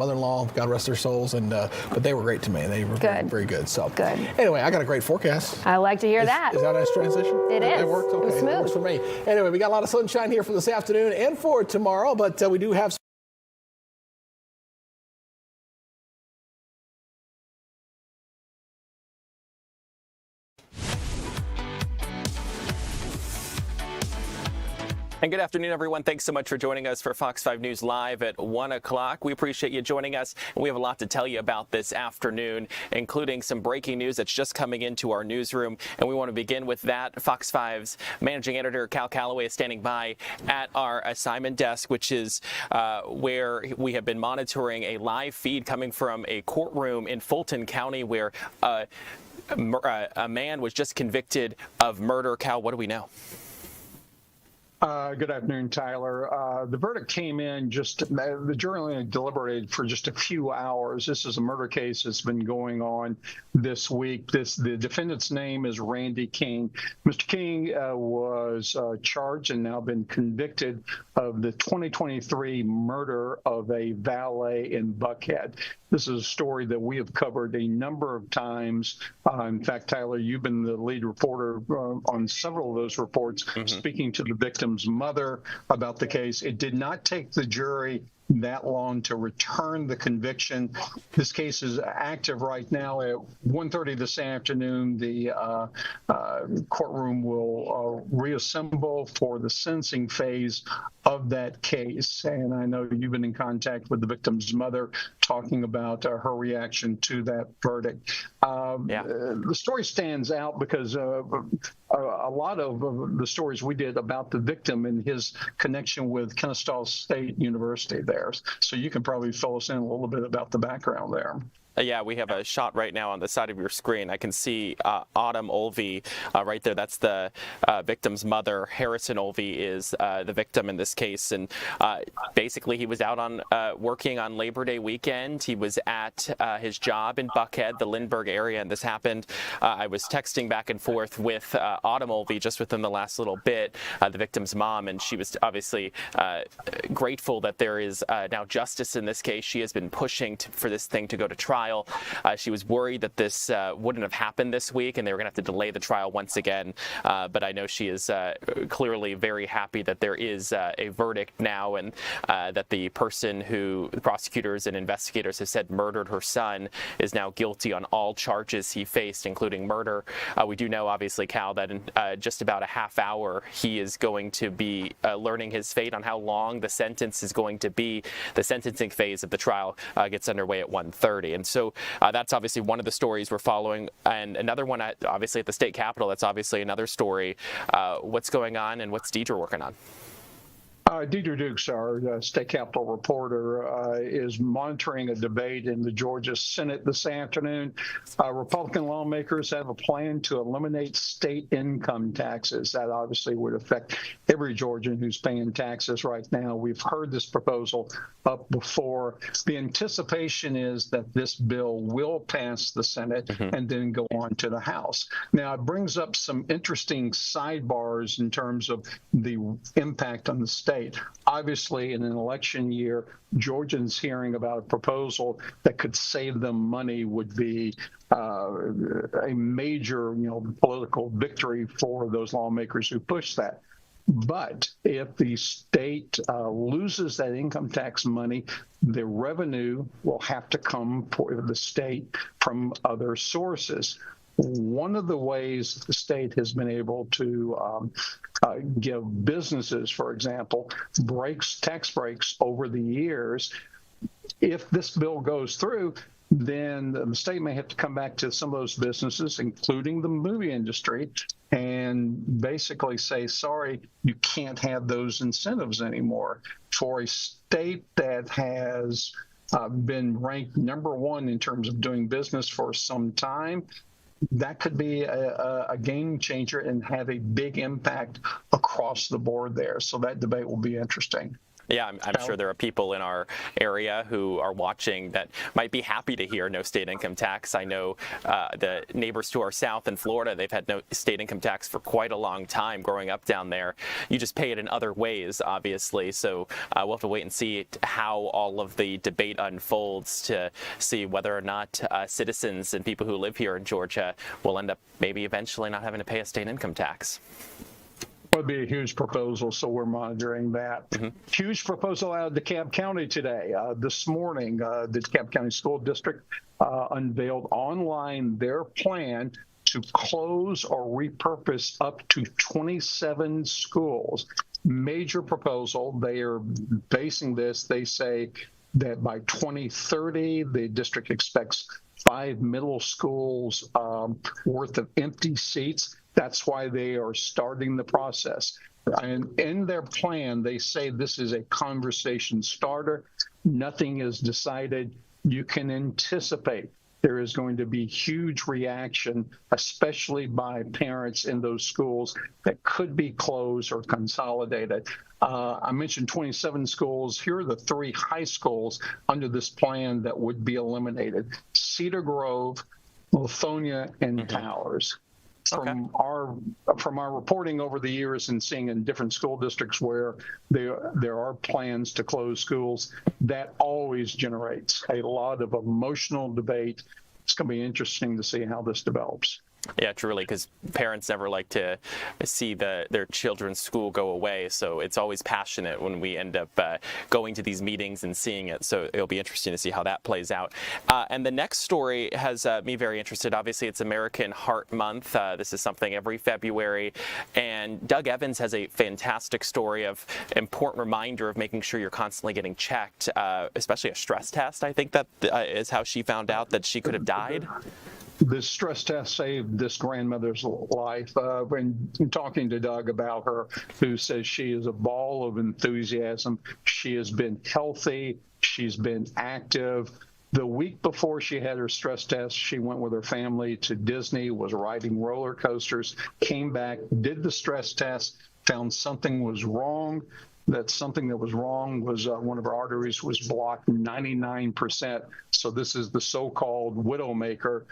mother-in-law, God rest their souls, and but they were great to me. They were very good. So good. Anyway, I got a great forecast. I like to hear that. Is that a nice transition? It is. It worked. Okay, it was smooth. It works for me. Anyway, we got a lot of sunshine here for this afternoon and for tomorrow, but we do have. And good afternoon, everyone. Thanks so much for joining us for Fox 5 News Live at 1 o'clock. We appreciate you joining us. And we have a lot to tell you about this afternoon, including some breaking news that's just coming into our newsroom. And we want to begin with that. Fox 5's managing editor, Cal Calloway, is standing by at our assignment desk, which is where we have been monitoring a live feed coming from a courtroom in Fulton County where a man was just convicted of murder. Cal, what do we know? Good afternoon, Tyler. The verdict came in the jury only deliberated for just a few hours. This is a murder case that's been going on this week. The defendant's name is Randy King. Mr. King was charged and now been convicted of the 2023 murder of a valet in Buckhead. This is a story that we have covered a number of times. In fact, Tyler, you've been the lead reporter on several of those reports, speaking to the victim's mother about the case. It did not take the jury that long to return the conviction. This case is active right now. At 1:30 this afternoon, the courtroom will reassemble for the sentencing phase of that case. And I know you've been in contact with the victim's mother, talking about her reaction to that verdict. The story stands out because a lot of the stories we did about the victim and his connection with Kennesaw State University there. So you can probably fill us in a little bit about the background there. Yeah, we have a shot right now on the side of your screen. I can see Olvey right there. That's the victim's mother. Harrison Olvey is the victim in this case. And basically, he was out on working on Labor Day weekend. He was at his job in Buckhead, the Lindbergh area, and this happened. I was texting back and forth with Olvey just within the last little bit, the victim's mom, and she was obviously grateful that there is now justice in this case. She has been pushing for this thing to go to trial. She was worried that this wouldn't have happened this week and they were going to have to delay the trial once again. But I know she is clearly very happy that there is a verdict now and that the person who the prosecutors and investigators have said murdered her son is now guilty on all charges he faced, including murder. We do know, obviously, Cal, that in just about a half hour he is going to be learning his fate on how long the sentence is going to be. The sentencing phase of the trial gets underway at 1:30. And so that's obviously one of the stories we're following. And another one, obviously, at the state capitol, that's obviously another story. What's going on and what's Deidre working on? Deidre Dukes, our state capitol reporter, is monitoring a debate in the Georgia Senate this afternoon. Republican lawmakers have a plan to eliminate state income taxes. That obviously would affect every Georgian who's paying taxes right now. We've heard this proposal up before. The anticipation is that this bill will pass the Senate and then go on to the House. Now, it brings up some interesting sidebars in terms of the impact on the state. Obviously, in an election year, Georgians hearing about a proposal that could save them money would be a major, political victory for those lawmakers who push that. But if the state loses that income tax money, the revenue will have to come for the state from other sources. One of the ways the state has been able to give businesses, for example, tax breaks over the years, if this bill goes through, then the state may have to come back to some of those businesses, including the movie industry, and basically say, sorry, you can't have those incentives anymore. For a state that has been ranked #1 in terms of doing business for some time, that could be a game changer and have a big impact across the board there. So that debate will be interesting. Yeah, I'm sure there are people in our area who are watching that might be happy to hear no state income tax. I know the neighbors to our south in Florida, they've had no state income tax for quite a long time growing up down there. You just pay it in other ways, obviously. So we'll have to wait and see how all of the debate unfolds to see whether or not citizens and people who live here in Georgia will end up maybe eventually not having to pay a state income tax. Would be a huge proposal, so we're monitoring that. Huge proposal out of DeKalb County today. This morning, the DeKalb County School District unveiled online their plan to close or repurpose up to 27 schools. Major proposal. They are basing this, they say that by 2030, the district expects 5 middle schools worth of empty seats. That's why they are starting the process. And in their plan, they say this is a conversation starter. Nothing is decided. You can anticipate there is going to be huge reaction, especially by parents in those schools that could be closed or consolidated. I mentioned 27 schools. Here are the 3 high schools under this plan that would be eliminated: Cedar Grove, Lithonia, and Towers. From our reporting over the years and seeing in different school districts where there are plans to close schools, that always generates a lot of emotional debate. It's going to be interesting to see how this develops. Yeah, truly, because parents never like to see their children's school go away. So it's always passionate when we end up going to these meetings and seeing it. So it'll be interesting to see how that plays out. And the next story has me very interested. Obviously, it's American Heart Month. This is something every February. And Doug Evans has a fantastic story of important reminder of making sure you're constantly getting checked, especially a stress test. I think that is how she found out that she could have died. This stress test saved this grandmother's life. When talking to Doug about her, who says she is a ball of enthusiasm, she has been healthy, she's been active. The week before she had her stress test, she went with her family to Disney, was riding roller coasters, came back, did the stress test, found something was wrong. That something that was wrong was one of her arteries was blocked 99%. So this is the so-called widowmaker.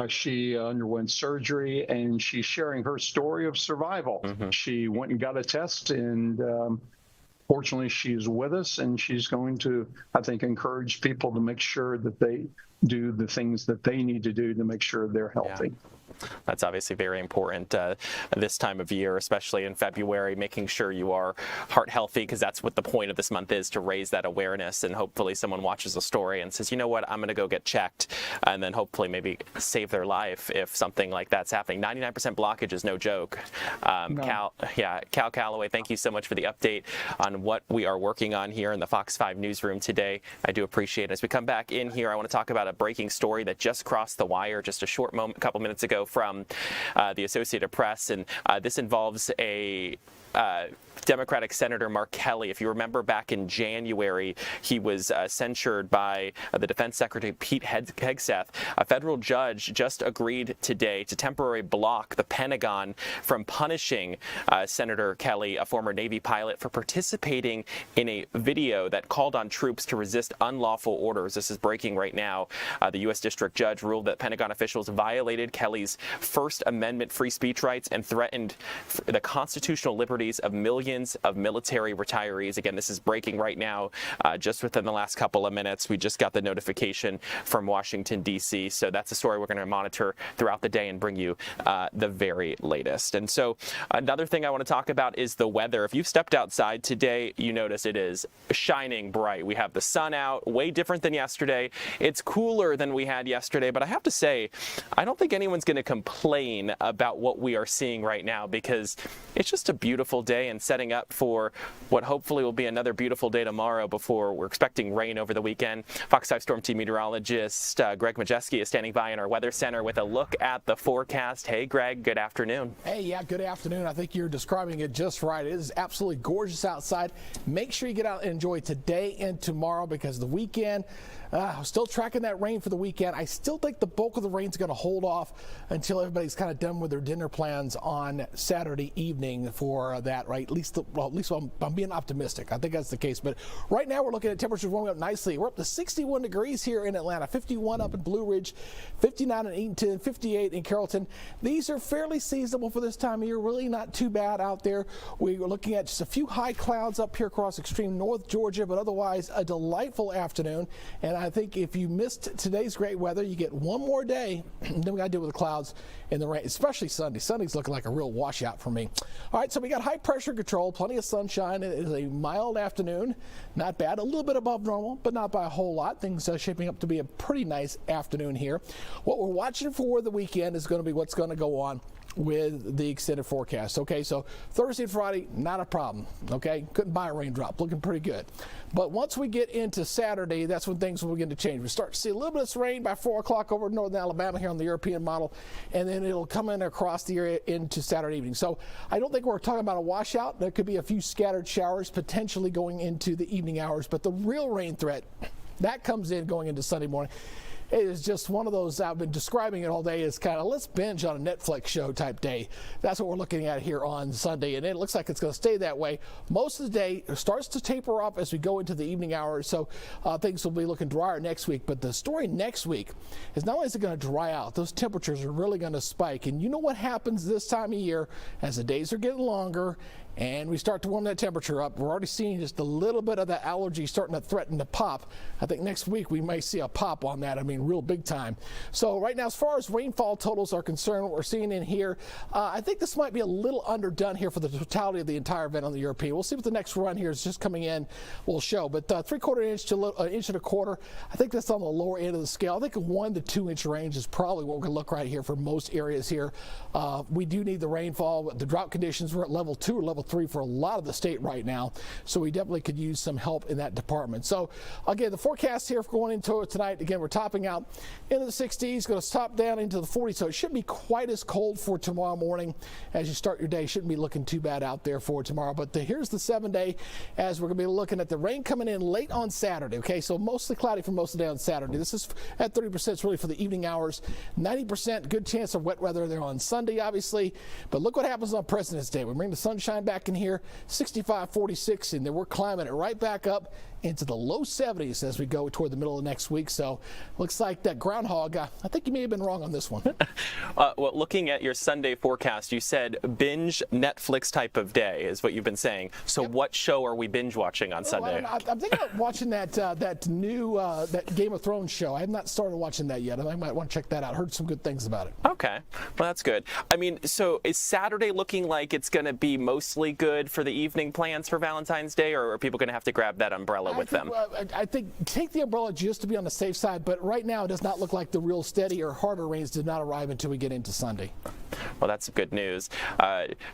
She underwent surgery, and she's sharing her story of survival. She went and got a test, and fortunately she's with us, and she's going to, I think, encourage people to make sure that they do the things that they need to do to make sure they're healthy. Yeah. That's obviously very important this time of year, especially in February, making sure you are heart healthy, because that's what the point of this month is, to raise that awareness. And hopefully someone watches the story and says, you know what, I'm going to go get checked, and then hopefully maybe save their life if something like that's happening. 99% blockage is no joke. No. Cal Calloway, thank you so much for the update on what we are working on here in the Fox 5 newsroom today. I do appreciate it. As we come back in here, I want to talk about a breaking story that just crossed the wire just a couple minutes ago from the Associated Press, and this involves a Democratic Senator Mark Kelly. If you remember back in January, he was censured by the Defense Secretary Pete Hegseth. A federal judge just agreed today to temporarily block the Pentagon from punishing Senator Kelly, a former Navy pilot, for participating in a video that called on troops to resist unlawful orders. This is breaking right now. The U.S. District Judge ruled that Pentagon officials violated Kelly's First Amendment free speech rights and threatened the constitutional liberties of millions of military retirees. Again, this is breaking right now, just within the last couple of minutes. We just got the notification from Washington, D.C. So that's a story we're going to monitor throughout the day and bring you the very latest. And so another thing I want to talk about is the weather. If you've stepped outside today, you notice it is shining bright. We have the sun out, way different than yesterday. It's cooler than we had yesterday, but I have to say, I don't think anyone's going to complain about what we are seeing right now, because it's just a beautiful day and setting up for what hopefully will be another beautiful day tomorrow, before we're expecting rain over the weekend. Fox 5 Storm Team meteorologist Greg Majeski is standing by in our weather center with a look at the forecast. Hey, Greg, good afternoon. Hey, yeah, good afternoon. I think you're describing it just right. It is absolutely gorgeous outside. Make sure you get out and enjoy today and tomorrow, because the weekend, Still tracking that rain for the weekend. I still think the bulk of the rain's going to hold off until everybody's kind of done with their dinner plans on Saturday evening for that, right? At least I'm being optimistic. I think that's the case. But right now we're looking at temperatures warming up nicely. We're up to 61 degrees here in Atlanta, 51 up in Blue Ridge, 59 in Eatonton, 58 in Carrollton. These are fairly seasonable for this time of year. Really not too bad out there. We were looking at just a few high clouds up here across extreme north Georgia, but otherwise a delightful afternoon. And I think if you missed today's great weather, you get one more day, and then we got to deal with the clouds and the rain, especially Sunday. Sunday's looking like a real washout for me. All right, so we got high pressure control, plenty of sunshine. It is a mild afternoon, not bad, a little bit above normal, but not by a whole lot. Things are shaping up to be a pretty nice afternoon here. What we're watching for the weekend is going to be what's going to go on with the extended forecast. Okay, so Thursday and Friday, not a problem. Okay, couldn't buy a raindrop, looking pretty good. But once we get into Saturday, that's when things will begin to change. We start to see a little bit of rain by 4 o'clock over northern Alabama here on the European model, and then it'll come in across the area into Saturday evening. So I don't think we're talking about a washout. There could be a few scattered showers potentially going into the evening hours, but the real rain threat, that comes in going into Sunday morning. It is just one of those, I've been describing it all day, as kind of let's binge on a Netflix show type day. That's what we're looking at here on Sunday, and it looks like it's going to stay that way. Most of the day starts to taper off as we go into the evening hours, so things will be looking drier next week. But the story next week is not only is it going to dry out, those temperatures are really going to spike. And you know what happens this time of year as the days are getting longer and we start to warm that temperature up. We're already seeing just a little bit of that allergy starting to threaten to pop. I think next week we may see a pop on that. I mean, real big time. So right now, as far as rainfall totals are concerned, what we're seeing in here, I think this might be a little underdone here for the totality of the entire event on the European. We'll see what the next run here is just coming in will show. But 3/4 inch to an inch and a quarter, I think that's on the lower end of the scale. I think a 1 to 2 inch range is probably what we're going to look right here for most areas here. We do need the rainfall. The drought conditions were at level 2 or level 3 for a lot of the state right now, so we definitely could use some help in that department. So again, the forecast here for going into it tonight, again, we're topping out into the 60s, going to top down into the 40s, so it shouldn't be quite as cold for tomorrow morning as you start your day. Shouldn't be looking too bad out there for tomorrow. But here's the 7-day, as we're going to be looking at the rain coming in late on Saturday. Okay, so mostly cloudy for most of the day on Saturday. This is at 30%. It's really for the evening hours. 90% good chance of wet weather there on Sunday, obviously. But look what happens on President's Day. We bring the sunshine back in here, 65, 46, and then we're climbing it right back up into the low 70s as we go toward the middle of next week. So looks like that groundhog, I think you may have been wrong on this one. Well, looking at your Sunday forecast, you said binge Netflix type of day is what you've been saying. So yep. What show are we binge watching on Sunday? I'm thinking about watching that new that Game of Thrones show. I have not started watching that yet. I might want to check that out. Heard some good things about it. Okay, well that's good. I mean, so is Saturday looking like it's going to be mostly good for the evening plans for Valentine's Day, or are people going to have to grab that umbrella with them? I think take the umbrella just to be on the safe side, but right now it does not look like the real steady or harder rains did not arrive until we get into Sunday. Well, that's good news.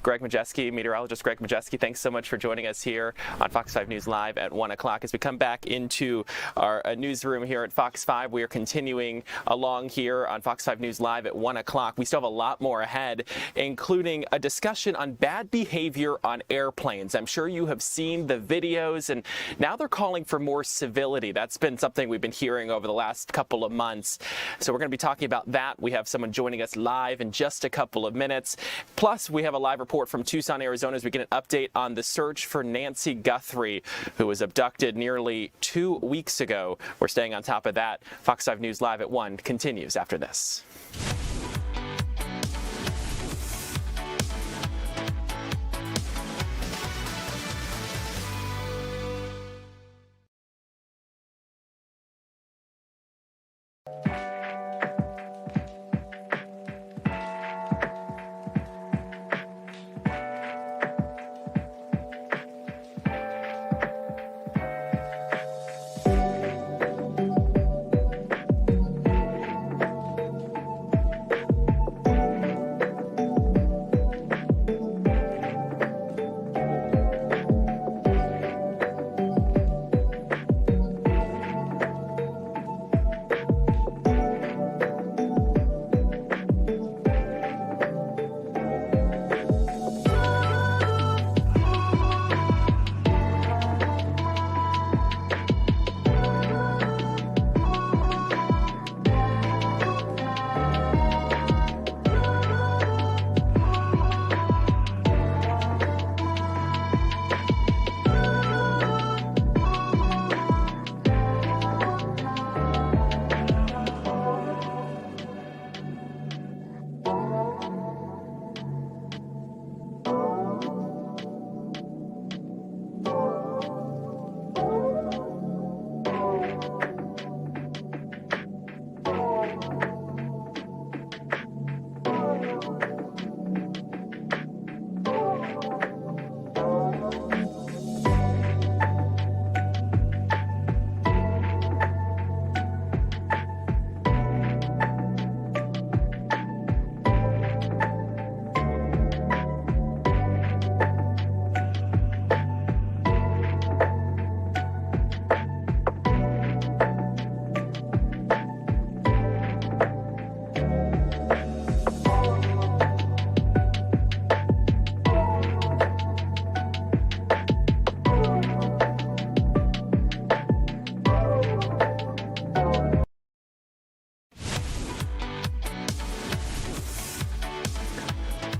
Greg Majeski, meteorologist Greg Majeski, thanks so much for joining us here on Fox 5 News Live at 1 o'clock. As we come back into our newsroom here at Fox 5, we are continuing along here on Fox 5 News Live at 1 o'clock. We still have a lot more ahead, including a discussion on bad behavior on airplanes. I'm sure you have seen the videos, and now they're calling for more civility. That's been something we've been hearing over the last couple of months. So we're going to be talking about that. We have someone joining us live in just a couple of minutes. Plus, we have a live report from Tucson, Arizona, as we get an update on the search for Nancy Guthrie, who was abducted nearly 2 weeks ago. We're staying on top of that. Fox 5 News Live at 1 continues after this.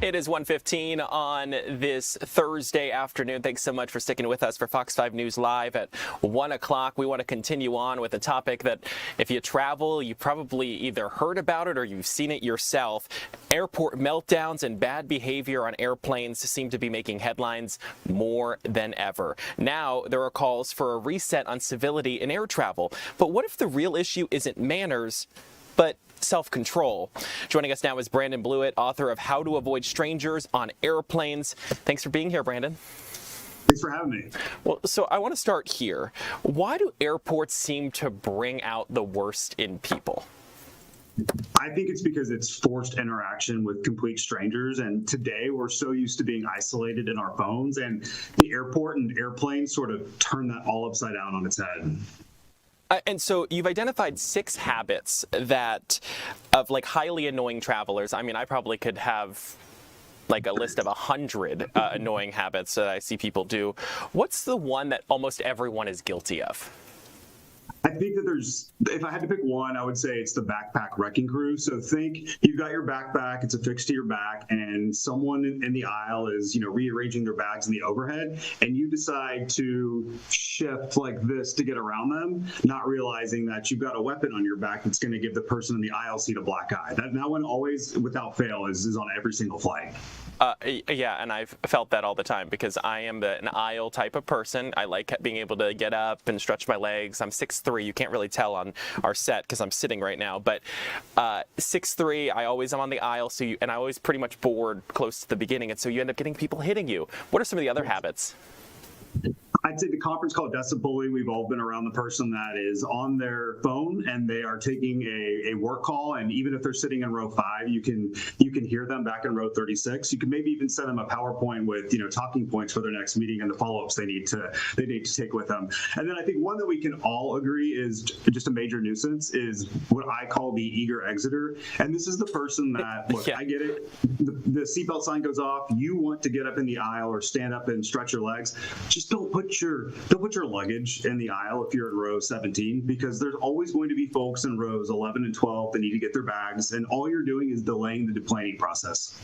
It is 1:15 on this Thursday afternoon. Thanks so much for sticking with us for Fox 5 News Live at 1 o'clock. We want to continue on with a topic that if you travel, you probably either heard about it or you've seen it yourself. Airport meltdowns and bad behavior on airplanes seem to be making headlines more than ever. Now, there are calls for a reset on civility in air travel. But what if the real issue isn't manners, but self-control? Joining us now is Brandon Blewett, author of How to Avoid Strangers on Airplanes. Thanks for being here, Brandon. Thanks for having me. Well, so I want to start here. Why do airports seem to bring out the worst in people? I think it's because it's forced interaction with complete strangers. And today we're so used to being isolated in our phones, and the airport and airplanes sort of turn that all upside down on its head. And so you've identified 6 habits of like highly annoying travelers. I mean, I probably could have like a list of 100 annoying habits that I see people do. What's the one that almost everyone is guilty of? I think that if I had to pick one, I would say it's the backpack wrecking crew. So think you've got your backpack, it's affixed to your back, and someone in the aisle is, rearranging their bags in the overhead, and you decide to shift like this to get around them, not realizing that you've got a weapon on your back that's going to give the person in the aisle seat a black eye. That one always, without fail, is on every single flight. Yeah, and I've felt that all the time because I am an aisle type of person. I like being able to get up and stretch my legs. I'm 6'3". You can't really tell on our set because I'm sitting right now, but 6'3", I always am on the aisle, and I always pretty much board close to the beginning, and so you end up getting people hitting you. What are some of the other habits? I'd say the conference call desk bully. We've all been around the person that is on their phone and they are taking a work call, and even if they're sitting in row 5, you can hear them back in row 36. You can maybe even send them a PowerPoint with talking points for their next meeting and the follow-ups they need to take with them. And then I think one that we can all agree is just a major nuisance is what I call the eager exiter. And this is the person that, look, I get it. The seatbelt sign goes off. You want to get up in the aisle or stand up and stretch your legs. Just don't put your luggage in the aisle if you're in row 17, because there's always going to be folks in rows 11 and 12 that need to get their bags, and all you're doing is delaying the deplaning process.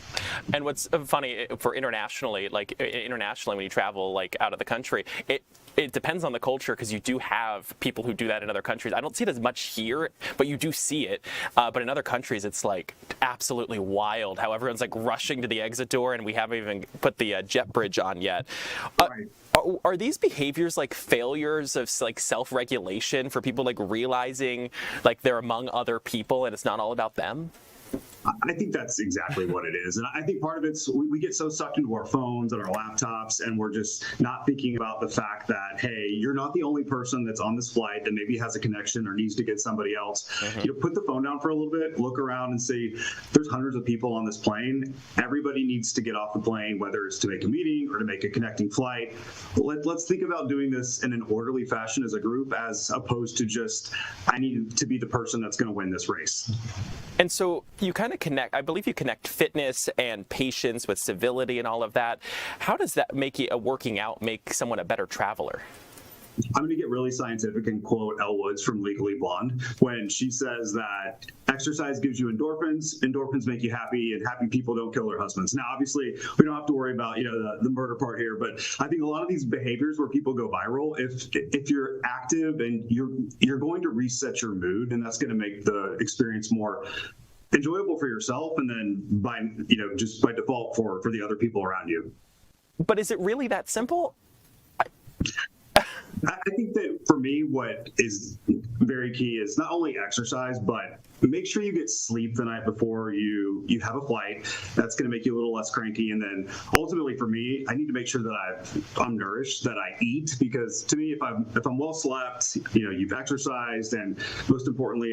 And what's funny for internationally when you travel like out of the country, it depends on the culture, because you do have people who do that in other countries. I don't see it as much here, but you do see it. But in other countries, it's like absolutely wild how everyone's like rushing to the exit door, and we haven't even put the jet bridge on yet. Right. Are these behaviors like failures of like self-regulation for people like realizing like they're among other people and it's not all about them? I think that's exactly what it is. And I think part of it's we get so sucked into our phones and our laptops, and we're just not thinking about the fact that, hey, you're not the only person that's on this flight that maybe has a connection or needs to get somebody else. Mm-hmm. Put the phone down for a little bit, look around and see there's hundreds of people on this plane. Everybody needs to get off the plane, whether it's to make a meeting or to make a connecting flight. Let's think about doing this in an orderly fashion as a group, as opposed to just, I need to be the person that's going to win this race. And so you kind of I believe you connect fitness and patience with civility and all of that. How does that make someone a better traveler? I'm going to get really scientific and quote Elle Woods from Legally Blonde when she says that exercise gives you endorphins, endorphins make you happy, and happy people don't kill their husbands. Now, obviously, we don't have to worry about the murder part here, but I think a lot of these behaviors where people go viral, if you're active and you're going to reset your mood, and that's going to make the experience more enjoyable for yourself, and then just by default for the other people around you. But is it really that simple? I think that for me, what is very key is not only exercise, but make sure you get sleep the night before you have a flight. That's going to make you a little less cranky. And then ultimately for me, I need to make sure that I'm nourished, that I eat, because to me, if I'm well slept, you've exercised, and most importantly,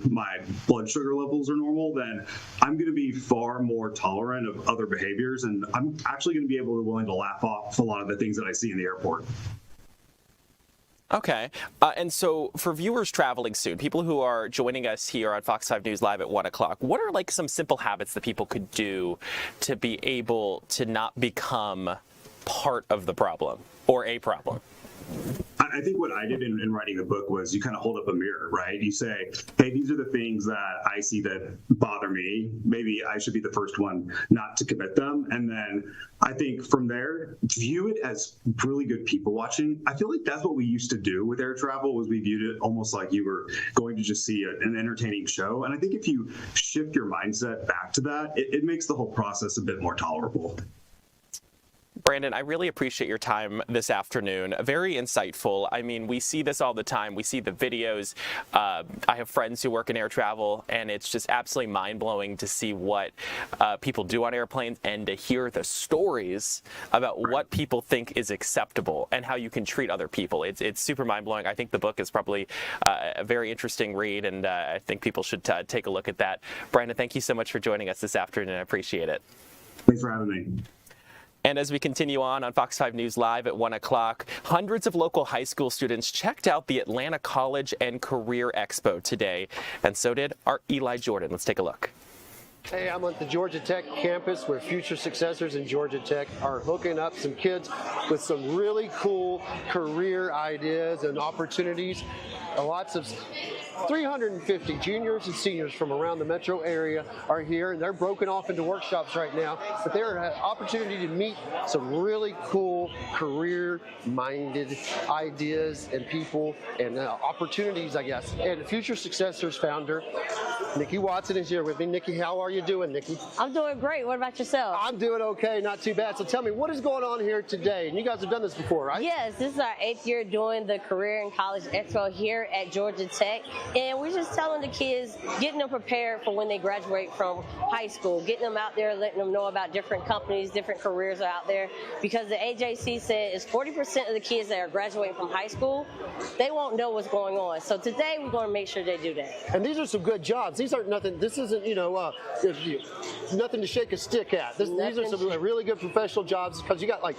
my blood sugar levels are normal, then I'm going to be far more tolerant of other behaviors. And I'm actually going to be willing to laugh off a lot of the things that I see in the airport. Okay. And so for viewers traveling soon, people who are joining us here on Fox 5 News Live at 1 o'clock, what are like some simple habits that people could do to be able to not become part of the problem or a problem? I think what I did in writing the book was you kind of hold up a mirror, right? You say, hey, these are the things that I see that bother me. Maybe I should be the first one not to commit them. And then I think from there, view it as really good people watching. I feel like that's what we used to do with air travel, was we viewed it almost like you were going to just see an entertaining show. And I think if you shift your mindset back to that, it makes the whole process a bit more tolerable. Brandon, I really appreciate your time this afternoon. Very insightful. I mean, we see this all the time. We see the videos. I have friends who work in air travel, and it's just absolutely mind-blowing to see what people do on airplanes and to hear the stories about what people think is acceptable and how you can treat other people. It's super mind-blowing. I think the book is probably a very interesting read, and I think people should take a look at that. Brandon, thank you so much for joining us this afternoon. I appreciate it. Thanks for having me. And as we continue on Fox 5 News Live at 1 o'clock, hundreds of local high school students checked out the Atlanta College and Career Expo today, and so did our Eli Jordan. Let's take a look. Hey, I'm at the Georgia Tech campus where future successors in Georgia Tech are hooking up some kids with some really cool career ideas and opportunities. Lots of 350 juniors and seniors from around the metro area are here, and they're broken off into workshops right now, but they're an opportunity to meet some really cool career-minded ideas and people and opportunities, I guess. And Future Successors founder, Nikki Watson, is here with me. Nikki, how are you doing, Nikki? I'm doing great. What about yourself? I'm doing okay, not too bad. So tell me, what is going on here today? And you guys have done this before, right? Yes, this is our 8th year doing the Career and College Expo here at Georgia Tech. And we're just telling the kids, getting them prepared for when they graduate from high school, getting them out there, letting them know about different companies, different careers are out there. Because the AJC said it's 40% of the kids that are graduating from high school, they won't know what's going on. So today we're going to make sure they do that. And these are some good jobs. These aren't nothing, this isn't, nothing to shake a stick at. These are some really good professional jobs, because you got like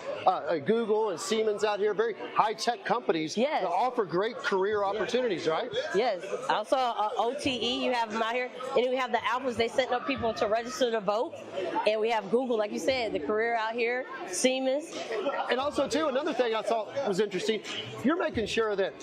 Google and Siemens out here, very high-tech companies that offer great career opportunities, right? Yes. Also, OTE, you have them out here. And then we have the Alphas, they setting up people to register to vote. And we have Google, like you said, the career out here, Siemens. And also, too, another thing I thought was interesting, you're making sure that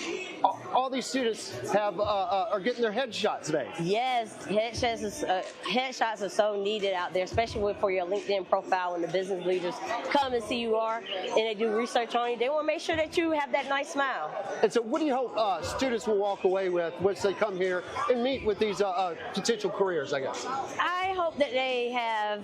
all these students have are getting their headshots today. Yes, headshots are so needed out there, especially for your LinkedIn profile when the business leaders come and see you are, and they do research on you. They want to make sure that you have that nice smile. And so what do you hope students will walk away with once they come here and meet with these potential careers, I guess? I hope that they have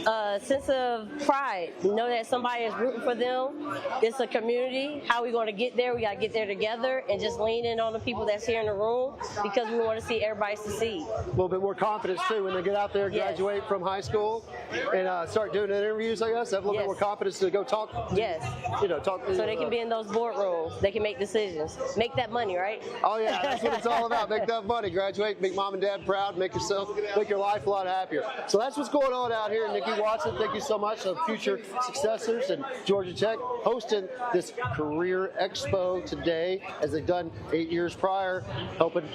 a sense of pride, know that somebody is rooting for them. It's a community. How are we going to get there? We got to get there together and just lean in on the people that's here in the room, because we want to see everybody succeed. A little bit more confidence, too, when they get out there, graduate from high school, and start doing interviews, I guess. Have a little bit more confidence to go talk. Talk. So they can be in those boardrooms. They can make decisions. Make that money, right? Oh, yeah. That's what it's all about. Make that money. Graduate, make mom and dad proud, make your life a lot happier. So that's what's going on out here. Nikki Watson, thank you so much. Of Future Successors and Georgia Tech hosting this Career Expo today, as they've done 8 years prior, helping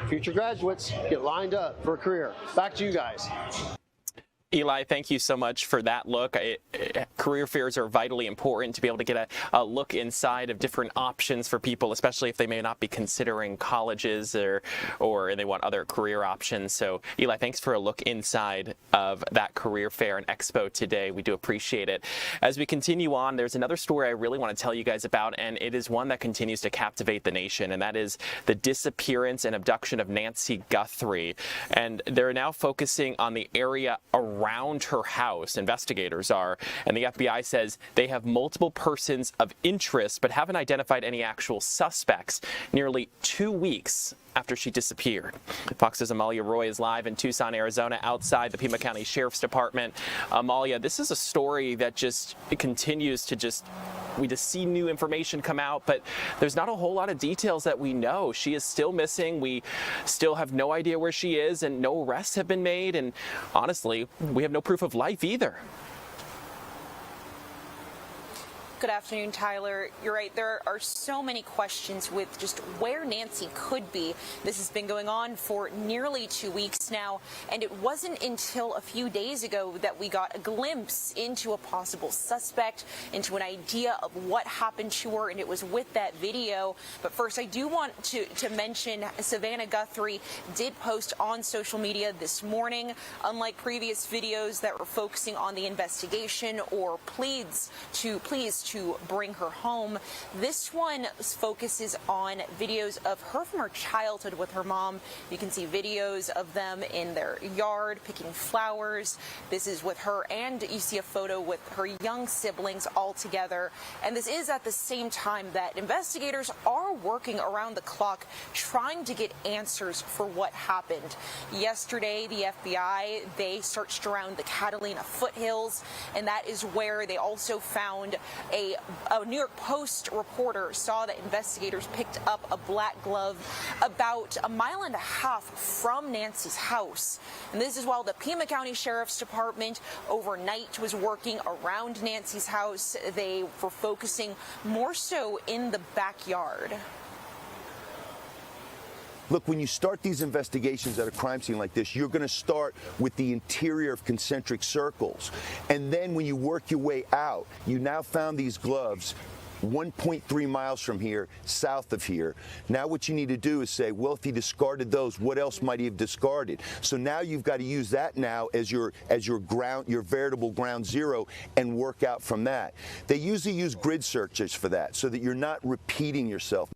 future graduates get lined up for a career. Back to you guys. Eli, thank you so much for that look. Career fairs are vitally important to be able to get a look inside of different options for people, especially if they may not be considering colleges or they want other career options. So, Eli, thanks for a look inside of that career fair and expo today. We do appreciate it. As we continue on, there's another story I really want to tell you guys about, and it is one that continues to captivate the nation, and that is the disappearance and abduction of Nancy Guthrie. And they're now focusing on the area around her house, investigators are, and the FBI says they have multiple persons of interest but haven't identified any actual suspects nearly 2 weeks after she disappeared. Fox's Amalia Roy is live in Tucson, Arizona, outside the Pima County Sheriff's Department. Amalia, this is a story that continues to we just see new information come out, but there's not a whole lot of details that we know. She is still missing. We still have no idea where she is, and no arrests have been made, and honestly, we have no proof of life either. Good afternoon, Tyler. You're right. There are so many questions with just where Nancy could be. This has been going on for nearly 2 weeks now, and it wasn't until a few days ago that we got a glimpse into a possible suspect, into an idea of what happened to her, and it was with that video. But first, I do want to mention Savannah Guthrie did post on social media this morning. Unlike previous videos that were focusing on the investigation or pleas to bring her home, this one focuses on videos of her from her childhood with her mom. You can see videos of them in their yard picking flowers. This is with her, and you see a photo with her young siblings all together. And this is at the same time that investigators are working around the clock trying to get answers for what happened. Yesterday, the FBI, they searched around the Catalina foothills, and that is where they also found a New York Post reporter saw that investigators picked up a black glove about 1.5 miles from Nancy's house. And this is while the Pima County Sheriff's Department overnight was working around Nancy's house. They were focusing more so in the backyard. Look, when you start these investigations at a crime scene like this, you're going to start with the interior of concentric circles. And then when you work your way out, you now found these gloves 1.3 miles from here, south of here. Now what you need to do is say, well, if he discarded those, what else might he have discarded? So now you've got to use that now as your ground, your veritable ground zero, and work out from that. They usually use grid searches for that so that you're not repeating yourself.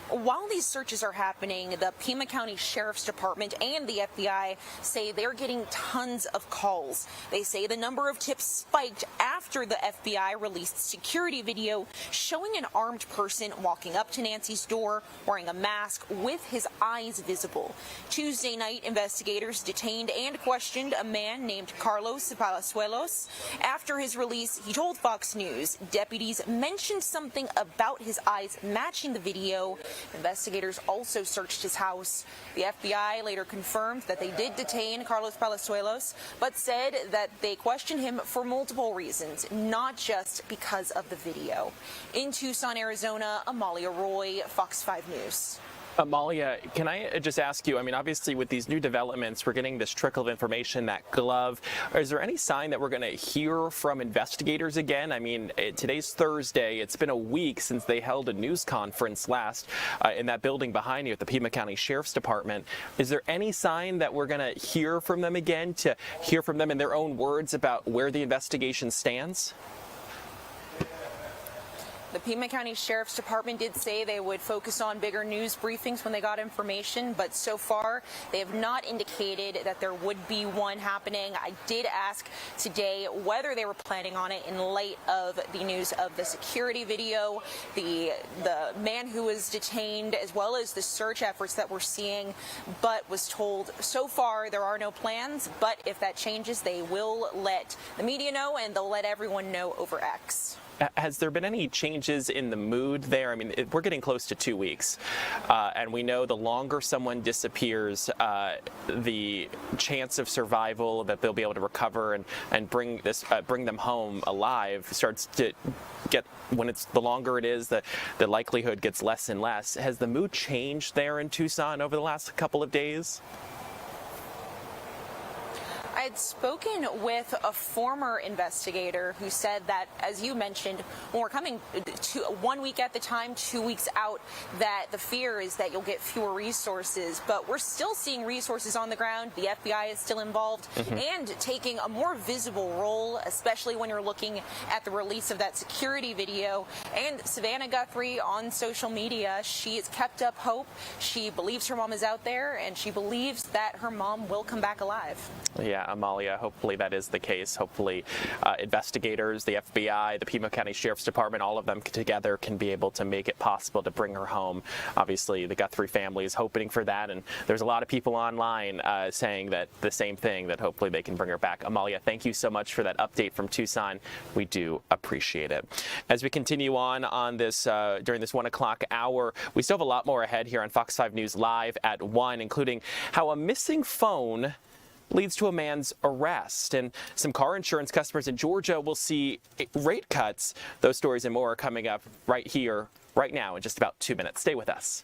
While these searches are happening, the Pima County Sheriff's Department and the FBI say they're getting tons of calls. They say the number of tips spiked after the FBI released security video showing an armed person walking up to Nancy's door wearing a mask with his eyes visible. Tuesday night, investigators detained and questioned a man named Carlos Palazuelos. After his release, he told Fox News deputies mentioned something about his eyes matching the video. Investigators also searched his house. The FBI later confirmed that they did detain Carlos Palazuelos, but said that they questioned him for multiple reasons, not just because of the video. In Tucson, Arizona, Amalia Roy, Fox 5 News. Amalia, can I just ask you, I mean, obviously with these new developments, we're getting this trickle of information, that glove. Is there any sign that we're going to hear from investigators again? I mean, today's Thursday. It's been a week since they held a news conference last in that building behind you at the Pima County Sheriff's Department. Is there any sign that we're going to hear from them again, to hear from them in their own words about where the investigation stands? The Pima County Sheriff's Department did say they would focus on bigger news briefings when they got information, but so far they have not indicated that there would be one happening. I did ask today whether they were planning on it in light of the news of the security video, the man who was detained, as well as the search efforts that we're seeing, but was told so far there are no plans, but if that changes, they will let the media know and they'll let everyone know over X. Has there been any changes in the mood there? I mean, we're getting close to 2 weeks, and we know the longer someone disappears, the chance of survival, that they'll be able to recover and bring them home alive, starts to get, when it's the longer it is, the likelihood gets less and less. Has the mood changed there in Tucson over the last couple of days? I had spoken with a former investigator who said that, as you mentioned, when we're coming to 1 week at the time, 2 weeks out, that the fear is that you'll get fewer resources. But we're still seeing resources on the ground. The FBI is still involved and taking a more visible role, especially when you're looking at the release of that security video. And Savannah Guthrie on social media, she has kept up hope. She believes her mom is out there, and she believes that her mom will come back alive. Yeah, Amalia, hopefully that is the case. Hopefully investigators, the FBI, the Pima County Sheriff's Department, all of them together can be able to make it possible to bring her home. Obviously, the Guthrie family is hoping for that, and there's a lot of people online saying that the same thing, that hopefully they can bring her back. Amalia, thank you so much for that update from Tucson. We do appreciate it. As we continue on this during this 1 o'clock hour, we still have a lot more ahead here on Fox 5 News Live at 1, including how a missing phone leads to a man's arrest. And some car insurance customers in Georgia will see rate cuts. Those stories and more are coming up right here, right now, in just about 2 minutes. Stay with us.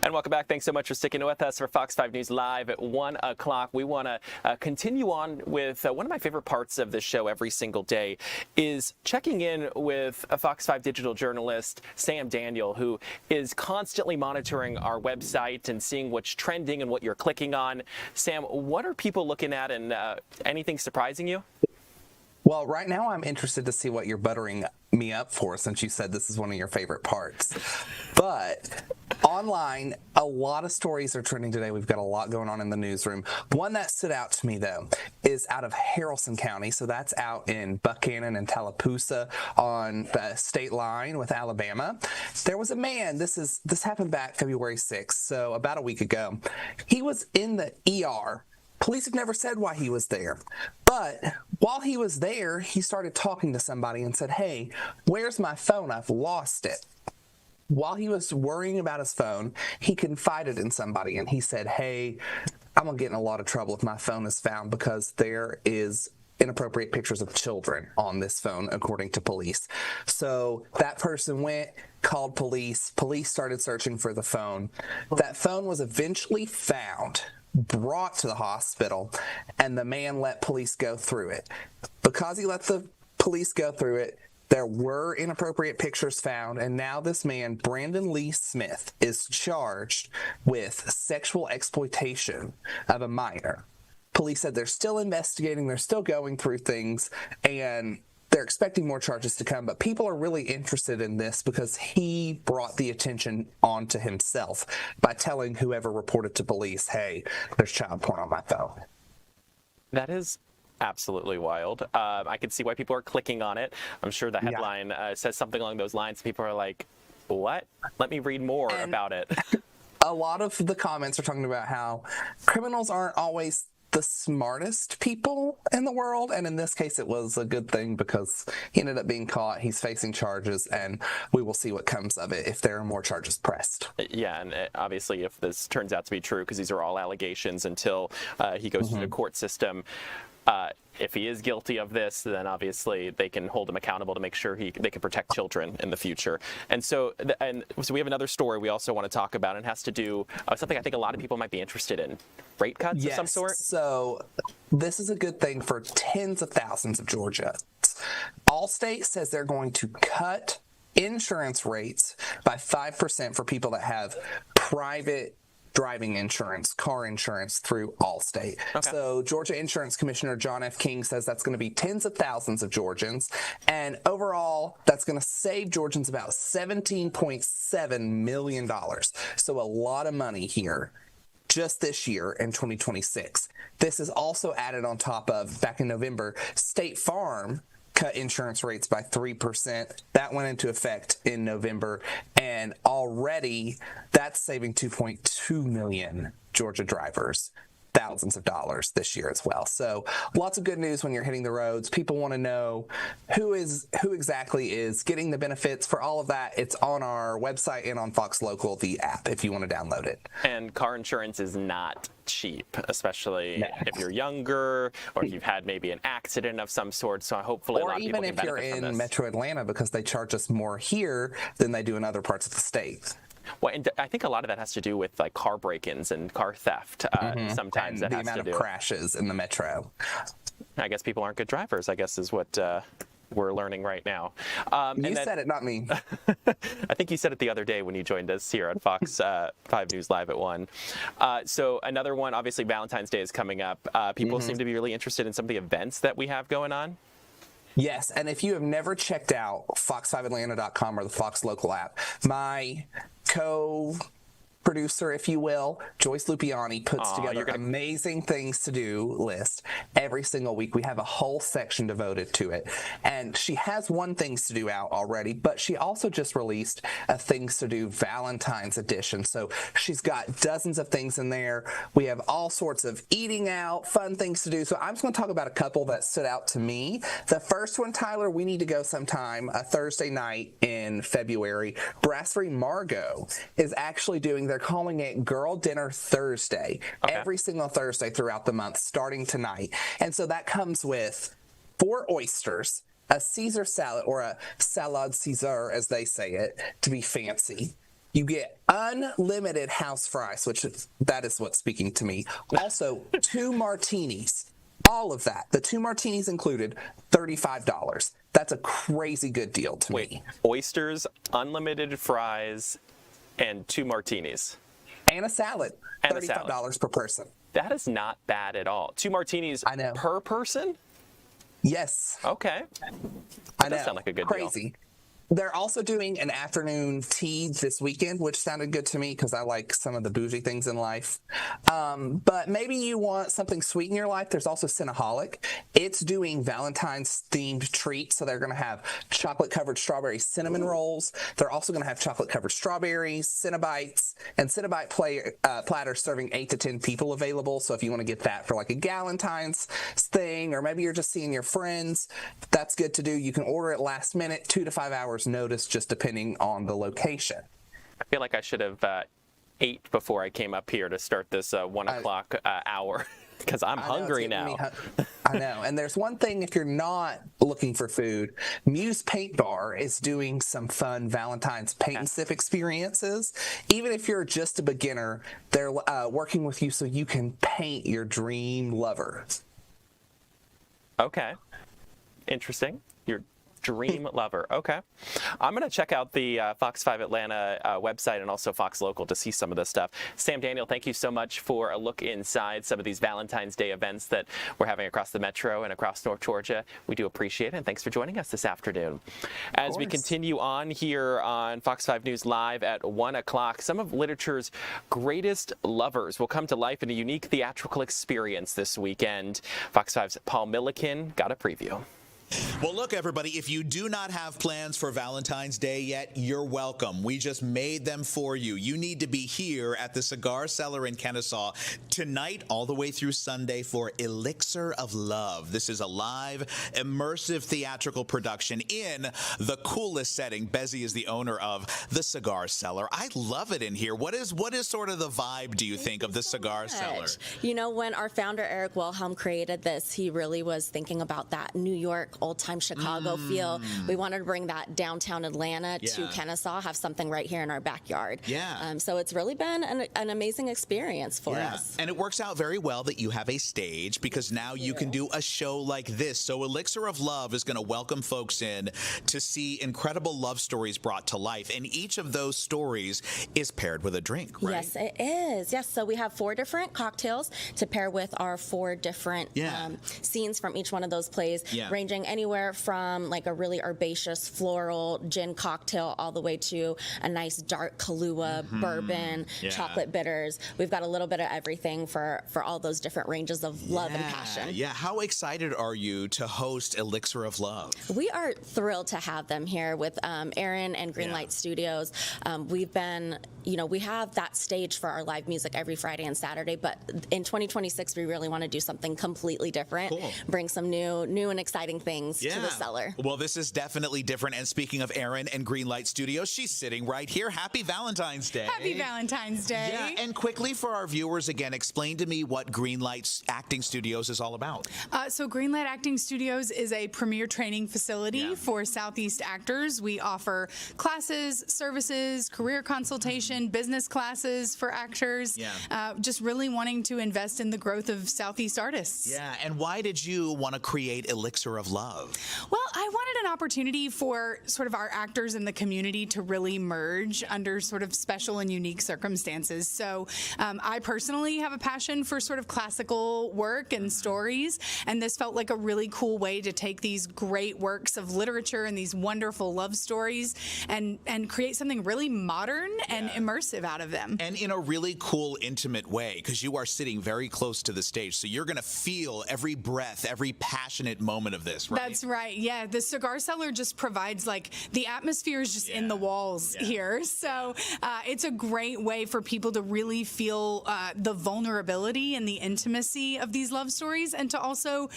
And welcome back. Thanks so much for sticking with us for Fox 5 News Live at 1 o'clock. We want to continue on with one of my favorite parts of this show every single day is checking in with a Fox 5 digital journalist, Sam Daniel, who is constantly monitoring our website and seeing what's trending and what you're clicking on. Sam, what are people looking at, and anything surprising you? Well, right now I'm interested to see what you're buttering me up for, since you said this is one of your favorite parts. But online, a lot of stories are trending today. We've got a lot going on in the newsroom. One that stood out to me, though, is out of Harrison County. So that's out in Buckhead and Tallapoosa on the state line with Alabama. There was a man, this happened back February 6th, so about a week ago. He was in the ER. Police have never said why he was there. But while he was there, he started talking to somebody and said, "Hey, where's my phone? I've lost it." While he was worrying about his phone, he confided in somebody and he said, "Hey, I'm going to get in a lot of trouble if my phone is found because there is inappropriate pictures of children on this phone," according to police. So that person went, called police. Police started searching for the phone. That phone was eventually found, brought to the hospital, and the man let police go through it. Because he let the police go through it, there were inappropriate pictures found, and now this man, Brandon Lee Smith, is charged with sexual exploitation of a minor. Police said they're still investigating, they're still going through things, and they're expecting more charges to come, but people are really interested in this because he brought the attention onto himself by telling whoever reported to police, "Hey, there's child porn on my phone." That is absolutely wild. I can see why people are clicking on it. I'm sure the headline says something along those lines. People are like, what? Let me read more about it. A lot of the comments are talking about how criminals aren't always the smartest people in the world, and in this case it was a good thing because he ended up being caught. He's facing charges, and we will see what comes of it if there are more charges pressed. Yeah, and obviously if this turns out to be true, because these are all allegations until he goes through the court system. if he is guilty of this, then obviously they can hold him accountable to make sure they can protect children in the future. And so we have another story we also want to talk about, and it has to do something I think a lot of people might be interested in. Rate cuts of some sort? So this is a good thing for tens of thousands of Georgians. Allstate says they're going to cut insurance rates by 5% for people that have private driving insurance, car insurance through Allstate. Okay. So Georgia Insurance Commissioner John F. King says that's going to be tens of thousands of Georgians. And overall, that's going to save Georgians about $17.7 million. So a lot of money here just this year in 2026. This is also added on top of, back in November, State Farm cut insurance rates by 3%. That went into effect in November, and already that's saving 2.2 million Georgia drivers thousands of dollars this year as well. So lots of good news when you're hitting the roads. People want to know who exactly is getting the benefits. For all of that, it's on our website and on Fox Local, the app, if you want to download it. And car insurance is not cheap, especially if you're younger or if you've had maybe an accident of some sort. So hopefully a lot of people can benefit from this. Or even if you're in Metro Atlanta, because they charge us more here than they do in other parts of the state. Well, and I think a lot of that has to do with like car break-ins and car theft. Sometimes and that has to do. the amount of crashes in the metro. I guess people aren't good drivers, I guess is what we're learning right now. You said it, not me. I think you said it the other day when you joined us here on Fox 5 News Live at 1. So another one, obviously Valentine's Day is coming up. People seem to be really interested in some of the events that we have going on. Yes, and if you have never checked out fox5atlanta.com or the Fox Local app, my co-producer, if you will, Joyce Lupiani, puts together amazing things to do list every single week. We have a whole section devoted to it. And she has one things to do out already, but she also just released a things to do Valentine's edition. So she's got dozens of things in there. We have all sorts of eating out, fun things to do. So I'm just going to talk about a couple that stood out to me. The first one, Tyler, we need to go sometime, a Thursday night in February. Brasserie Margot is actually they're calling it Girl Dinner Thursday, every single Thursday throughout the month, starting tonight. And so that comes with 4 oysters, a Caesar salad, or a salade Caesar, as they say it, to be fancy. You get unlimited house fries, that is what's speaking to me. Also, 2 martinis. All of that, the 2 martinis included, $35. That's a crazy good deal to me. Oysters, unlimited fries, and 2 martinis. And a salad. And $35 per person. That is not bad at all. 2 martinis per person? Yes. Okay. That does sound like a good deal. Crazy. They're also doing an afternoon tea this weekend, which sounded good to me because I like some of the bougie things in life. But maybe you want something sweet in your life. There's also Cinnaholic. It's doing Valentine's themed treats. So they're going to have chocolate covered strawberry cinnamon rolls. They're also going to have chocolate covered strawberries, Cinnabites, and Cinnabite platters serving 8 to 10 people available. So if you want to get that for like a Galentine's thing, or maybe you're just seeing your friends, that's good to do. You can order it last minute, 2 to 5 hours notice, just depending on the location. I feel like I should have ate before I came up here to start this 1 o'clock hour because I'm hungry now. I know. And there's one thing, if you're not looking for food, Muse Paint Bar is doing some fun Valentine's paint and sip experiences. Even if you're just a beginner, they're working with you so you can paint your dream lover. Okay. Interesting. Your dream lover. Okay. I'm going to check out the Fox 5 Atlanta website and also Fox Local to see some of this stuff. Sam Daniel, thank you so much for a look inside some of these Valentine's Day events that we're having across the metro and across North Georgia. We do appreciate it, and thanks for joining us this afternoon. As we continue on here on Fox 5 News Live at 1 o'clock, some of literature's greatest lovers will come to life in a unique theatrical experience this weekend. Fox 5's Paul Milliken got a preview. Well, look, everybody, if you do not have plans for Valentine's Day yet, you're welcome. We just made them for you. You need to be here at the Cigar Cellar in Kennesaw tonight all the way through Sunday for Elixir of Love. This is a live, immersive theatrical production in the coolest setting. Bezzy is the owner of the Cigar Cellar. I love it in here. What is sort of the vibe, do you think, of the Cigar Cellar? You know, when our founder, Eric Wilhelm, created this, he really was thinking about that New York, old-time Chicago feel. We wanted to bring that downtown Atlanta to Kennesaw, have something right here in our backyard. So it's really been an amazing experience for us. And it works out very well that you have a stage, because now you can do a show like this. So Elixir of Love is going to welcome folks in to see incredible love stories brought to life. And each of those stories is paired with a drink, right? Yes, it is. Yes, so we have 4 different cocktails to pair with our 4 different scenes from each one of those plays, ranging anywhere from like a really herbaceous floral gin cocktail all the way to a nice dark Kahlua bourbon, chocolate bitters. We've got a little bit of everything for all those different ranges of love and passion. How excited are you to host Elixir of Love? We are thrilled to have them here with Aaron and Greenlight Studios. We've been, we have that stage for our live music every Friday and Saturday, but in 2026 we really want to do something completely different, bring some new and exciting things to the cellar. Well, this is definitely different. And speaking of Aaron and Greenlight Studios, she's sitting right here. Happy Valentine's Day. Happy Valentine's Day. Yeah, and quickly for our viewers, again, explain to me what Greenlight Acting Studios is all about. So Greenlight Acting Studios is a premier training facility for Southeast actors. We offer classes, services, career consultation, business classes for actors, just really wanting to invest in the growth of Southeast artists. Yeah, and why did you want to create Elixir of Love? Well, I wanted an opportunity for sort of our actors in the community to really merge under sort of special and unique circumstances. So I personally have a passion for sort of classical work and stories, and this felt like a really cool way to take these great works of literature and these wonderful love stories and create something really modern and immersive out of them. And in a really cool, intimate way, because you are sitting very close to the stage, so you're going to feel every breath, every passionate moment of this, right? That's right. Yeah, the Cigar Cellar just provides, like, the atmosphere is just in the walls here. So it's a great way for people to really feel the vulnerability and the intimacy of these love stories, and to also,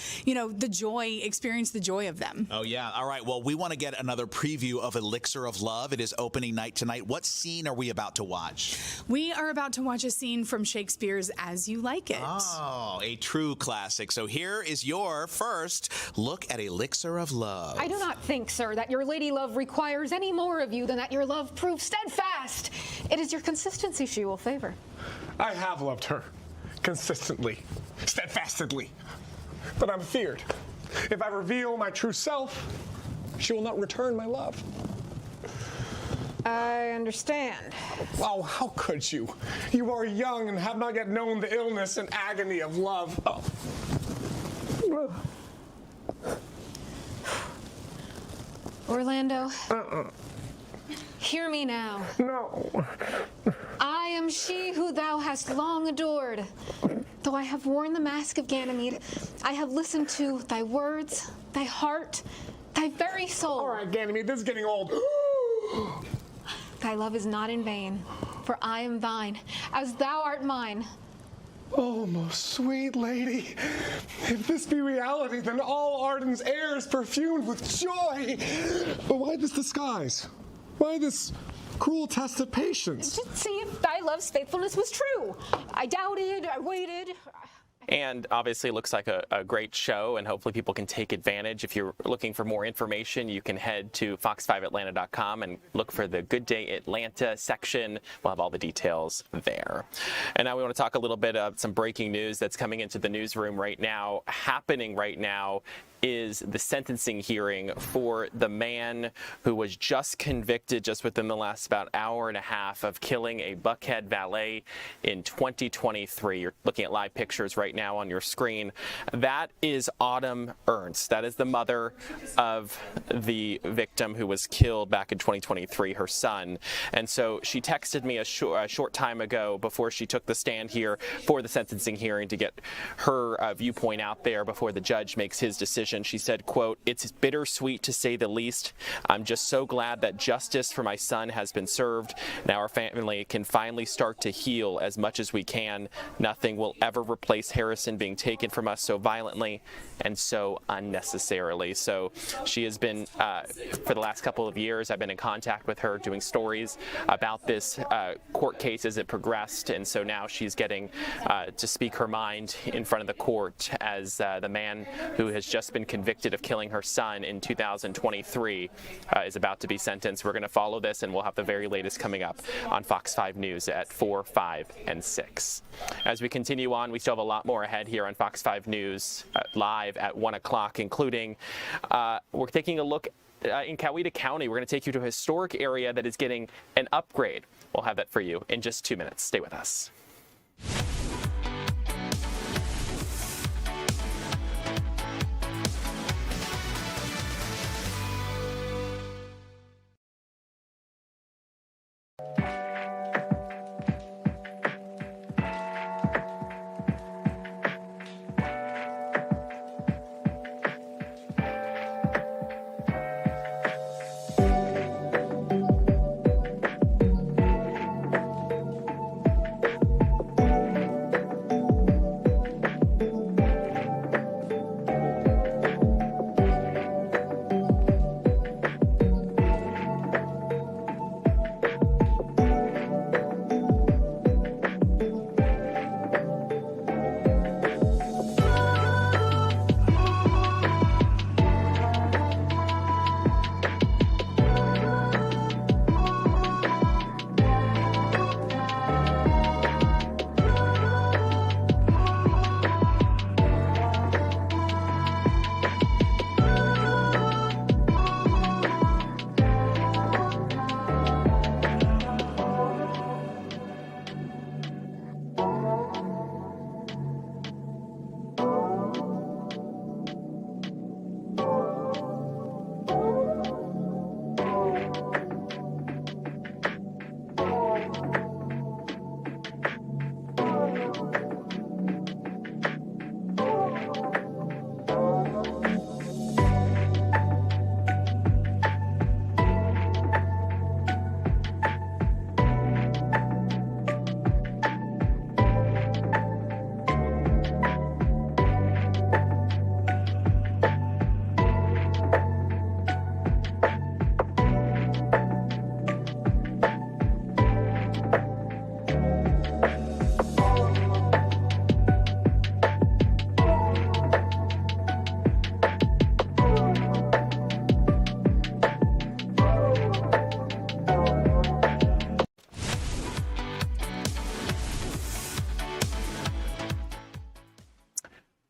experience the joy of them. Oh, yeah. All right. Well, we want to get another preview of Elixir of Love. It is opening night tonight. What scene are we about to watch? We are about to watch a scene from Shakespeare's As You Like It. Oh, a true classic. So here is your first look at Elixir of Love. I do not think, sir, that your lady love requires any more of you than that your love prove steadfast. It is your consistency she will favor. I have loved her, consistently, steadfastly, but I'm feared. If I reveal my true self, she will not return my love. I understand. Oh, how could you? You are young and have not yet known the illness and agony of love. Oh. Orlando, hear me now. No. I am she who thou hast long adored. Though I have worn the mask of Ganymede, I have listened to thy words, thy heart, thy very soul. All right, Ganymede, this is getting old. Thy love is not in vain, for I am thine, as thou art mine. Oh, most sweet lady, if this be reality, then all Arden's air is perfumed with joy. But why this disguise? Why this cruel test of patience? To see if thy love's faithfulness was true. I doubted, I waited. And obviously it looks like a great show, and hopefully people can take advantage. If you're looking for more information, you can head to fox5atlanta.com and look for the Good Day Atlanta section. We'll have all the details there. And now we want to talk a little bit of some breaking news that's coming into the newsroom right now. Happening right now is the sentencing hearing for the man who was just convicted just within the last about hour and a half of killing a Buckhead valet in 2023. You're looking at live pictures right now on your screen. That is Autumn Ernst. That is the mother of the victim who was killed back in 2023, her son. And so she texted me a short time ago before she took the stand here for the sentencing hearing to get her viewpoint out there before the judge makes his decision decision. She said, quote, "It's bittersweet to say the least. I'm just so glad that justice for my son has been served. Now our family can finally start to heal as much as we can. Nothing will ever replace Harrison being taken from us so violently and so unnecessarily." So she has been, for the last couple of years, I've been in contact with her doing stories about this court case as it progressed, and so now she's getting to speak her mind in front of the court as the man who has just been convicted of killing her son in 2023 is about to be sentenced. We're going to follow this, and we'll have the very latest coming up on Fox 5 News at 4, 5, and 6. As we continue on, we still have a lot more ahead here on Fox 5 News live at 1 o'clock, including we're taking a look in Coweta County. We're going to take you to a historic area that is getting an upgrade. We'll have that for you in just 2 minutes. Stay with us.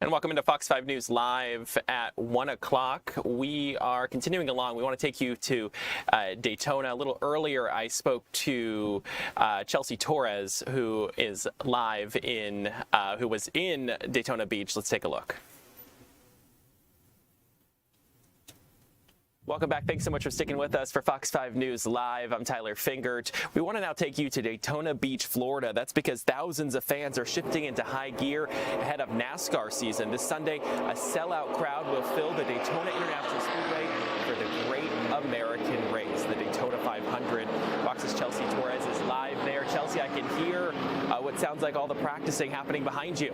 And welcome into Fox 5 News Live at 1 o'clock. We are continuing along. We want to take you to Daytona. A little earlier, I spoke to Chelsea Torres, who is live in, who was in Daytona Beach. Let's take a look. Welcome back. Thanks so much for sticking with us for Fox 5 News Live. I'm Tyler Fingert. We want to now take you to Daytona Beach, Florida. That's because thousands of fans are shifting into high gear ahead of NASCAR season. This Sunday, a sellout crowd will fill the Daytona International Speedway for the Great American Race, the Daytona 500. Fox's Chelsea Torres is live there. Chelsea, I can hear what sounds like all the practicing happening behind you.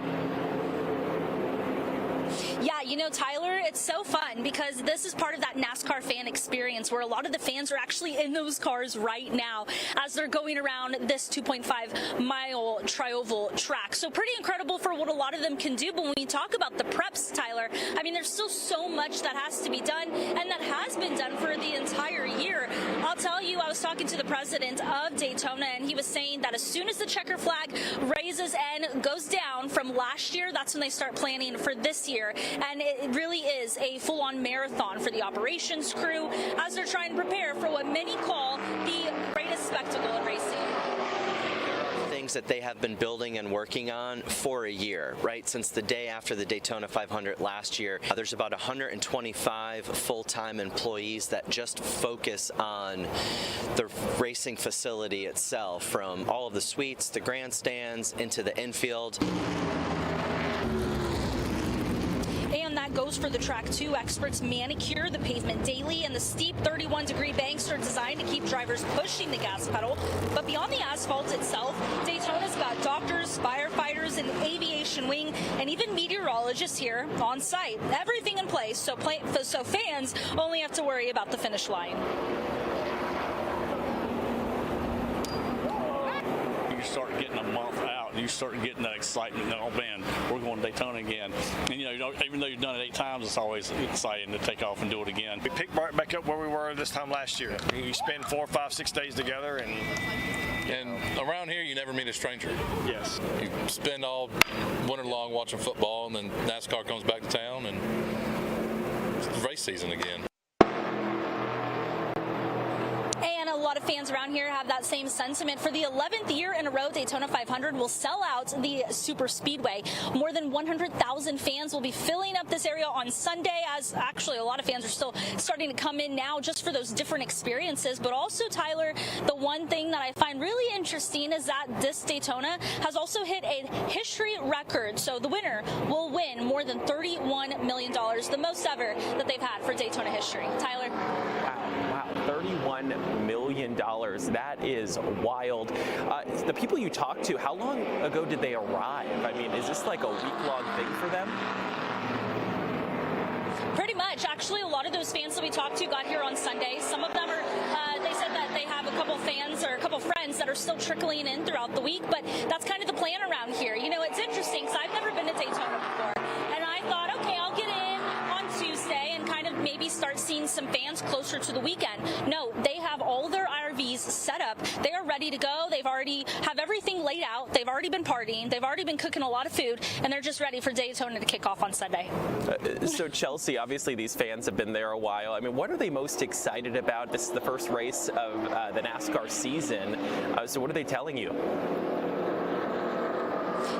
Yeah, you know, Tyler, it's so fun because this is part of that NASCAR fan experience where a lot of the fans are actually in those cars right now as they're going around this 2.5-mile trioval track. So pretty incredible for what a lot of them can do. But when we talk about the preps, Tyler, I mean, there's still so much that has to be done, and that has been done for the entire year. I'll tell you, I was talking to the president of Daytona, and he was saying that as soon as the checker flag raises and goes down from last year, that's when they start planning for this year. And it really is a full-on marathon for the operations crew as they're trying to prepare for what many call the greatest spectacle in racing. Things that they have been building and working on for a year, right? Since the day after the Daytona 500 last year, there's about 125 full-time employees that just focus on the racing facility itself, from all of the suites, the grandstands, into the infield. And that that goes for the track too. Experts manicure the pavement daily, and the steep 31-degree banks are designed to keep drivers pushing the gas pedal. But beyond the asphalt itself, Daytona's got doctors, firefighters, an aviation wing, and even meteorologists here on site. Everything in place, so fans only have to worry about the finish line. You start getting a month out, and you start getting that excitement that, oh man, we're going to Daytona again. And even though you've done it 8 times, it's always exciting to take off and do it again. We picked right back up where we were this time last year. You spend 4, 5, 6 days together, and around here you never meet a stranger. Yes. You spend all winter long watching football, and then NASCAR comes back to town, and it's race season again. And a lot of fans around here have that same sentiment. For the 11th year in a row, Daytona 500 will sell out the super speedway. More than 100,000 fans will be filling up this area on Sunday, as actually a lot of fans are still starting to come in now just for those different experiences. But also, Tyler, the one thing that I find really interesting is that this Daytona has also hit a history record. So the winner will win more than $31 million, the most ever that they've had for Daytona history. Tyler? Wow, $31 million. That is wild. The people you talked to, how long ago did they arrive? I mean, is this like a week-long thing for them? Pretty much. Actually, a lot of those fans that we talked to got here on Sunday. Some of them are, they said that they have a couple fans or a couple friends that are still trickling in throughout the week, but that's kind of the plan around here. You know, it's interesting because I've never been to Daytona before, and I thought, okay, I'll get in on Tuesday and kind of maybe start seeing some fans closer to the weekend. No, they have all their RVs set up. They are ready to go. They've already have everything laid out. They've already been partying. They've already been cooking a lot of food, and they're just ready for Daytona to kick off on Sunday. So Chelsea, obviously these fans have been there a while. I mean, what are they most excited about? This is the first race of the NASCAR season. So what are they telling you?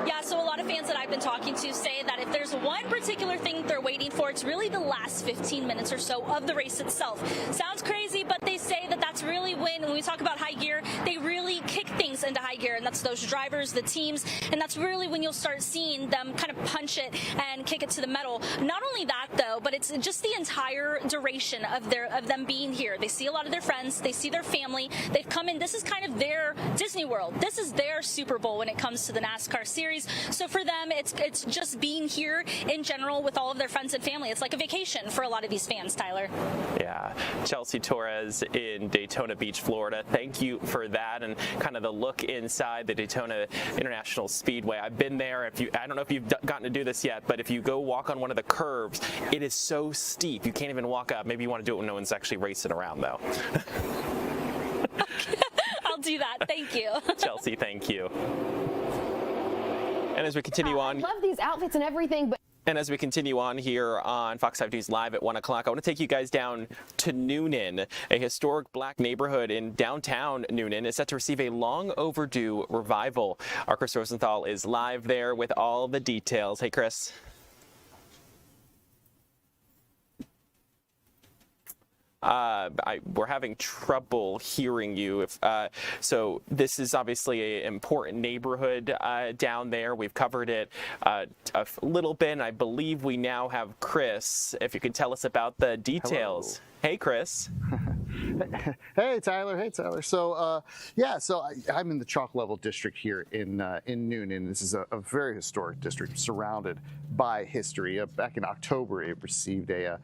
Yeah, so a lot of fans that I've been talking to say that if there's one particular thing they're waiting for, it's really the last 15 minutes or so of the race itself. Sounds crazy, but they say that that's really when we talk about high gear, they really kick things into high gear, and that's those drivers, the teams, and that's really when you'll start seeing them kind of punch it and kick it to the metal. Not only that, though, but it's just the entire duration of them being here. They see a lot of their friends, they see their family, they've come in. This is kind of their Disney World. This is their Super Bowl when it comes to the NASCAR series. So for them, it's just being here in general with all of their friends and family. It's like a vacation for a lot of these fans, Tyler. Yeah. Chelsea Torres in Daytona Beach, Florida. Thank you for that and kind of the look inside the Daytona International Speedway. I've been there. I don't know if you've gotten to do this yet, but if you go walk on one of the curves, it is so steep. You can't even walk up. Maybe you want to do it when no one's actually racing around, though. I'll do that. Thank you. Chelsea, thank you. And as we continue on, I love these outfits and everything, but. And as we continue on here on Fox 5 News Live at 1 o'clock, I want to take you guys down to Noonan. A historic black neighborhood in downtown Noonan is set to receive a long overdue revival. Our Chris Rosenthal is live there with all the details. Hey, Chris. We're having trouble hearing you. So this is obviously an important neighborhood down there. We've covered it a little bit, and I believe we now have Chris. If you can tell us about the details. Hello. Hey, Chris. Hey, Tyler. Hey, Tyler. So, I'm in the Chalk Level district here in Noonan. This is a very historic district surrounded by history. Back in October, it received a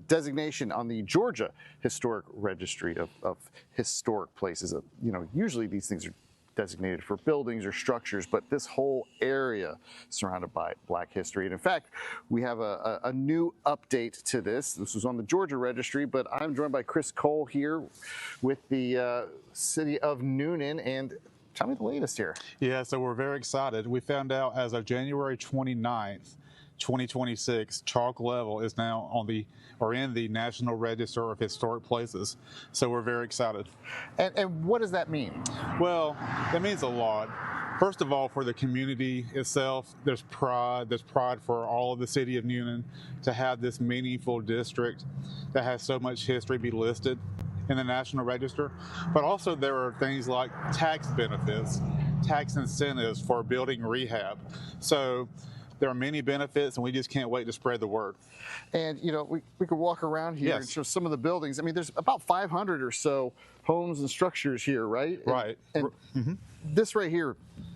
designation on the Georgia Historic Registry of Historic Places. Usually these things are designated for buildings or structures, but this whole area is surrounded by Black history. And in fact, we have a new update to this. This was on the Georgia Registry, but I'm joined by Chris Cole here with the city of Noonan. And tell me the latest here. Yeah, so we're very excited. We found out as of January 29th, 2026, Chalk Level is now in the National Register of Historic Places. So we're very excited. And what does that mean? Well, that means a lot. First of all, for the community itself, there's pride. There's pride for all of the city of Noonan to have this meaningful district that has so much history be listed in the National Register. But also there are things like tax benefits, tax incentives for building rehab. So There are many benefits, and we just can't wait to spread the word. And, you know, we could walk around here and show some of the buildings. I mean, there's about 500 or so homes and structures here, right? Right. And this right here,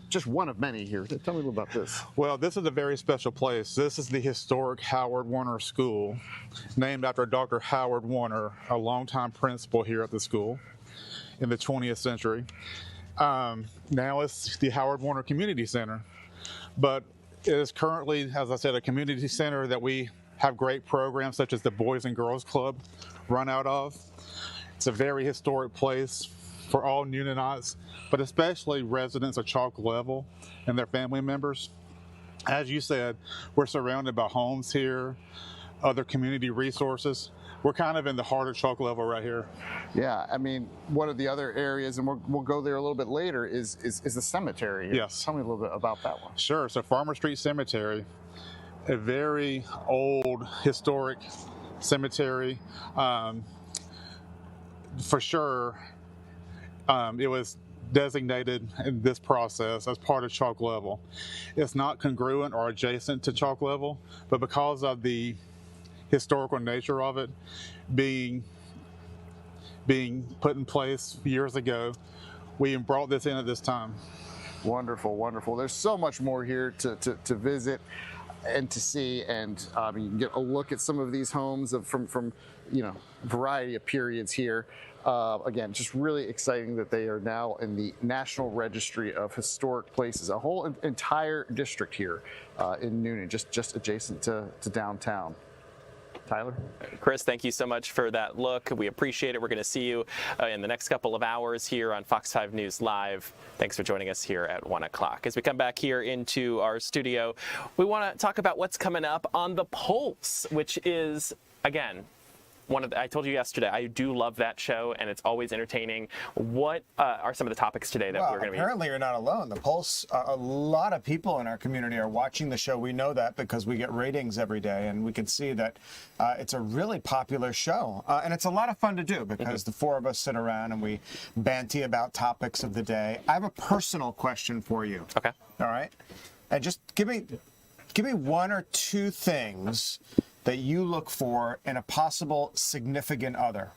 just one of many here. Tell me a little about this. Well, this is a very special place. This is the historic Howard Warner School, named after Dr. Howard Warner, a longtime principal here at the school in the 20th century. Now it's the Howard Warner Community Center, but it is currently, as I said, a community center that we have great programs such as the Boys and Girls Club run out of. It's a very historic place for all Newnites, but especially residents of Chalk Level and their family members. As you said, we're surrounded by homes here, other community resources. We're kind of in the heart of Chalk Level right here. Yeah, I mean, one of the other areas, and we'll go there a little bit later, is the cemetery. Yes. Tell me a little bit about that one. Sure. So Farmer Street Cemetery, a very old historic cemetery. For sure, it was designated in this process as part of Chalk Level. It's not congruent or adjacent to Chalk Level, but because of the historical nature of it being put in place years ago, we brought this in at this time. Wonderful, wonderful. There's so much more here to visit and to see, and you can get a look at some of these homes from you know, variety of periods here. Again, just really exciting that they are now in the National Registry of Historic Places, a whole entire district here in Newnan, just adjacent to downtown. Tyler? Chris, thank you so much for that look. We appreciate it. We're going to see you in the next couple of hours here on Fox 5 News Live. Thanks for joining us here at 1 o'clock. As we come back here into our studio, we want to talk about what's coming up on The Pulse, which is, again, I told you yesterday, I do love that show, and it's always entertaining. What are some of the topics today that we're going to be... Apparently you're not alone. The Pulse, a lot of people in our community are watching the show. We know that because we get ratings every day, and we can see that it's a really popular show. And it's a lot of fun to do because the four of us sit around and we banty about topics of the day. I have a personal question for you. Okay. All right? And just give me one or two things that you look for in a possible significant other,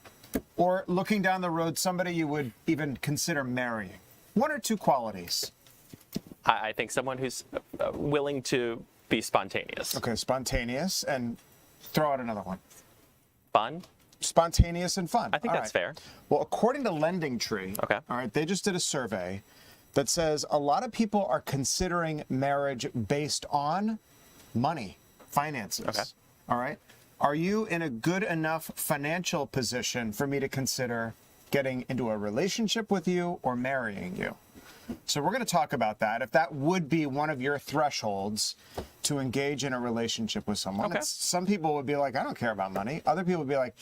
or looking down the road, somebody you would even consider marrying. One or two qualities. I think someone who's willing to be spontaneous. Okay, spontaneous, and throw out another one. Fun? Spontaneous and fun. I think that's fair. Well, according to Lending Tree, all right, they just did a survey that says a lot of people are considering marriage based on money, finances. Okay. All right. Are you in a good enough financial position for me to consider getting into a relationship with you or marrying you? So we're going to talk about that. If that would be one of your thresholds to engage in a relationship with someone. Okay. Some people would be like, I don't care about money. Other people would be like,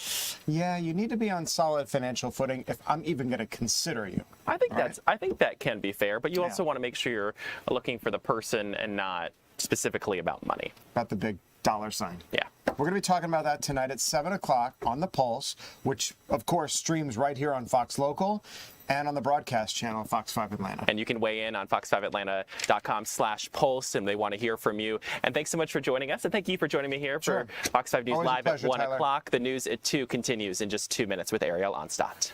yeah, you need to be on solid financial footing if I'm even going to consider you. I think I think that can be fair, but you also want to make sure you're looking for the person and not specifically about money. About the big dollar sign. Yeah. We're going to be talking about that tonight at 7 o'clock on The Pulse, which, of course, streams right here on Fox Local and on the broadcast channel, Fox 5 Atlanta. And you can weigh in on fox5atlanta.com/pulse, and they want to hear from you. And thanks so much for joining us, and thank you for joining me here for Fox 5 News Always a Live pleasure, at 1 Tyler. o'clock. The news at 2 continues in just 2 minutes with Ariel Onstadt.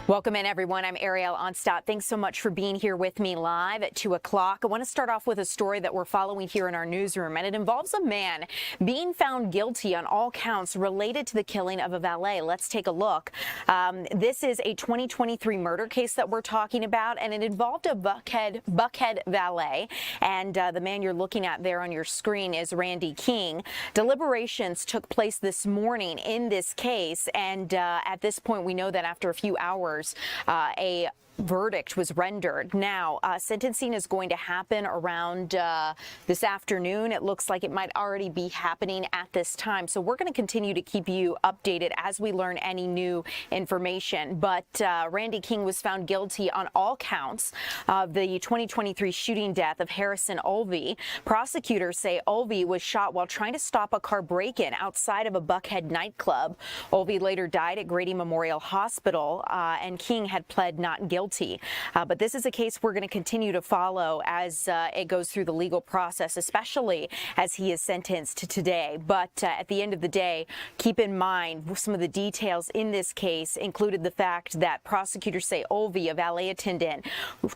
Welcome in, everyone. I'm Ariel Onstadt. Thanks so much for being here with me live at 2 o'clock. I want to start off with a story that we're following here in our newsroom, and it involves a man being found guilty on all counts related to the killing of a valet. Let's take a look. This is a 2023 murder case that we're talking about, and it involved a Buckhead valet, and the man you're looking at there on your screen is Randy King. Deliberations took place this morning in this case, and at this point we know that after a few hours, a verdict was rendered. Now, sentencing is going to happen around this afternoon. It looks like it might already be happening at this time. So we're going to continue to keep you updated as we learn any new information. But Randy King was found guilty on all counts of the 2023 shooting death of Harrison Olvey. Prosecutors say Olvey was shot while trying to stop a car break-in outside of a Buckhead nightclub. Olvey later died at Grady Memorial Hospital, and King had pled not guilty. But this is a case we're going to continue to follow as it goes through the legal process, especially as he is sentenced today. But at the end of the day, keep in mind some of the details in this case included the fact that prosecutors say Olvey, a valet attendant,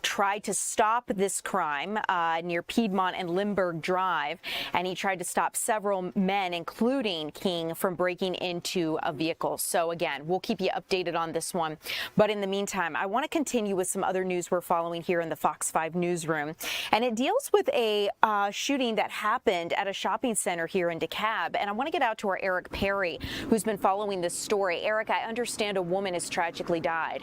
tried to stop this crime near Piedmont and Lindbergh Drive, and he tried to stop several men, including King, from breaking into a vehicle. So again, we'll keep you updated on this one. But in the meantime, I want to continue with some other news we're following here in the Fox 5 newsroom. And it deals with a shooting that happened at a shopping center here in DeKalb. And I want to get out to our Eric Perry, who's been following this story. Eric, I understand a woman has tragically died.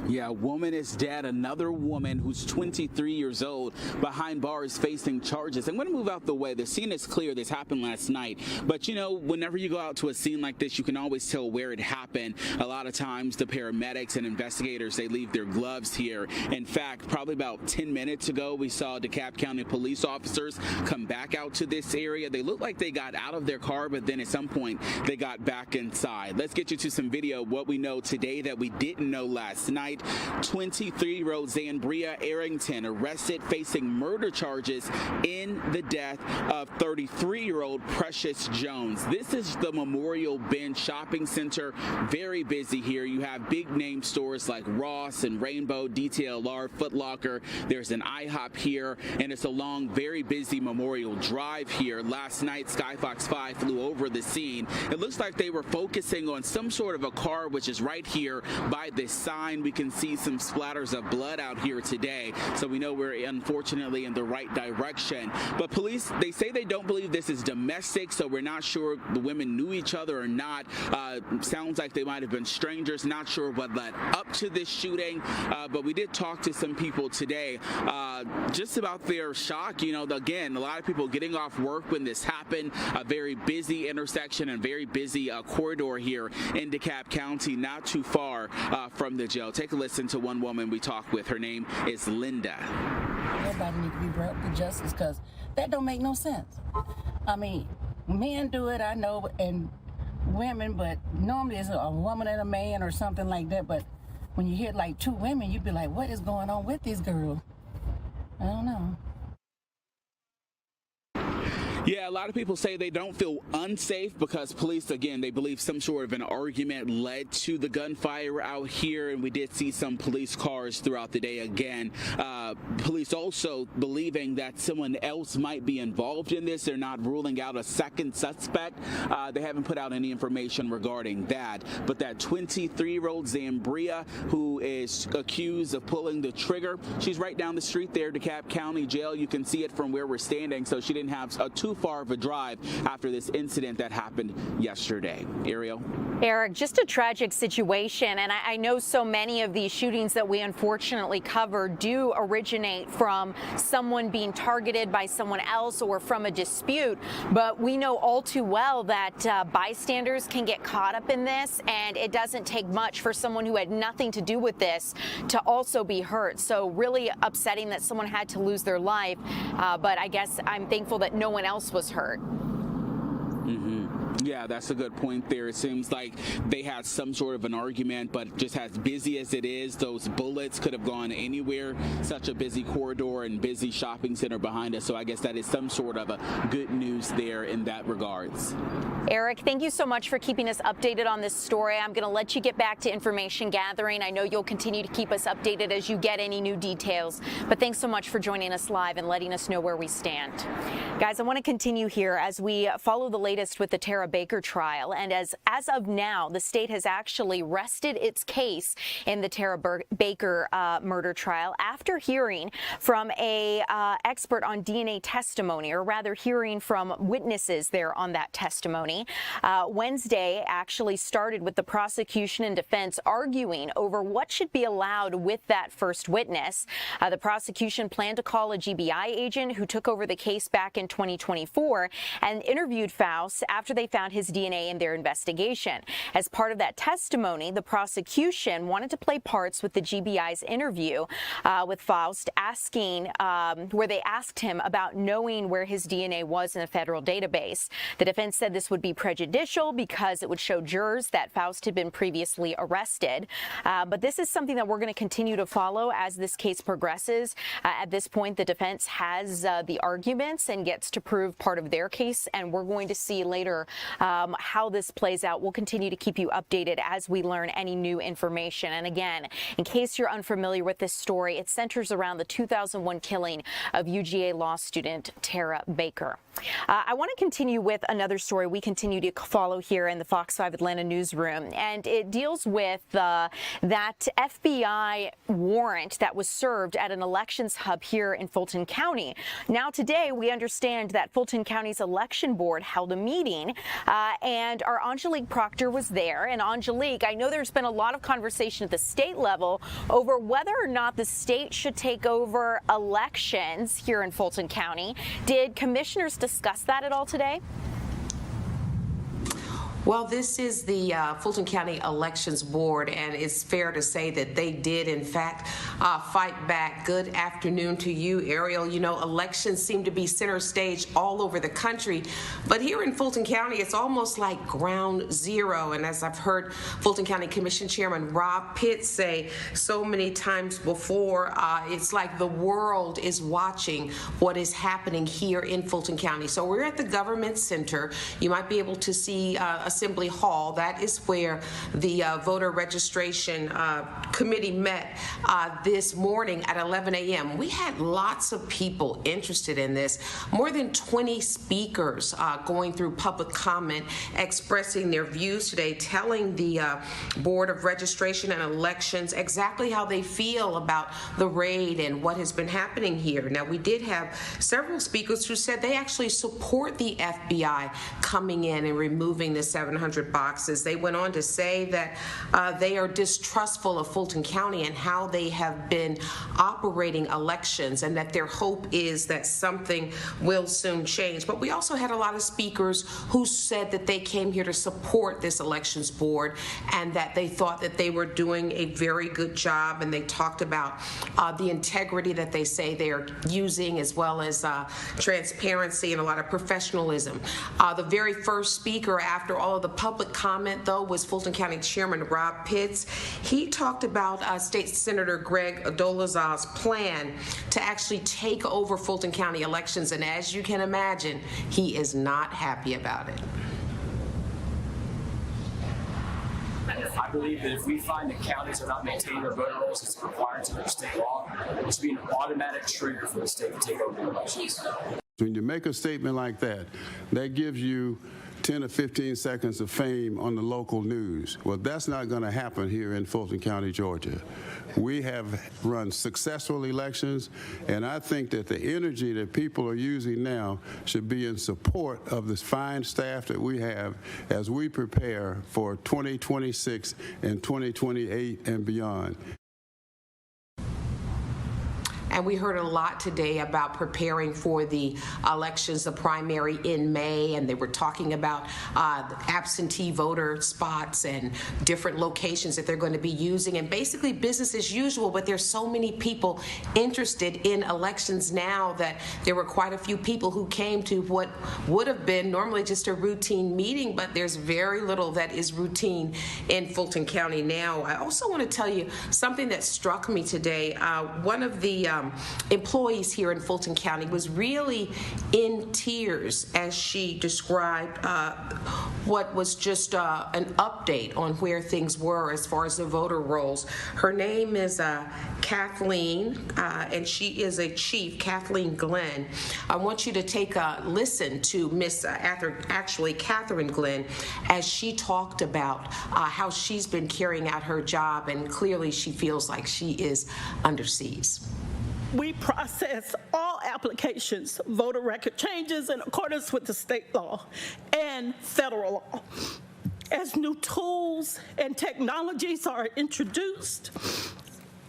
Yeah, a woman is dead. Another woman who's 23 years old behind bars facing charges. I'm going to move out the way. The scene is clear. This happened last night. But, you know, whenever you go out to a scene like this, you can always tell where it happened. A lot of times the paramedics and investigators, they leave their gloves here. In fact, probably about 10 minutes ago, we saw DeKalb County police officers come back out to this area. They looked like they got out of their car, but then at some point they got back inside. Let's get you to some video of what we know today that we didn't know last night. 23-year-old Zambria Arrington arrested facing murder charges in the death of 33-year-old Precious Jones. This is the Memorial Bend Shopping Center. Very busy here. You have big name stores like Ross and Rainbow, DTLR, Foot Locker. There's an IHOP here, and it's a long, very busy Memorial Drive here. Last night, Skyfox 5 flew over the scene. It looks like they were focusing on some sort of a car, which is right here by this sign. We can see some splatters of blood out here today, so we know we're unfortunately in the right direction. But police, they say they don't believe this is domestic, so we're not sure the women knew each other or not. Sounds like they might have been strangers. Not sure what led up to this shooting, but we did talk to some people today just about their shock. You know, again, a lot of people getting off work when this happened. A very busy intersection and very busy corridor here in DeKalb County, not too far from the jail. Take a listen to one woman we talked with. Her name is Linda. Everybody needs to be brought to justice because that don't make no sense. I mean, men do it, I know, and women, but normally it's a woman and a man or something like that. But when you hear like two women, you'd be like, what is going on with these girls? I don't know. Yeah, a lot of people say they don't feel unsafe because police, again, they believe some sort of an argument led to the gunfire out here, and we did see some police cars throughout the day again. Police also believing that someone else might be involved in this. They're not ruling out a second suspect. They haven't put out any information regarding that. But that 23-year-old Zambria, who is accused of pulling the trigger, she's right down the street there, DeKalb County Jail. You can see it from where we're standing, so she didn't have too far of a drive after this incident that happened yesterday. Ariel? Eric, just a tragic situation, and I know so many of these shootings that we unfortunately cover do originate from someone being targeted by someone else or from a dispute, but we know all too well that bystanders can get caught up in this, and it doesn't take much for someone who had nothing to do with this to also be hurt. So really upsetting that someone had to lose their life, but I guess I'm thankful that no one else was hurt. Yeah, that's a good point there. It seems like they had some sort of an argument, but just as busy as it is, those bullets could have gone anywhere. Such a busy corridor and busy shopping center behind us. So I guess that is some sort of a good news there in that regards. Eric, thank you so much for keeping us updated on this story. I'm going to let you get back to information gathering. I know you'll continue to keep us updated as you get any new details, but thanks so much for joining us live and letting us know where we stand. Guys, I want to continue here as we follow the latest with the Tara Baker trial. And as of now, the state has actually rested its case in the Tara Baker murder trial after hearing from a expert on DNA testimony, or rather hearing from witnesses there on that testimony. Wednesday actually started with the prosecution and defense arguing over what should be allowed with that first witness. The prosecution planned to call a GBI agent who took over the case back in 2024 and interviewed Faust after they found his DNA in their investigation. As part of that testimony, the prosecution wanted to play parts with the GBI's interview with Faust, where they asked him about knowing where his DNA was in a federal database. The defense said this would be prejudicial because it would show jurors that Faust had been previously arrested. But this is something that we're going to continue to follow as this case progresses. At this point, the defense has the arguments and gets to prove part of their case, and we're going to see later how this plays out. We'll continue to keep you updated as we learn any new information. And again, in case you're unfamiliar with this story, it centers around the 2001 killing of UGA law student Tara Baker. I want to continue with another story we continue to follow here in the Fox 5 Atlanta newsroom, and it deals with that FBI warrant that was served at an elections hub here in Fulton County. Now today we understand that Fulton County's election board held a meeting and our Angelique Proctor was there. And Angelique, I know there's been a lot of conversation at the state level over whether or not the state should take over elections here in Fulton County. Did commissioners discuss that at all today? Well, this is the Fulton County Elections Board, and it's fair to say that they did, in fact, fight back. Good afternoon to you, Ariel. You know, elections seem to be center stage all over the country, but here in Fulton County, it's almost like ground zero. And as I've heard Fulton County Commission Chairman Rob Pitts say so many times before, it's like the world is watching what is happening here in Fulton County. So we're at the Government Center. You might be able to see Assembly Hall. That is where the voter registration committee met this morning at 11 a.m. We had lots of people interested in this. More than 20 speakers going through public comment, expressing their views today, telling the Board of Registration and Elections exactly how they feel about the raid and what has been happening here. Now, we did have several speakers who said they actually support the FBI coming in and removing the 700 boxes. They went on to say that they are distrustful of Fulton County and how they have been operating elections, and that their hope is that something will soon change. But we also had a lot of speakers who said that they came here to support this elections board and that they thought that they were doing a very good job, and they talked about the integrity that they say they are using, as well as transparency and a lot of professionalism. The very first speaker after all of the public comment, though, was Fulton County Chairman Rob Pitts. He talked about State Senator Greg Dolezal's plan to actually take over Fulton County elections, and as you can imagine, he is not happy about it. I believe that if we find that counties are not maintaining their voter rolls as required under state law, it should be an automatic trigger for the state to take over the elections. When you make a statement like that, that gives you 10 or 15 seconds of fame on the local news. Well, that's not going to happen here in Fulton County, Georgia. We have run successful elections, and I think that the energy that people are using now should be in support of this fine staff that we have as we prepare for 2026 and 2028 and beyond. And we heard a lot today about preparing for the elections, the primary in May, and they were talking about absentee voter spots and different locations that they're going to be using, and basically business as usual. But there's so many people interested in elections now that there were quite a few people who came to what would have been normally just a routine meeting, but there's very little that is routine in Fulton County now. I also want to tell you something that struck me today. One of the employees here in Fulton County was really in tears as she described what was just an update on where things were as far as the voter rolls. Her name is Kathleen, and she is a chief, Kathleen Glenn. I want you to take a listen to Miss Catherine Glenn as she talked about how she's been carrying out her job, and clearly she feels like she is under siege. We process all applications, voter record changes in accordance with the state law and federal law. As new tools and technologies are introduced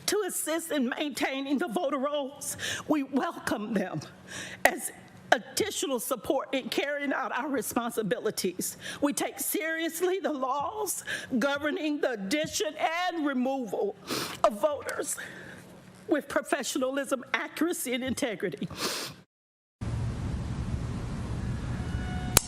to assist in maintaining the voter rolls, we welcome them as additional support in carrying out our responsibilities. We take seriously the laws governing the addition and removal of voters with professionalism, accuracy, and integrity.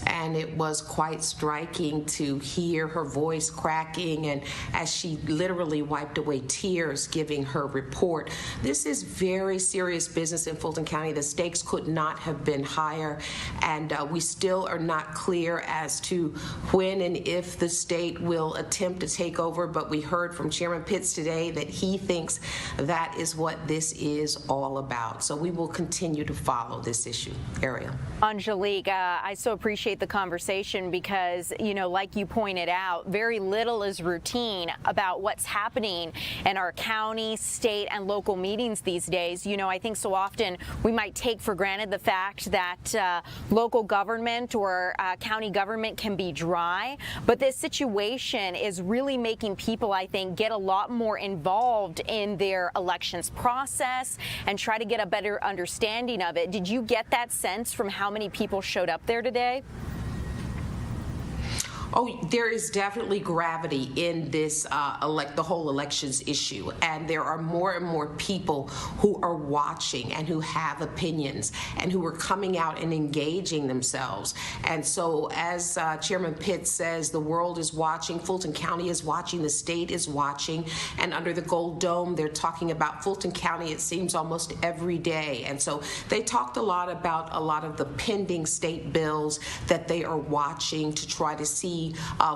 And it was quite striking to hear her voice cracking, and as she literally wiped away tears giving her report. This is very serious business in Fulton County. The stakes could not have been higher, and we still are not clear as to when and if the state will attempt to take over, but we heard from Chairman Pitts today that he thinks that is what this is all about. So we will continue to follow this issue. Ariel. Angelique, I so appreciate the conversation because, you know, like you pointed out, very little is routine about what's happening in our county, state, and local meetings these days. You know, I think so often we might take for granted the fact that local government or county government can be dry, but this situation is really making people, I think, get a lot more involved in their elections process and try to get a better understanding of it. Did you get that sense from how many people showed up there today? Oh, there is definitely gravity in this, the whole elections issue, and there are more and more people who are watching and who have opinions and who are coming out and engaging themselves. And so, as Chairman Pitts says, the world is watching, Fulton County is watching, the state is watching, and under the Gold Dome, they're talking about Fulton County, it seems, almost every day. And so they talked a lot about a lot of the pending state bills that they are watching to try to see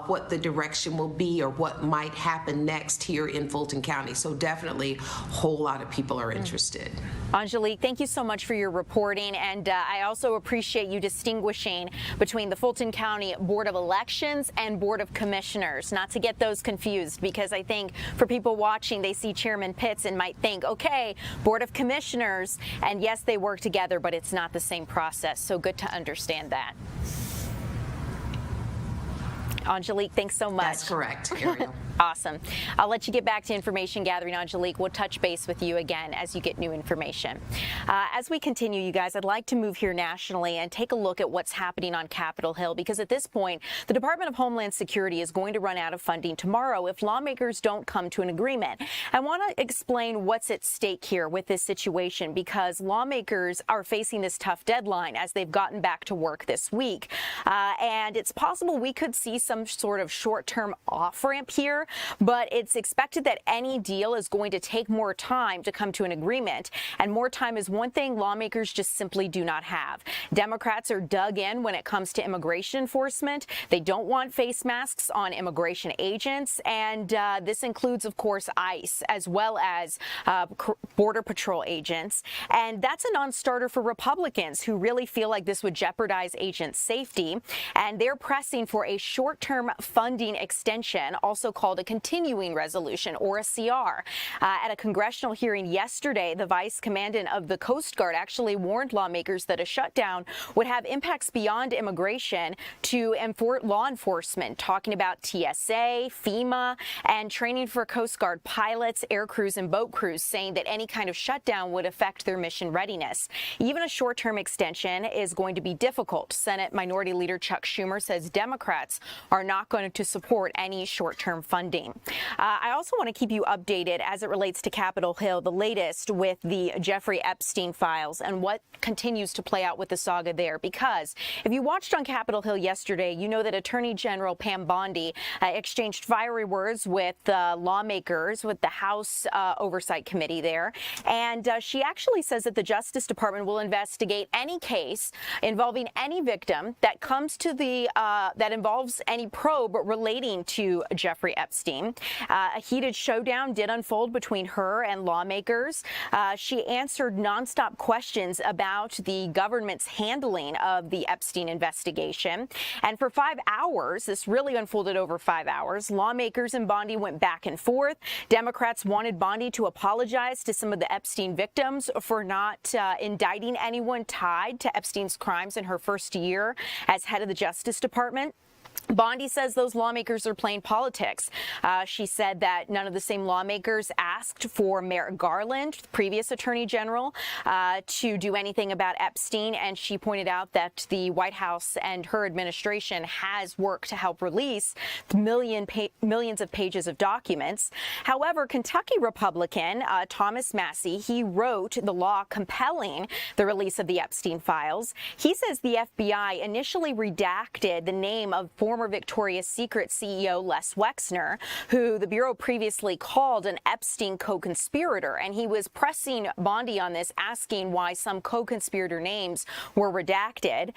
what the direction will be or what might happen next here in Fulton County. So definitely a whole lot of people are interested. Angelique, thank you so much for your reporting, and I also appreciate you distinguishing between the Fulton County Board of Elections and Board of Commissioners, not to get those confused, because I think for people watching, they see Chairman Pitts and might think, okay, Board of Commissioners, and yes, they work together, but it's not the same process. So good to understand that. Angelique, thanks so much. That's correct, Ariel. Awesome. I'll let you get back to information gathering, Angelique. We'll touch base with you again as you get new information. As we continue, you guys, I'd like to move here nationally and take a look at what's happening on Capitol Hill, because at this point, the Department of Homeland Security is going to run out of funding tomorrow if lawmakers don't come to an agreement. I want to explain what's at stake here with this situation, because lawmakers are facing this tough deadline as they've gotten back to work this week. And it's possible we could see some sort of short-term off-ramp here, but it's expected that any deal is going to take more time to come to an agreement, and more time is one thing lawmakers just simply do not have. Democrats are dug in when it comes to immigration enforcement. They don't want face masks on immigration agents, and this includes, of course, ICE as well as Border Patrol agents, and that's a non-starter for Republicans who really feel like this would jeopardize agents' safety, and they're pressing for a short-term funding extension, also called called a continuing resolution, or a CR. At a congressional hearing yesterday, the vice commandant of the Coast Guard actually warned lawmakers that a shutdown would have impacts beyond immigration to law enforcement, talking about TSA, FEMA, and training for Coast Guard pilots, air crews, and boat crews, saying that any kind of shutdown would affect their mission readiness. Even a short-term extension is going to be difficult. Senate Minority Leader Chuck Schumer says Democrats are not going to support any short-term funding. I also want to keep you updated as it relates to Capitol Hill, the latest with the Jeffrey Epstein files and what continues to play out with the saga there. Because if you watched on Capitol Hill yesterday, you know that Attorney General Pam Bondi exchanged fiery words with lawmakers, with the House Oversight Committee there. And she actually says that the Justice Department will investigate any case involving any victim that comes to the that involves any probe relating to Jeffrey Epstein. A heated showdown did unfold between her and lawmakers. She answered nonstop questions about the government's handling of the Epstein investigation. And for 5 hours, this really unfolded over 5 hours, lawmakers and Bondi went back and forth. Democrats wanted Bondi to apologize to some of the Epstein victims for not indicting anyone tied to Epstein's crimes in her first year as head of the Justice Department. Bondi says those lawmakers are playing politics. She said that none of the same lawmakers asked for Merrick Garland, previous Attorney General, to do anything about Epstein, and she pointed out that the White House and her administration has worked to help release millions of pages of documents. However, Kentucky Republican Thomas Massey, he wrote the law compelling the release of the Epstein files. He says the FBI initially redacted the name of former Victoria's Secret CEO Les Wexner, who the Bureau previously called an Epstein co-conspirator, and he was pressing Bondi on this, asking why some co-conspirator names were redacted.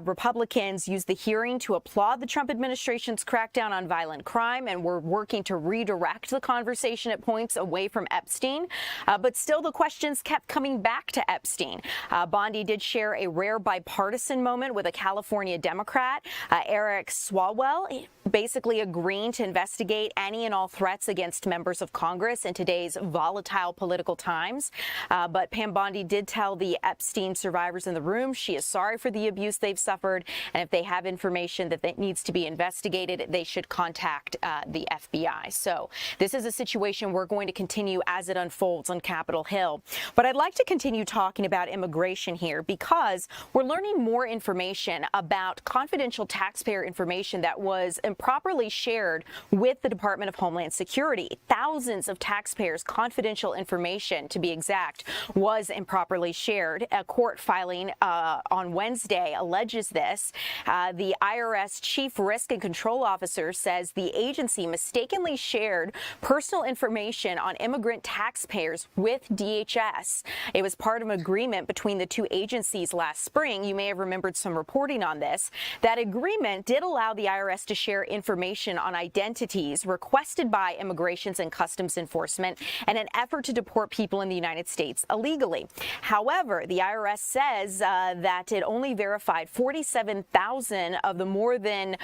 Republicans used the hearing to applaud the Trump administration's crackdown on violent crime and were working to redirect the conversation at points away from Epstein. But still, the questions kept coming back to Epstein. Bondi did share a rare bipartisan moment with a California Democrat, Eric Swalwell, basically agreeing to investigate any and all threats against members of Congress in today's volatile political times. But Pam Bondi did tell the Epstein survivors in the room she is sorry for the abuse they've suffered, and if they have information that needs to be investigated, they should contact the FBI. So this is a situation we're going to continue as it unfolds on Capitol Hill. But I'd like to continue talking about immigration here because we're learning more information about confidential taxpayer information that was improperly shared with the Department of Homeland Security. Thousands of taxpayers' confidential information, to be exact, was improperly shared. A court filing on Wednesday alleges this. The IRS Chief Risk and Control Officer says the agency mistakenly shared personal information on immigrant taxpayers with DHS. It was part of an agreement between the two agencies last spring. You may have remembered some reporting on this. That agreement did allow the IRS to share information on identities requested by Immigrations and Customs Enforcement in an effort to deport people in the United States illegally. However, the IRS says that it only verified 47,000 of the more than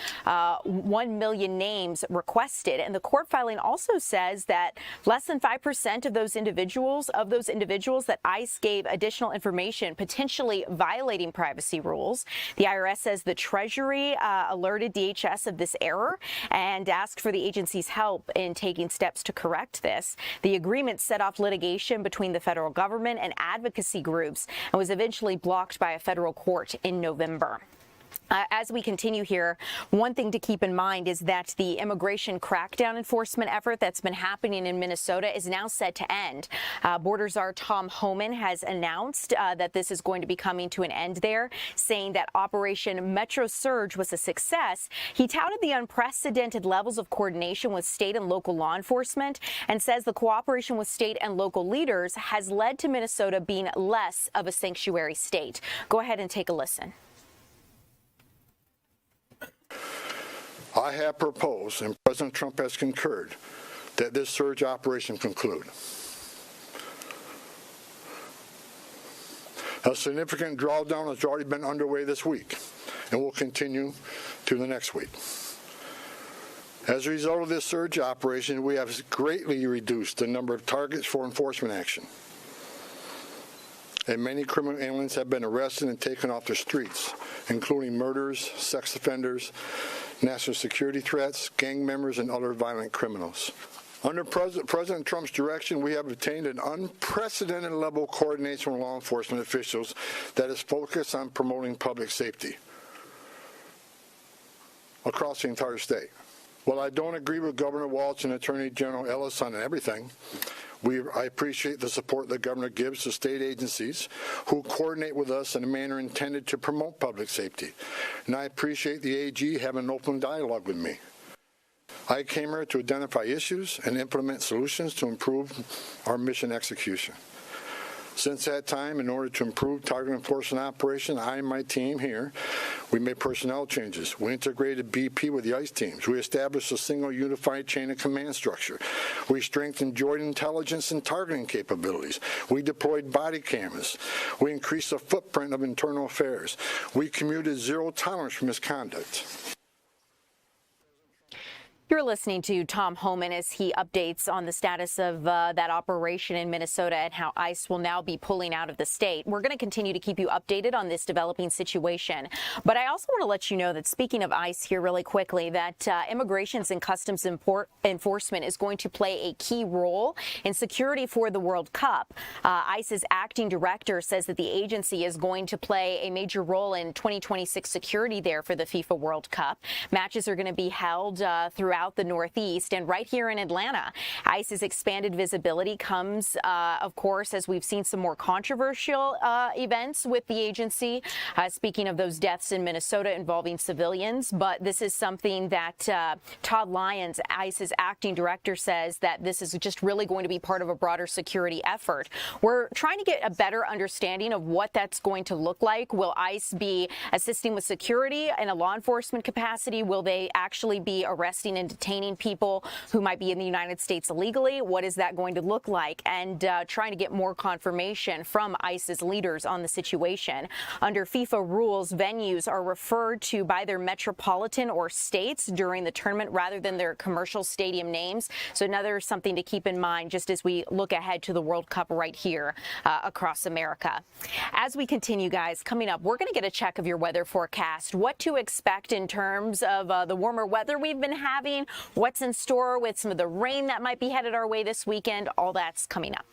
1 million names requested. And the court filing also says that less than 5% of those individuals that ICE gave additional information, potentially violating privacy rules. The IRS says the Treasury alerted DHS of this error and asked for the agency's help in taking steps to correct this. The agreement set off litigation between the federal government and advocacy groups and was eventually blocked by a federal court in November. As we continue here, one thing to keep in mind is that the immigration crackdown enforcement effort that's been happening in Minnesota is now set to end. Border Czar Tom Homan has announced that this is going to be coming to an end there, saying that Operation Metro Surge was a success. He touted the unprecedented levels of coordination with state and local law enforcement and says the cooperation with state and local leaders has led to Minnesota being less of a sanctuary state. Go ahead and take a listen. I have proposed, and President Trump has concurred, that this surge operation conclude. A significant drawdown has already been underway this week and will continue to the next week. As a result of this surge operation, we have greatly reduced the number of targets for enforcement action. And many criminal aliens have been arrested and taken off the streets, including murderers, sex offenders, national security threats, gang members, and other violent criminals. Under President Trump's direction, we have obtained an unprecedented level of coordination with law enforcement officials that is focused on promoting public safety across the entire state. While I don't agree with Governor Walz and Attorney General Ellis on everything, I appreciate the support the governor gives to state agencies who coordinate with us in a manner intended to promote public safety. And I appreciate the AG having an open dialogue with me. I came here to identify issues and implement solutions to improve our mission execution. Since that time, in order to improve target enforcement operation, I and my team here, we made personnel changes. We integrated BP with the ICE teams. We established a single unified chain of command structure. We strengthened joint intelligence and targeting capabilities. We deployed body cameras. We increased the footprint of internal affairs. We commuted zero tolerance for misconduct. You're listening to Tom Homan as he updates on the status of that operation in Minnesota and how ICE will now be pulling out of the state. We're going to continue to keep you updated on this developing situation. But I also want to let you know that, speaking of ICE here really quickly, that Immigrations and Customs Enforcement is going to play a key role in security for the World Cup. ICE's acting director says that the agency is going to play a major role in 2026 security there for the FIFA World Cup. Matches are going to be held throughout the Northeast and right here in Atlanta. ICE's expanded visibility comes, of course, as we've seen some more controversial events with the agency. Speaking of those deaths in Minnesota involving civilians, but this is something that Todd Lyons, ICE's acting director, says that this is just really going to be part of a broader security effort. We're trying to get a better understanding of what that's going to look like. Will ICE be assisting with security in a law enforcement capacity? Will they actually be arresting and detaining people who might be in the United States illegally? What is that going to look like? And trying to get more confirmation from ICE's leaders on the situation. Under FIFA rules, venues are referred to by their metropolitan or states during the tournament rather than their commercial stadium names. So another something to keep in mind just as we look ahead to the World Cup right here across America. As we continue, guys, coming up, we're going to get a check of your weather forecast, what to expect in terms of the warmer weather we've been having, what's in store with some of the rain that might be headed our way this weekend. All that's coming up.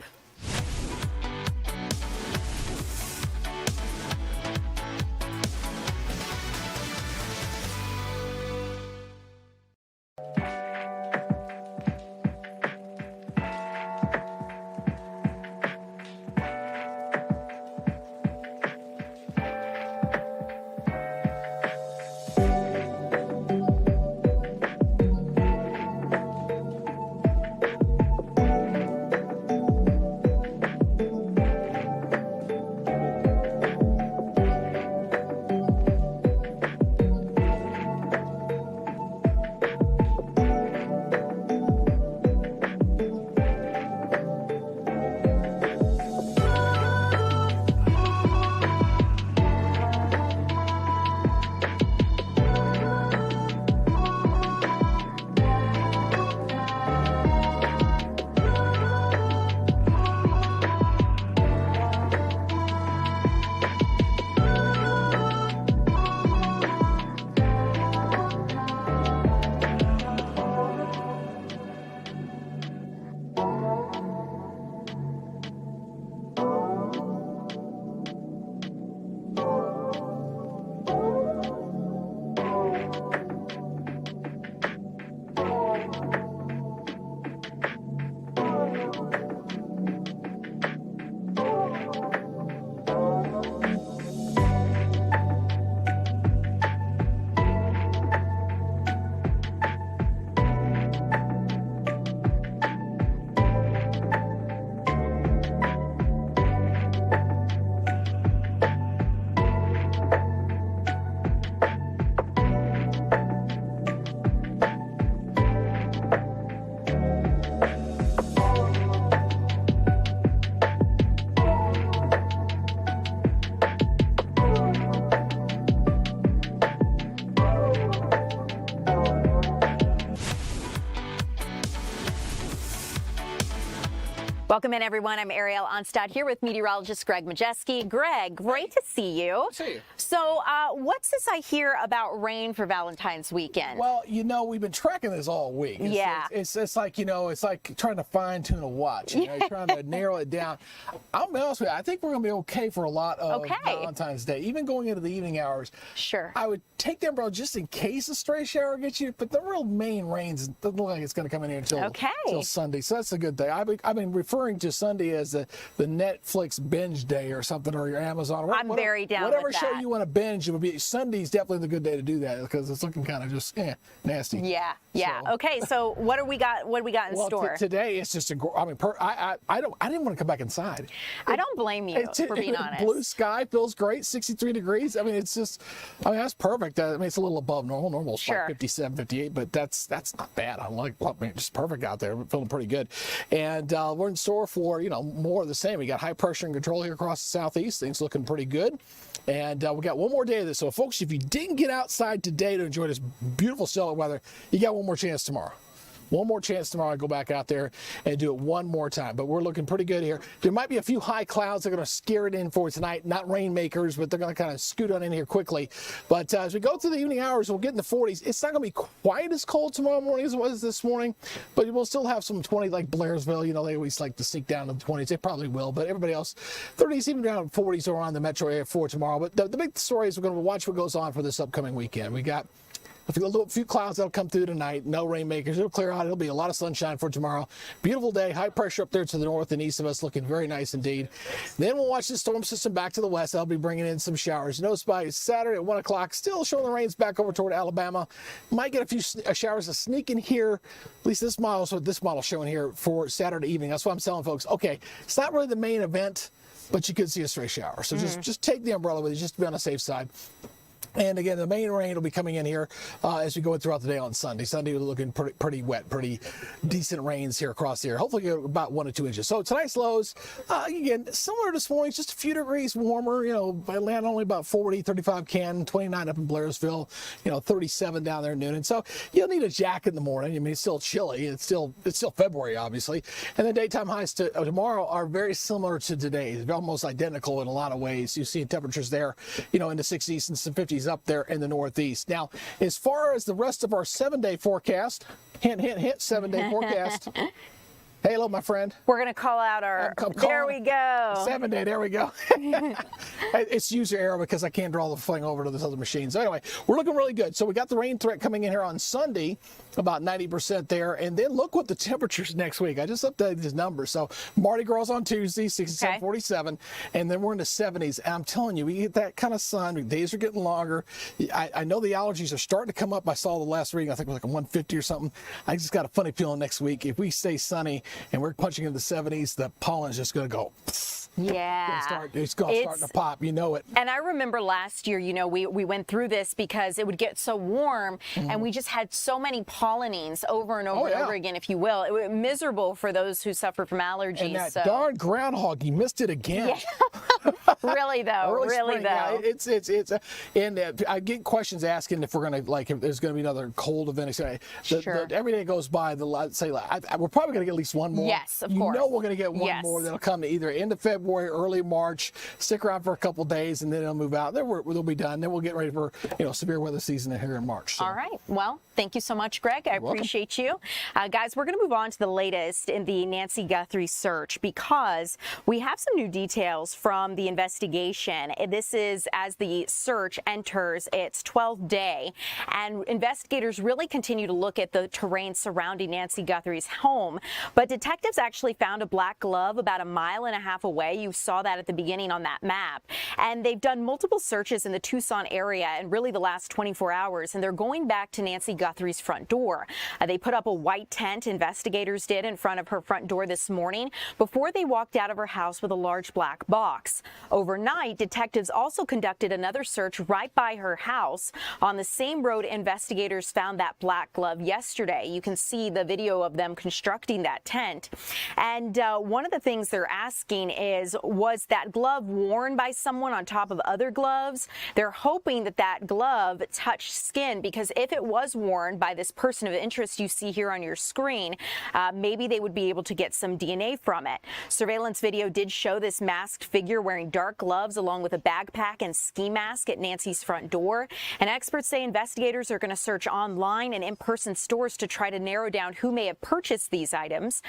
Welcome in, everyone. I'm Ariel Onstad here with meteorologist Greg Majeski. Greg, great to see you. Good to see you. So what's this I hear about rain for Valentine's weekend? Well, we've been tracking this all week. It's like, it's like trying to fine tune a watch. You're trying to narrow it down. I'll be honest with you, I think we're going to be okay for a lot of Valentine's Day, even going into the evening hours. Sure. I would take the umbrella just in case a stray shower gets you, but the real main rains doesn't look like it's going to come in here until Sunday. So that's a good thing. I've been referring to Sunday as the Netflix binge day or something, or your Amazon. I'm very down whatever with show that. you want to binge, it would be Sunday's definitely the good day to do that because it's looking kind of just nasty. Yeah. So. Okay. So what do we got? What do we got in store? Today it's just I didn't want to come back inside. I don't blame you for being honest. Blue sky feels great, 63 degrees. I mean, it's just, that's perfect. I mean, it's a little above normal. Normal's like 57, 58, but that's not bad. Just perfect out there. We're feeling pretty good. And we're in store for, more of the same. We got high pressure and control here across the southeast. Things looking pretty good. And we got one more day of this. So, folks, if you didn't get outside today to enjoy this beautiful stellar weather, you got one more chance tomorrow. One more chance tomorrow to go back out there and do it one more time. But we're looking pretty good here. There might be a few high clouds that are going to scare it in for tonight. Not rainmakers, but they're going to kind of scoot on in here quickly. But as we go through the evening hours, we'll get in the 40s. It's not going to be quite as cold tomorrow morning as it was this morning, but we'll still have some 20 like Blairsville. They always like to sneak down to the 20s. They probably will, but everybody else, 30s, even down 40s around the metro area for tomorrow. But the big story is we're going to watch what goes on for this upcoming weekend. We got a few clouds that'll come through tonight. No rainmakers. It'll clear out. It'll be a lot of sunshine for tomorrow. Beautiful day. High pressure up there to the north and east of us, looking very nice indeed. Then we'll watch the storm system back to the west. That'll be bringing in some showers. Notice by Saturday at 1 o'clock, still showing the rains back over toward Alabama. Might get a few showers to sneak in here. At least this model showing here for Saturday evening. That's what I'm telling folks. Okay, it's not really the main event, but you could see a stray shower. So just take the umbrella with you, just to be on the safe side. And again, the main rain will be coming in here as we go throughout the day on Sunday. Sunday, we're looking pretty wet, pretty decent rains here across the area. Hopefully, about 1 to 2 inches. So tonight's lows, again, similar to this morning, just a few degrees warmer. Atlanta only about 40, 35 Canton, 29 up in Blairsville, 37 down there in Noonan. So you'll need a jacket in the morning. I mean, it's still chilly. It's still February, obviously. And the daytime highs tomorrow are very similar to today. They're almost identical in a lot of ways. You see temperatures there, in the 60s and some 50s up there in the northeast. Now, as far as the rest of our 7-day forecast, hint, 7-day forecast. Hey, hello, my friend. We're going to call out our, there we go. 7-day, there we go. It's user error because I can't draw the thing over to this other machine. So anyway, we're looking really good. So we got the rain threat coming in here on Sunday, about 90% there. And then look what the temperatures next week. I just updated these numbers. So Mardi Gras on Tuesday, 67, 47. And then we're in the 70s. And I'm telling you, we get that kind of sun. The days are getting longer. I know the allergies are starting to come up. I saw the last reading, I think it was like a 150 or something. I just got a funny feeling next week. If we stay sunny, and we're punching in the 70s, the pollen's just going to go. Yeah. It's going to start to pop. You know it. And I remember last year, we went through this because it would get so warm and we just had so many pollenings over and over and over again, if you will. It was miserable for those who suffer from allergies. And that darn groundhog, you missed it again. Yeah. Really though, it's and I get questions asking if we're going to, if there's going to be another cold event. Every day goes by, we're probably going to get at least one more. Yes, of course. We're going to get one more that'll come either end of February, early March. Stick around for a couple days, and then it'll move out. Then they'll be done. Then we'll get ready for severe weather season here in March. So. All right. Well, thank you so much, Greg. I appreciate you. Guys, we're going to move on to the latest in the Nancy Guthrie search because we have some new details from the investigation. This is as the search enters its 12th day, and investigators really continue to look at the terrain surrounding Nancy Guthrie's home. But detectives actually found a black glove about 1.5 miles away. You saw that at the beginning on that map. And they've done multiple searches in the Tucson area and really the last 24 hours, and they're going back to Nancy Guthrie's front door. They put up a white tent, investigators did, in front of her front door this morning before they walked out of her house with a large black box. Overnight, detectives also conducted another search right by her house. On the same road, investigators found that black glove yesterday. You can see the video of them constructing that tent. And one of the things they're asking is is, was that glove worn by someone on top of other gloves? They're hoping that that glove touched skin, because if it was worn by this person of interest you see here on your screen, maybe they would be able to get some DNA from it. Surveillance video did show this masked figure wearing dark gloves along with a backpack and ski mask at Nancy's front door. And experts say investigators are going to search online and in-person stores to try to narrow down who may have purchased these items.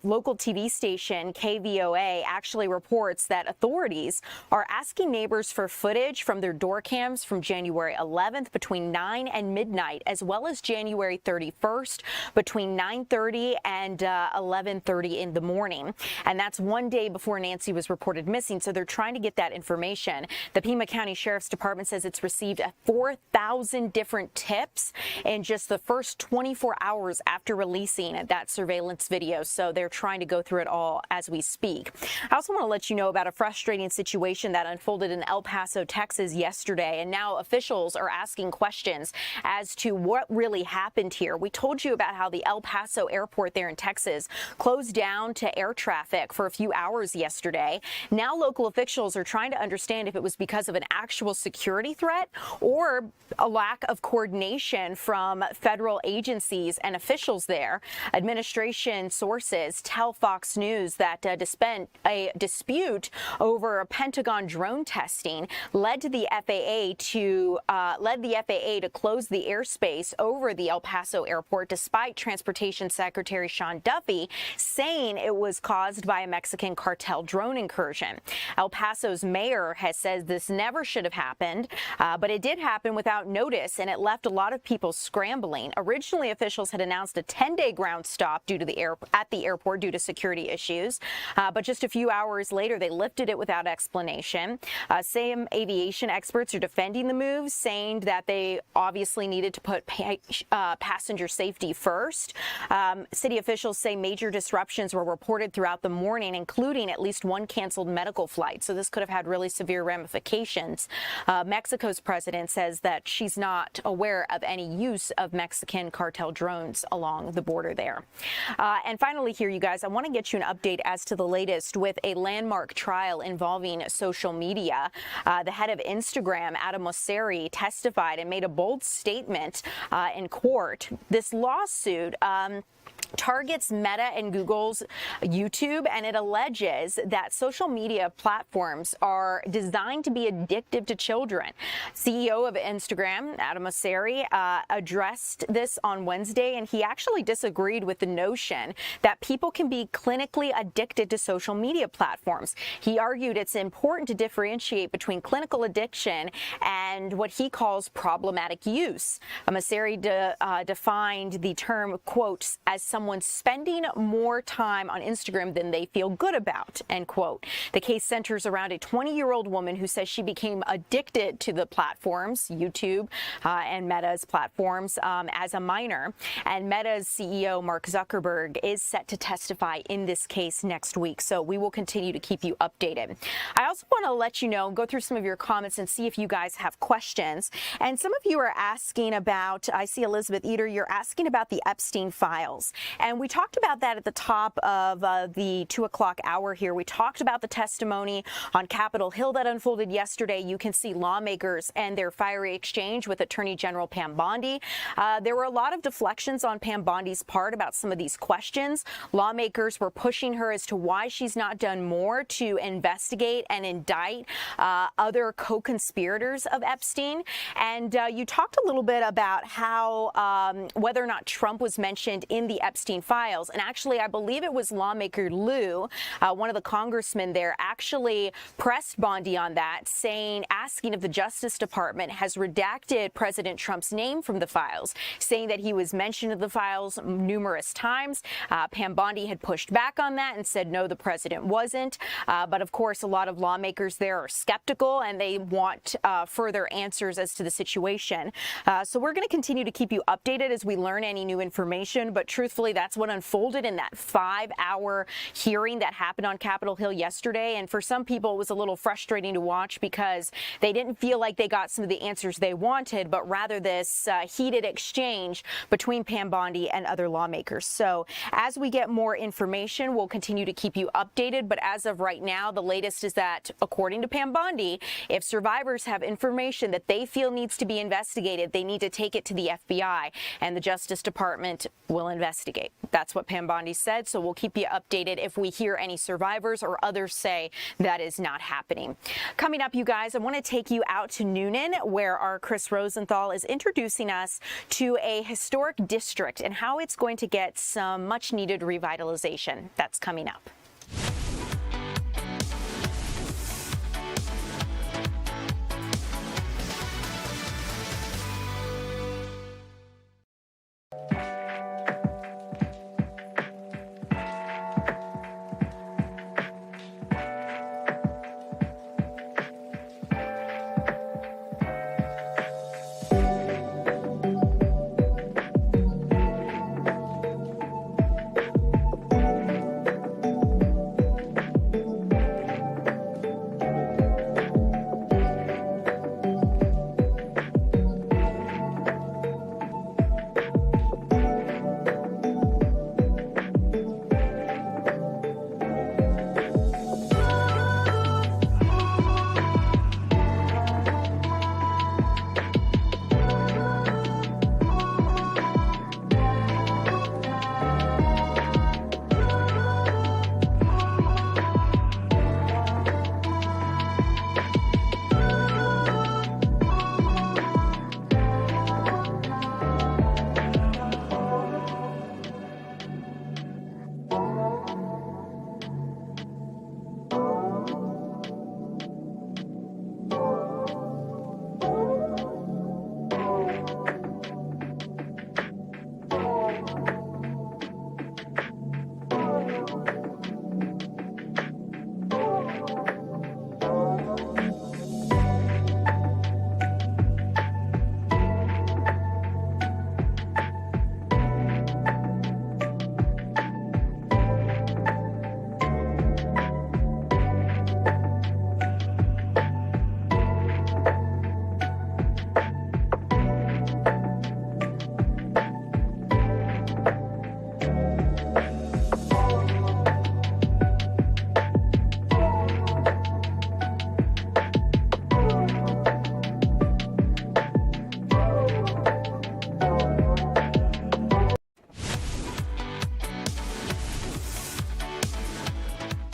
Local TV station KVOA actually reports that authorities are asking neighbors for footage from their door cams from January 11th between 9 and midnight, as well as January 31st between 9:30 and 11:30 in the morning. And that's one day before Nancy was reported missing, so they're trying to get that information. The Pima County Sheriff's Department says it's received 4,000 different tips in just the first 24 hours after releasing that surveillance video, so they're trying to go through it all as we speak. I also want to let you know about a frustrating situation that unfolded in El Paso, Texas yesterday, and now officials are asking questions as to what really happened here. We told you about how the El Paso airport there in Texas closed down to air traffic for a few hours yesterday. Now local officials are trying to understand if it was because of an actual security threat or a lack of coordination from federal agencies and officials there. Administration sources tell Fox News that a dispute over Pentagon drone testing led the FAA to close the airspace over the El Paso airport, despite Transportation Secretary Sean Duffy saying it was caused by a Mexican cartel drone incursion. El Paso's mayor has said this never should have happened, but it did happen without notice, and it left a lot of people scrambling. Originally, officials had announced a 10-day ground stop at the airport due to security issues, but just a few hours later, they lifted it without explanation. Same aviation experts are defending the move, saying that they obviously needed to put passenger safety first. City officials say major disruptions were reported throughout the morning, including at least one canceled medical flight. So this could have had really severe ramifications. Mexico's president says that she's not aware of any use of Mexican cartel drones along the border there. And finally here, you guys, I want to get you an update as to the latest with a landmark trial involving social media. The head of Instagram, Adam Mosseri, testified and made a bold statement in court. This lawsuit targets Meta and Google's YouTube, and it alleges that social media platforms are designed to be addictive to children. CEO of Instagram, Adam Mosseri, addressed this on Wednesday, and he actually disagreed with the notion that people can be clinically addicted to social media platforms. He argued it's important to differentiate between clinical addiction and what he calls problematic use. Mosseri defined the term, quote, as someone spending more time on Instagram than they feel good about, end quote. The case centers around a 20-year-old woman who says she became addicted to the platforms, YouTube and Meta's platforms, as a minor. And Meta's CEO, Mark Zuckerberg, is set to testify in this case next week. So we will continue to keep you updated. I also want to let you know, go through some of your comments and see if you guys have questions. And some of you are asking about, I see Elizabeth Eder, you're asking about the Epstein files. And we talked about that at the top of the 2 o'clock hour here. We talked about the testimony on Capitol Hill that unfolded yesterday. You can see lawmakers and their fiery exchange with Attorney General Pam Bondi. There were a lot of deflections on Pam Bondi's part about some of these questions. Lawmakers were pushing her as to why she's not done more to investigate and indict other co-conspirators of Epstein. And you talked a little bit about how whether or not Trump was mentioned in the Epstein files. And actually, I believe it was lawmaker Liu, one of the congressmen there, actually pressed Bondi on that, asking if the Justice Department has redacted President Trump's name from the files, saying that he was mentioned in the files numerous times. Pam Bondi had pushed back on that and said, no, the president wasn't. But of course, a lot of lawmakers there are skeptical and they want further answers as to the situation. So we're going to continue to keep you updated as we learn any new information. But truthfully, that's what unfolded in that 5-hour hearing that happened on Capitol Hill yesterday. And And for some people, it was a little frustrating to watch because they didn't feel like they got some of the answers they wanted, but rather this heated exchange between Pam Bondi and other lawmakers. So as we get more information, we'll continue to keep you updated. But as of right now, the latest is that, according to Pam Bondi, if survivors have information that they feel needs to be investigated, they need to take it to the FBI, and the Justice Department will investigate. That's what Pam Bondi said, so we'll keep you updated if we hear any survivors or others say that is not happening. Coming up, you guys, I want to take you out to Newnan, where our Chris Rosenthal is introducing us to a historic district and how it's going to get some much-needed revitalization. That's coming up.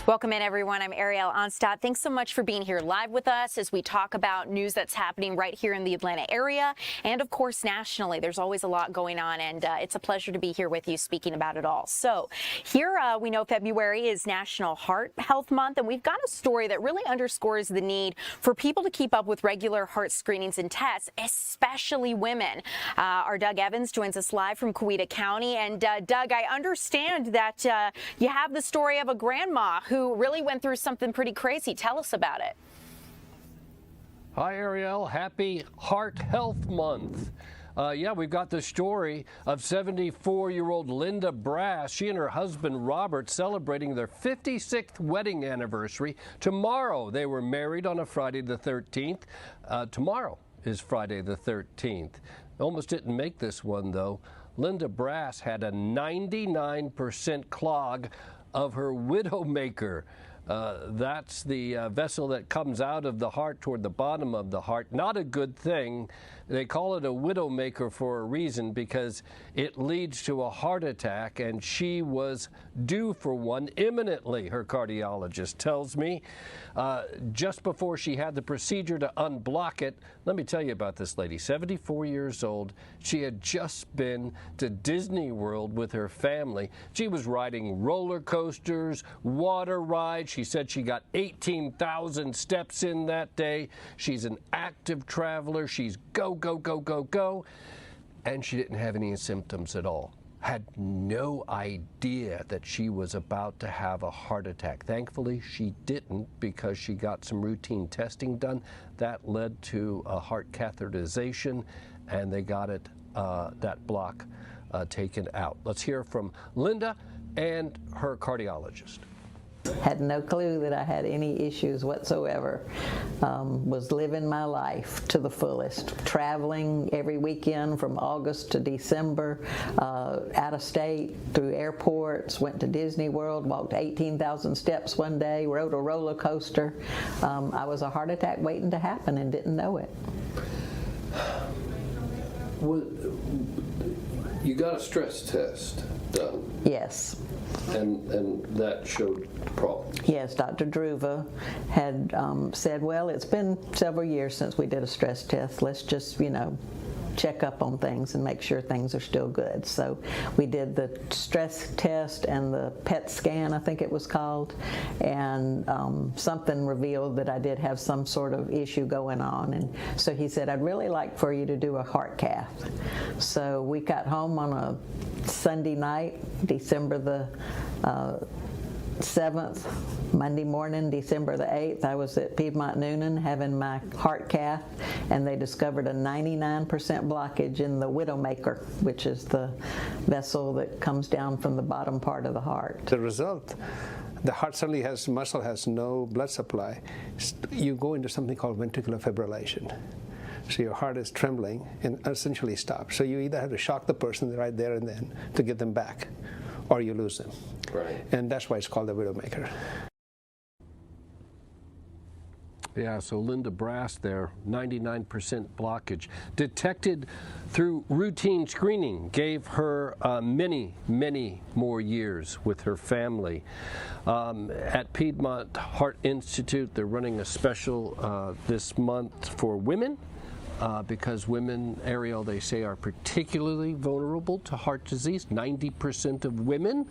Welcome in, everyone. I'm Ariel Onstadt. Thanks so much for being here live with us as we talk about news that's happening right here in the Atlanta area and, of course, nationally. There's always a lot going on, and it's a pleasure to be here with you speaking about it all. So here we know February is National Heart Health Month, and we've got a story that really underscores the need for people to keep up with regular heart screenings and tests, especially women. Our Doug Evans joins us live from Coweta County. And Doug, I understand that you have the story of a grandma who really went through something pretty crazy. Tell us about it. Hi, Ariel. Happy Heart Health Month. Yeah, we've got the story of 74-year-old Linda Brass. She and her husband Robert celebrating their 56th wedding anniversary. Tomorrow, they were married on a Friday the 13th. Tomorrow is Friday the 13th. Almost didn't make this one, though. Linda Brass had a 99% clog of her widowmaker. That's the vessel that comes out of the heart toward the bottom of the heart. Not a good thing. They call it a widowmaker for a reason, because it leads to a heart attack, and she was due for one imminently, her cardiologist tells me. Just before she had the procedure to unblock it, let me tell you about this lady, 74 years old. She had just been to Disney World with her family. She was riding roller coasters, water rides. She said she got 18,000 steps in that day. She's an active traveler. She's go, go, go, go, go. And she didn't have any symptoms at all. Had no idea that she was about to have a heart attack. Thankfully, she didn't, because she got some routine testing done. That led to a heart catheterization, and they got it, that block taken out. Let's hear from Linda and her cardiologist. Had no clue that I had any issues whatsoever. Was living my life to the fullest, traveling every weekend from August to December, out of state, through airports, went to Disney World, walked 18,000 steps one day, rode a roller coaster. I was a heart attack waiting to happen and didn't know it. Well, you got a stress test done. Yes. And that showed problems. Yes, Dr. Druva had said, well, it's been several years since we did a stress test. Let's just, check up on things and make sure things are still good. So we did the stress test and the PET scan, I think it was called, and something revealed that I did have some sort of issue going on. And so he said, I'd really like for you to do a heart cath. So we got home on a Sunday night, December the 7th, Monday morning, December the 8th, I was at Piedmont Noonan having my heart cath, and they discovered a 99% blockage in the widowmaker, which is the vessel that comes down from the bottom part of the heart. The result, the heart suddenly muscle has no blood supply. You go into something called ventricular fibrillation. So your heart is trembling and essentially stops. So you either have to shock the person right there and then to get them back, or you lose them. Right. And that's why it's called the widowmaker. Yeah, so Linda Brass there, 99% blockage. Detected through routine screening, gave her many, many more years with her family. At Piedmont Heart Institute, they're running a special this month for women. Because women, Ariel, they say, are particularly vulnerable to heart disease. 90% of women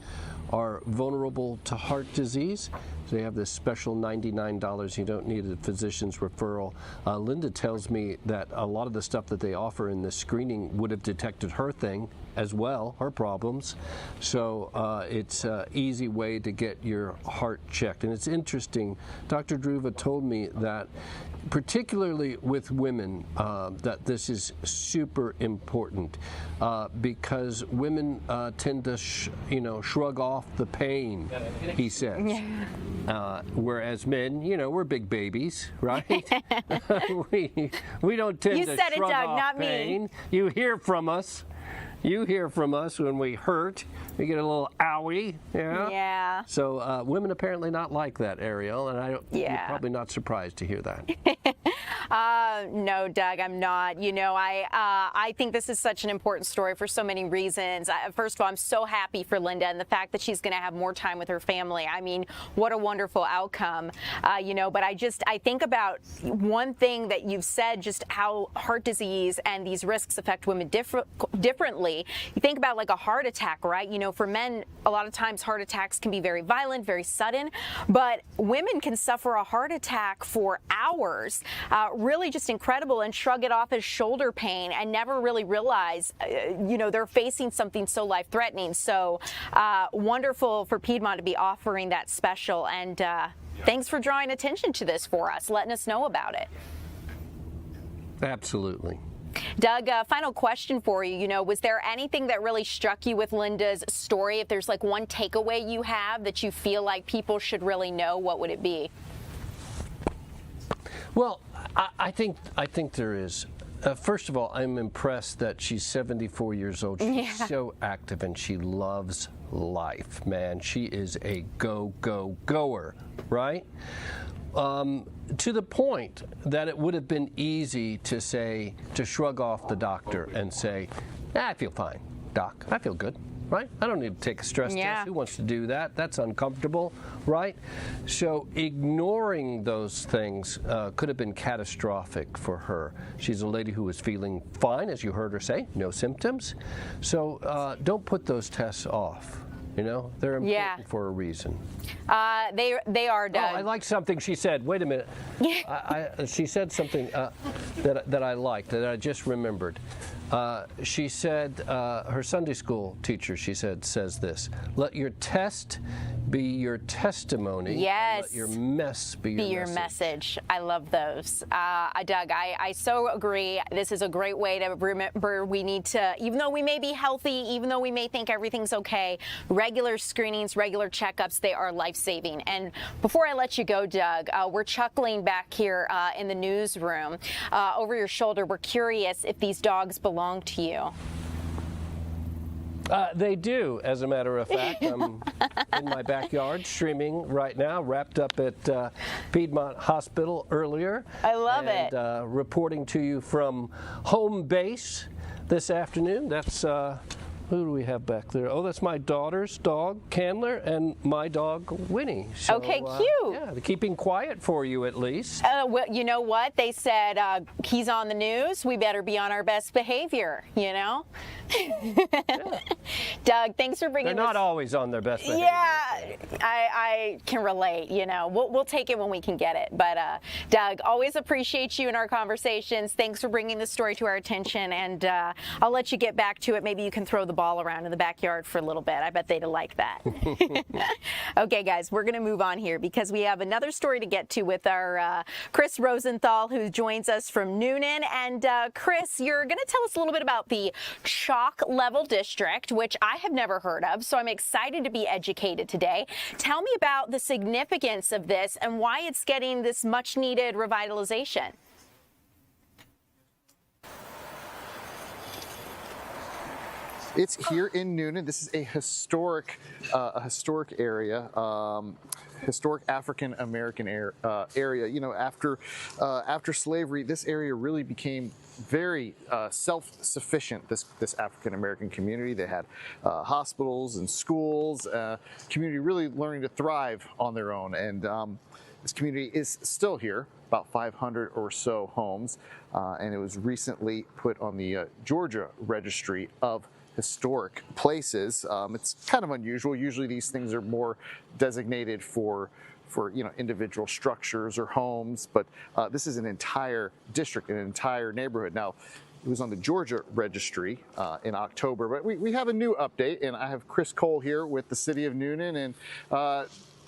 are vulnerable to heart disease. So they have this special $99. You don't need a physician's referral. Linda tells me that a lot of the stuff that they offer in this screening would have detected her thing as well, her problems. So it's an easy way to get your heart checked. And it's interesting, Dr. Druva told me that particularly with women, that this is super important because women tend to, shrug off the pain, he says. Yeah. Whereas men, we're big babies, right? we don't tend to shrug off not pain. Me. You hear from us. You hear from us when we hurt. We get a little owie. Yeah. So women apparently not like that, Ariel, and you're probably not surprised to hear that. No, Doug, I'm not. I think this is such an important story for so many reasons. First of all, I'm so happy for Linda and the fact that she's going to have more time with her family. I mean, what a wonderful outcome, but I think about one thing that you've said, just how heart disease and these risks affect women differently. You think about like a heart attack, right? For men, a lot of times heart attacks can be very violent, very sudden, but women can suffer a heart attack for hours, really just incredible, and shrug it off as shoulder pain and never really realize, they're facing something so life-threatening. So wonderful for Piedmont to be offering that special, and thanks for drawing attention to this for us, letting us know about it. Absolutely. Doug, final question for you. Was there anything that really struck you with Linda's story? If there's like one takeaway you have that you feel like people should really know, what would it be? Well, I think there is. First of all, I'm impressed that she's 74 years old. She's so active and she loves life, man. She is a goer, right? To the point that it would have been easy to shrug off the doctor and say, I feel fine, doc. I feel good, right? I don't need to take a stress test. Who wants to do that? That's uncomfortable, right? So ignoring those things could have been catastrophic for her. She's a lady who was feeling fine, as you heard her say, no symptoms. So don't put those tests off. They're important for a reason. They are, Doug. Oh, I liked something she said. Wait a minute. She said something that I liked, that I just remembered. She said, her Sunday school teacher, she said, says this: let your test be your testimony. Yes. Let your mess be your message. I love those. Doug, I so agree. This is a great way to remember we need to, even though we may be healthy, even though we may think everything's okay, regular screenings, regular checkups, they are life-saving. And before I let you go, Doug, we're chuckling back here in the newsroom. Over your shoulder, we're curious if these dogs belong to you. They do, as a matter of fact. I'm in my backyard streaming right now, wrapped up at Piedmont Hospital earlier. I love it. Reporting to you from home base this afternoon. That's who do we have back there? Oh, that's my daughter's dog, Candler, and my dog, Winnie. So, okay, cute. Yeah, they're keeping quiet for you at least. Well, you know what? They said he's on the news. We better be on our best behavior, you know? Yeah. Doug, thanks for bringing They're not always on their best behavior. Yeah, I can relate, you know. We'll take it when we can get it. But, Doug, always appreciate you in our conversations. Thanks for bringing this story to our attention, and I'll let you get back to it. Rosenthal can throw the ball around in the backyard for a little bit. I bet they'd like that. Okay, guys, we're going to move on here because we have another story to get to with our Chris Rosenthal, who joins us from Noonan. And Chris, you're going to tell us a little bit about the chalk level district, which I have never heard of, so I'm excited to be educated today. Tell me about the significance of this and why it's getting this much needed revitalization. It's here in Noonan. This is a historic area, historic African American area. You know, after slavery, this area really became very self-sufficient. This African American community. They had hospitals and schools. Community really learning to thrive on their own, and this community is still here. About 500 or so homes, and it was recently put on the Georgia Registry of Historic Places. It's kind of unusual. Usually these things are more designated for individual structures or homes, but this is an entire district, an entire neighborhood. Now, it was on the Georgia Registry in October, but we have a new update, and I have Chris Cole here with the City of Noonan, and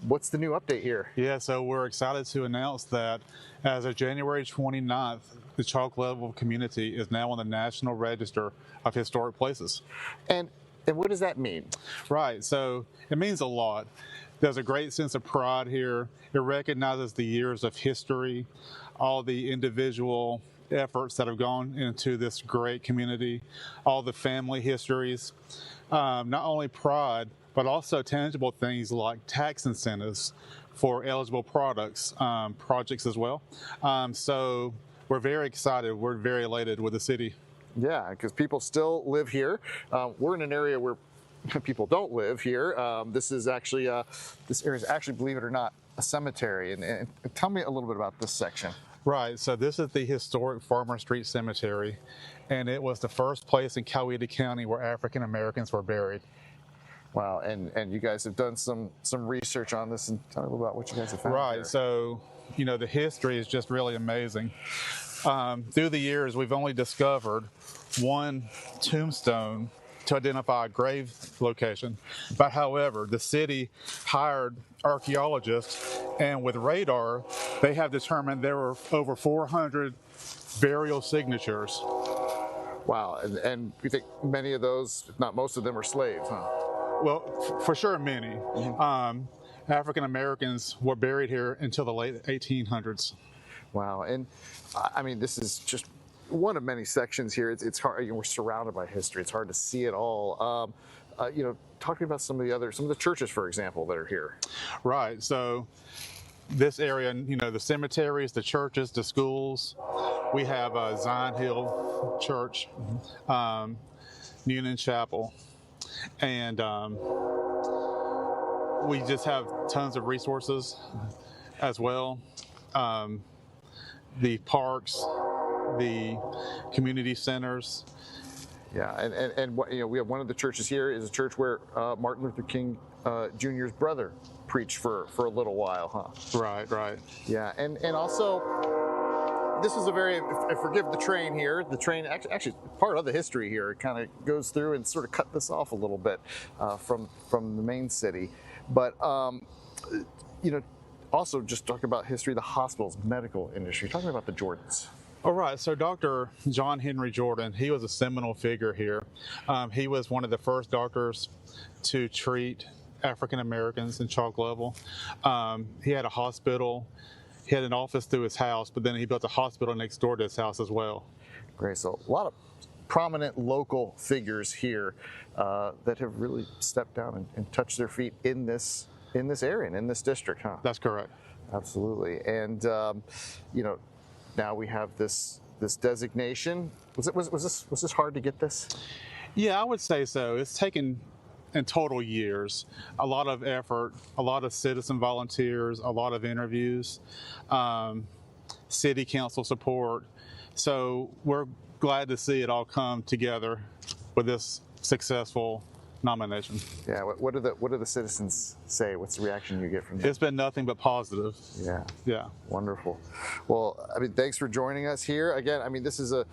what's the new update here? Yeah, so we're excited to announce that as of January 29th, the chalk level community is now on the National Register of Historic Places. And what does that mean? Right, so it means a lot. There's a great sense of pride here. It recognizes the years of history, all the individual efforts that have gone into this great community, all the family histories, not only pride, but also tangible things like tax incentives for eligible projects as well. So we're very excited. We're very elated with the city. Yeah, because people still live here. We're in an area where people don't live here. This area is actually, believe it or not, a cemetery. And tell me a little bit about this section. Right, so this is the historic Farmer Street Cemetery, and it was the first place in Coweta County where African Americans were buried. Wow, and you guys have done some research on this, and tell me a little about what you guys have found. Right, here. So, you know, the history is just really amazing. Through the years, we've only discovered one tombstone to identify a grave location. But however, the city hired archaeologists, and with radar, they have determined there were over 400 burial signatures. Wow, and you think many of those, if not most of them, are slaves, huh? Well, for sure, many. Mm-hmm. African Americans were buried here until the late 1800s. Wow, and I mean, this is just one of many sections here. It's hard. We're surrounded by history. It's hard to see it all. Talking about some of the churches, for example, that are here. Right. So this area, the cemeteries, the churches, the schools. We have Zion Hill Church, Noonan Chapel, and we just have tons of resources as well. The parks, the community centers. Yeah, and we have one of the churches here is a church where Martin Luther King Jr.'s brother preached for a little while, huh? Right. Yeah, and also this is a very, forgive the train here, the train, actually part of the history here, it kind of goes through and sort of cut this off a little bit from the main city. But, you know, also just talking about history, the hospitals, medical industry, talking about the Jordans. All right, so Dr. John Henry Jordan, he was a seminal figure here. He was one of the first doctors to treat African Americans in chalk level. He had a hospital, he had an office through his house, but then he built a hospital next door to his house as well. Great, so a lot of prominent local figures here that have really stepped down and touched their feet in this area and in this district, huh? That's correct. Absolutely, and you know, now we have this designation. Was this hard to get this? Yeah, I would say so. It's taken in total years, a lot of effort, a lot of citizen volunteers, a lot of interviews, city council support. So we're glad to see it all come together with this successful nomination. Yeah, what do the citizens say? What's the reaction you get from them? It's been nothing but positive. Yeah, wonderful. Well, I mean, thanks for joining us here again. I mean, this is a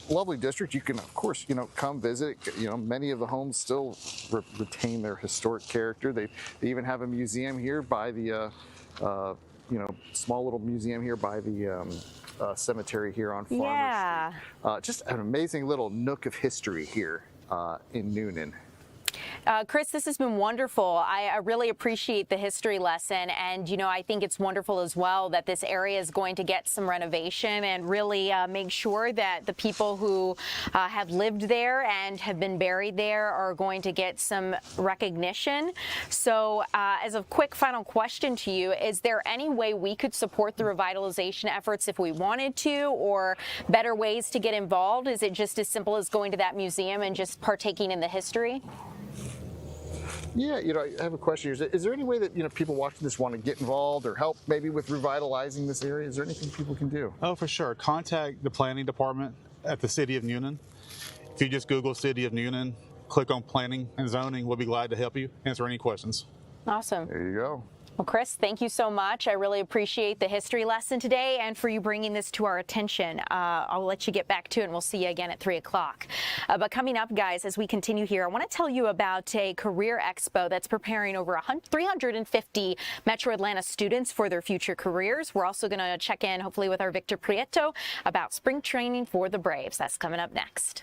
lovely district. You can, of course, you know, come visit. You know, many of the homes still retain their historic character. They even have a museum here by the you know, small little museum here by the cemetery here on Farmer Street. Just an amazing little nook of history here in Newnan. Chris, this has been wonderful. I really appreciate the history lesson, and you know, I think it's wonderful as well that this area is going to get some renovation and really make sure that the people who have lived there and have been buried there are going to get some recognition. So as a quick final question to you, is there any way we could support the revitalization efforts if we wanted to, or better ways to get involved? Is it just as simple as going to that museum and just partaking in the history? Yeah, you know, I have a question here. Is there any way that, you know, people watching this want to get involved or help maybe with revitalizing this area? Is there anything people can do? Oh, for sure. Contact the planning department at the City of Newnan. If you just Google City of Newnan, click on planning and zoning, we'll be glad to help you answer any questions. Awesome. There you go. Well, Chris, thank you so much. I really appreciate the history lesson today and for you bringing this to our attention. I'll let you get back to it, and we'll see you again at 3 o'clock. But coming up, guys, as we continue here, I want to tell you about a career expo that's preparing over 350 Metro Atlanta students for their future careers. We're also going to check in, hopefully, with our Victor Prieto about spring training for the Braves. That's coming up next.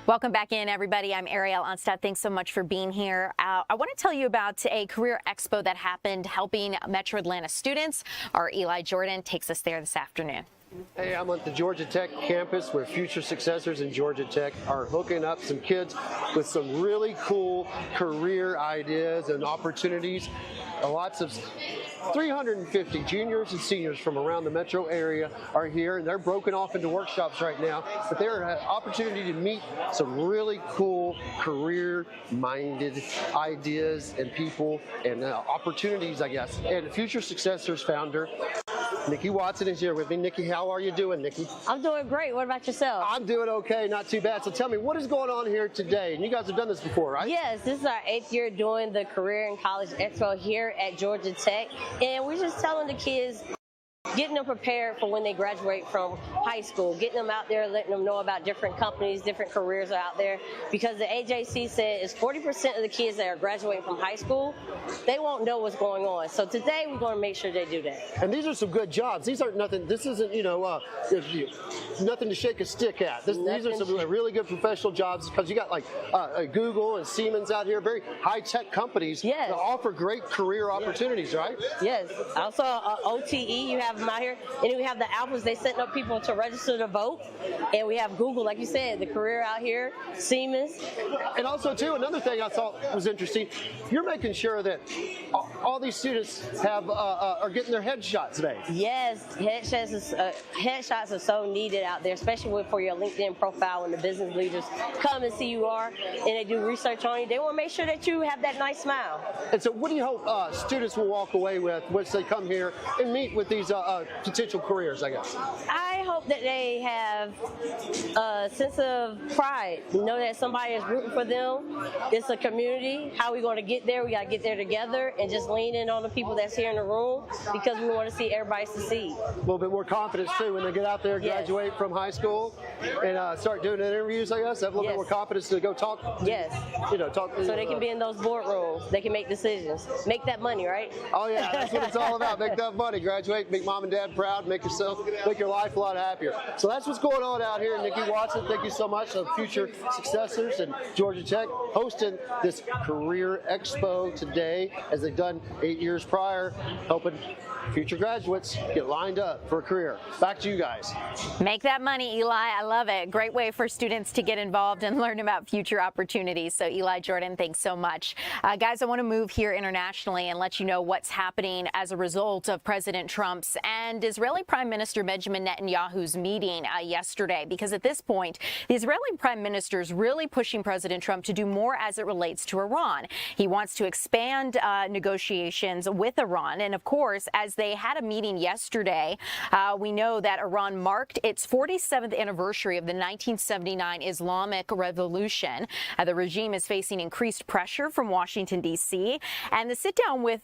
Welcome back in, everybody. I'm Ariel Onstadt. Thanks so much for being here. I want to tell you about a career expo that happened helping Metro Atlanta students. Our Eli Jordan takes us there this afternoon. Hey, I'm at the Georgia Tech campus where future successors in Georgia Tech are hooking up some kids with some really cool career ideas and opportunities. Lots of 350 juniors and seniors from around the metro area are here, and they're broken off into workshops right now, but they're an opportunity to meet some really cool career-minded ideas and people and opportunities, I guess. And Future Successors founder Nikki Watson is here with me. Nikki, how are you doing, Nikki? I'm doing great. What about yourself? I'm doing okay, not too bad. So tell me, what is going on here today? And you guys have done this before, right? Yes, this is our 8th year doing the Career and College Expo here at Georgia Tech. And we're just telling the kids, getting them prepared for when they graduate from high school, getting them out there, letting them know about different companies, different careers are out there. Because the AJC said it's 40% of the kids that are graduating from high school, they won't know what's going on. So today we're going to make sure they do that. And these are some good jobs. These aren't nothing, this isn't, nothing to shake a stick at. These are some really good professional jobs because you got like Google and Siemens out here, very high-tech companies that offer great career opportunities, right? Yes. Also, OTE, you have them out here. And then we have the Alphas, they setting up people to register to vote. And we have Google, like you said, the career out here, Siemens. And also, too, another thing I thought was interesting, you're making sure that all these students have are getting their headshots today. Yes, headshots are so needed out there, especially for your LinkedIn profile when the business leaders come and see you are and they do research on you. They want to make sure that you have that nice smile. And so what do you hope students will walk away with once they come here and meet with these potential careers, I guess? I hope that they have a sense of pride, know that somebody is rooting for them. It's a community. How are we going to get there? We got to get there together and just lean in on the people that's here in the room because we want to see everybody succeed. A little bit more confidence, too, when they get out there, graduate from high school and start doing interviews, I guess. Have a little bit more confidence to go talk. So they can be in those boardrooms. They can make decisions. Make that money, right? Oh, yeah. That's what it's all about. Make that money. Graduate, make mom and dad proud, make your life a lot happier. So that's what's going on out here. Nikki Watson, thank you so much. Future Successors and Georgia Tech hosting this Career Expo today, as they've done 8 years prior, helping future graduates get lined up for a career. Back to you guys. Make that money, Eli. I love it. Great way for students to get involved and learn about future opportunities. So Eli Jordan, thanks so much. Guys, I want to move here internationally and let you know what's happening as a result of President Trump's and Israeli Prime Minister Benjamin Netanyahu's meeting yesterday, because at this point, the Israeli Prime Minister is really pushing President Trump to do more as it relates to Iran. He wants to expand negotiations with Iran. And of course, as they had a meeting yesterday, we know that Iran marked its 47th anniversary of the 1979 Islamic Revolution. The regime is facing increased pressure from Washington, D.C. And the sit-down with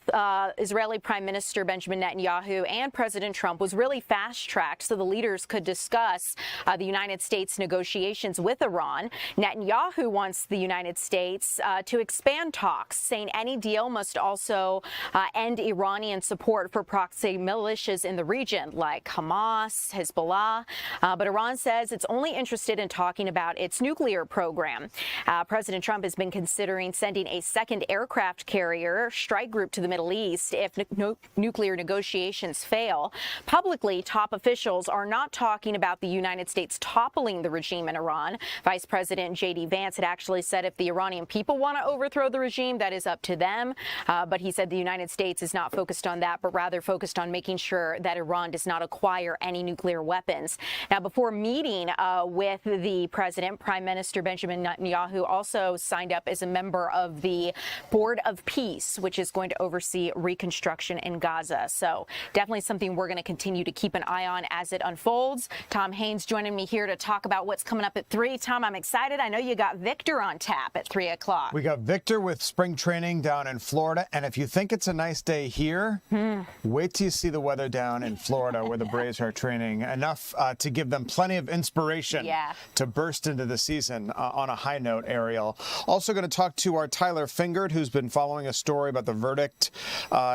Israeli Prime Minister Benjamin Netanyahu and President Trump was really fast-tracked so the leaders could discuss the United States negotiations with Iran. Netanyahu wants the United States to expand talks, saying any deal must also end Iranian support for proxy militias in the region like Hamas, Hezbollah. But Iran says it's only interested in talking about its nuclear program. President Trump has been considering sending a second aircraft carrier strike group to the Middle East if nuclear negotiations fail. Publicly, top officials are not talking about the United States toppling the regime in Iran. Vice President J.D. Vance had actually said if the Iranian people want to overthrow the regime, that is up to them. But he said the United States is not focused on that, but rather focused on making sure that Iran does not acquire any nuclear weapons. Now, before meeting with the president, Prime Minister Benjamin Netanyahu also signed up as a member of the Board of Peace, which is going to oversee reconstruction in Gaza. So definitely something we're going to continue to keep an eye on as it unfolds. Tom Haynes joining me here to talk about what's coming up at 3. Tom, I'm excited. I know you got Victor on tap at 3 o'clock. We got Victor with spring training down in Florida. And if you think it's a nice day here, wait till you see the weather down in Florida where the Braves are training. Enough to give them plenty of inspiration to burst into the season on a high note, Ariel. Also going to talk to our Tyler Fingert, who's been following a story about the verdict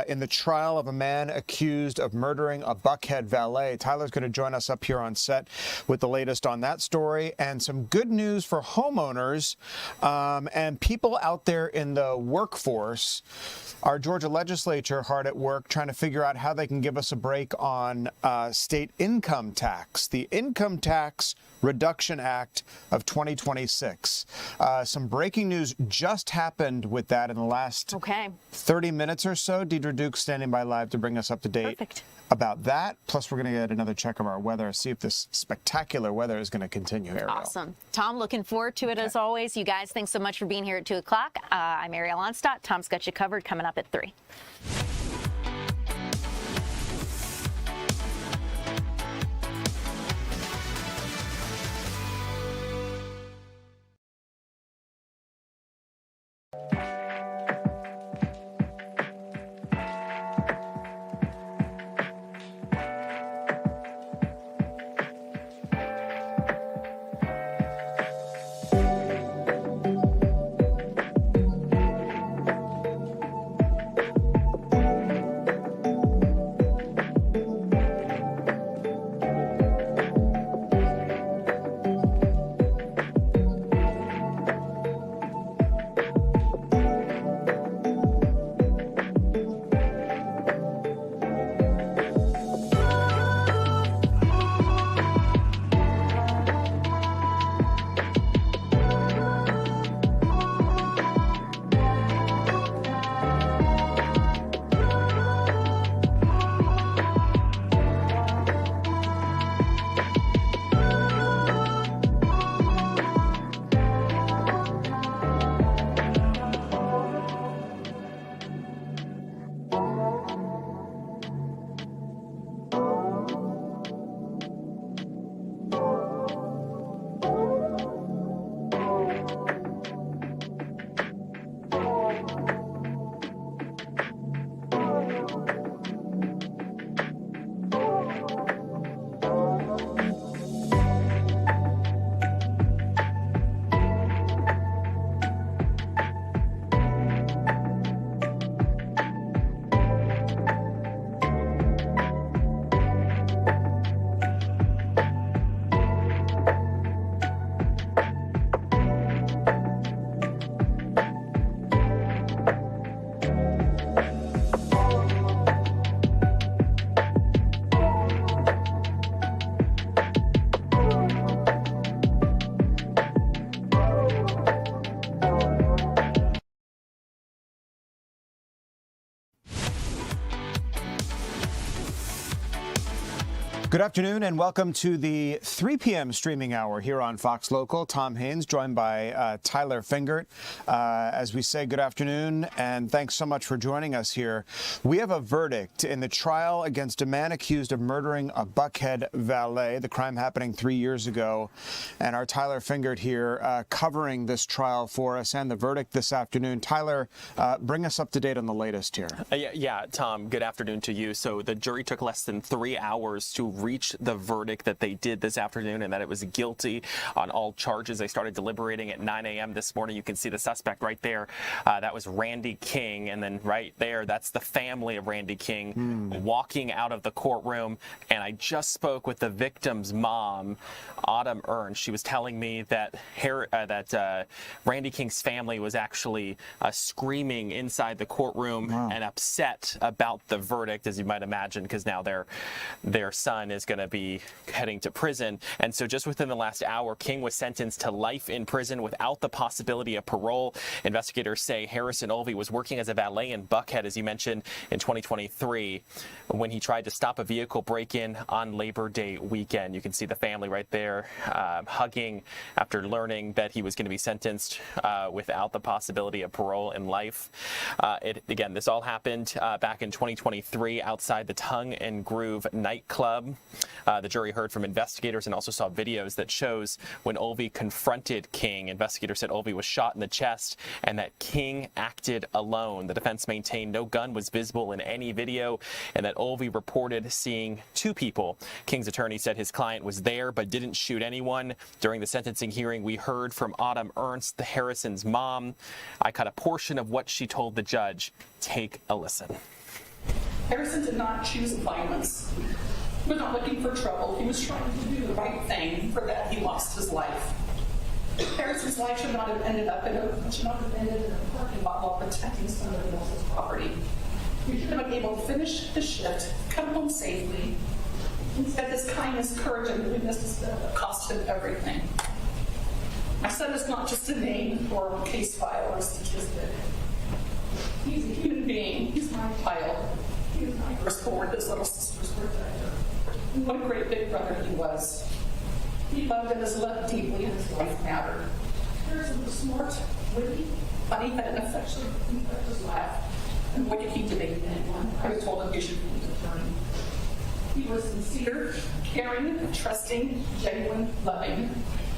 in the trial of a man accused of murdering murdering a Buckhead valet. Tyler's going to join us up here on set with the latest on that story and some good news for homeowners and people out there in the workforce. Our Georgia legislature hard at work trying to figure out how they can give us a break on state income tax, the Income Tax Reduction Act of 2026. Some breaking news just happened with that in the last 30 minutes or so. Deidre Duke standing by live to bring us up to date about that. Plus, we're going to get another check of our weather, see if this spectacular weather is going to continue, Ariel. Awesome. Tom, looking forward to it as always. You guys, thanks so much for being here at 2 o'clock. I'm Ariel Onstadt. Tom's got you covered coming up at 3. Good afternoon and welcome to the 3 p.m. streaming hour here on Fox Local. Tom Haynes joined by Tyler Fingert. As we say good afternoon and thanks so much for joining us here. We have a verdict in the trial against a man accused of murdering a Buckhead valet, the crime happening 3 years ago. And our Tyler Fingert here covering this trial for us and the verdict this afternoon. Tyler, bring us up to date on the latest here. Yeah, Tom, good afternoon to you. So the jury took less than 3 hours to reach the verdict that they did this afternoon, and that it was guilty on all charges. They started deliberating at 9 a.m. this morning. You can see the suspect right there. That was Randy King, and then right there, that's the family of Randy King walking out of the courtroom. And I just spoke with the victim's mom, Autumn Ernst. She was telling me that Randy King's family was actually screaming inside the courtroom and upset about the verdict, as you might imagine, because now their son is going to be heading to prison. And so just within the last hour, King was sentenced to life in prison without the possibility of parole. Investigators say Harrison Olvey was working as a valet in Buckhead, as you mentioned, in 2023 when he tried to stop a vehicle break-in on Labor Day weekend. You can see the family right there hugging after learning that he was going to be sentenced without the possibility of parole in life. Again, this all happened back in 2023 outside the Tongue and Groove nightclub. The jury heard from investigators and also saw videos that shows when Olvey confronted King. Investigators said Olvey was shot in the chest and that King acted alone. The defense maintained no gun was visible in any video and that Olvey reported seeing 2 people. King's attorney said his client was there but didn't shoot anyone. During the sentencing hearing, we heard from Autumn Ernst, the Harrison's mom. I cut a portion of what she told the judge. Take a listen. Harrison did not choose violence. He was not looking for trouble. He was trying to do the right thing. For that, he lost his life. Harrison's life should not have ended in a parking lot while protecting somebody else's property. He should have been able to finish his shift, come home safely. Instead, his kindness, courage, and willingness to cost him everything. My son is not just a name or a case file or a statistic. He's a human being. He's my child. He was my firstborn. His little sisters were dead. And what a great big brother he was. He loved and is loved deeply, and his life mattered. Harrison was smart, witty, funny, had an infectious laugh. And what did he debate anyone? I was told him he should be an attorney. He was sincere, caring, trusting, genuine, loving.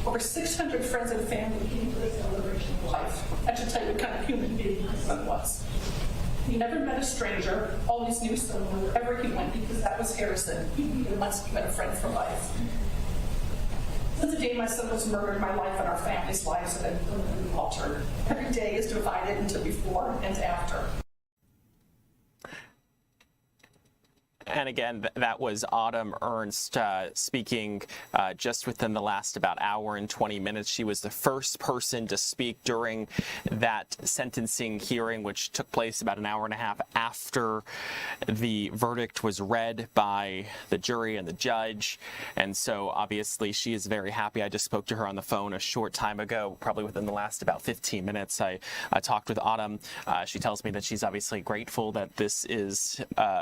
Over 600 friends and family came to his celebration of life. I should tell you what kind of human being my son was. He never met a stranger, always knew someone wherever he went, because that was Harrison. He must have been a friend for life. Since the day my son was murdered, my life and our family's lives have been permanently altered. Every day is divided into before and after. And again, that was Autumn Ernst speaking just within the last about hour and 20 minutes. She was the first person to speak during that sentencing hearing, which took place about an hour and a half after the verdict was read by the jury and the judge. And so obviously she is very happy. I just spoke to her on the phone a short time ago, probably within the last about 15 minutes. I talked with Autumn. She tells me that she's obviously grateful that this is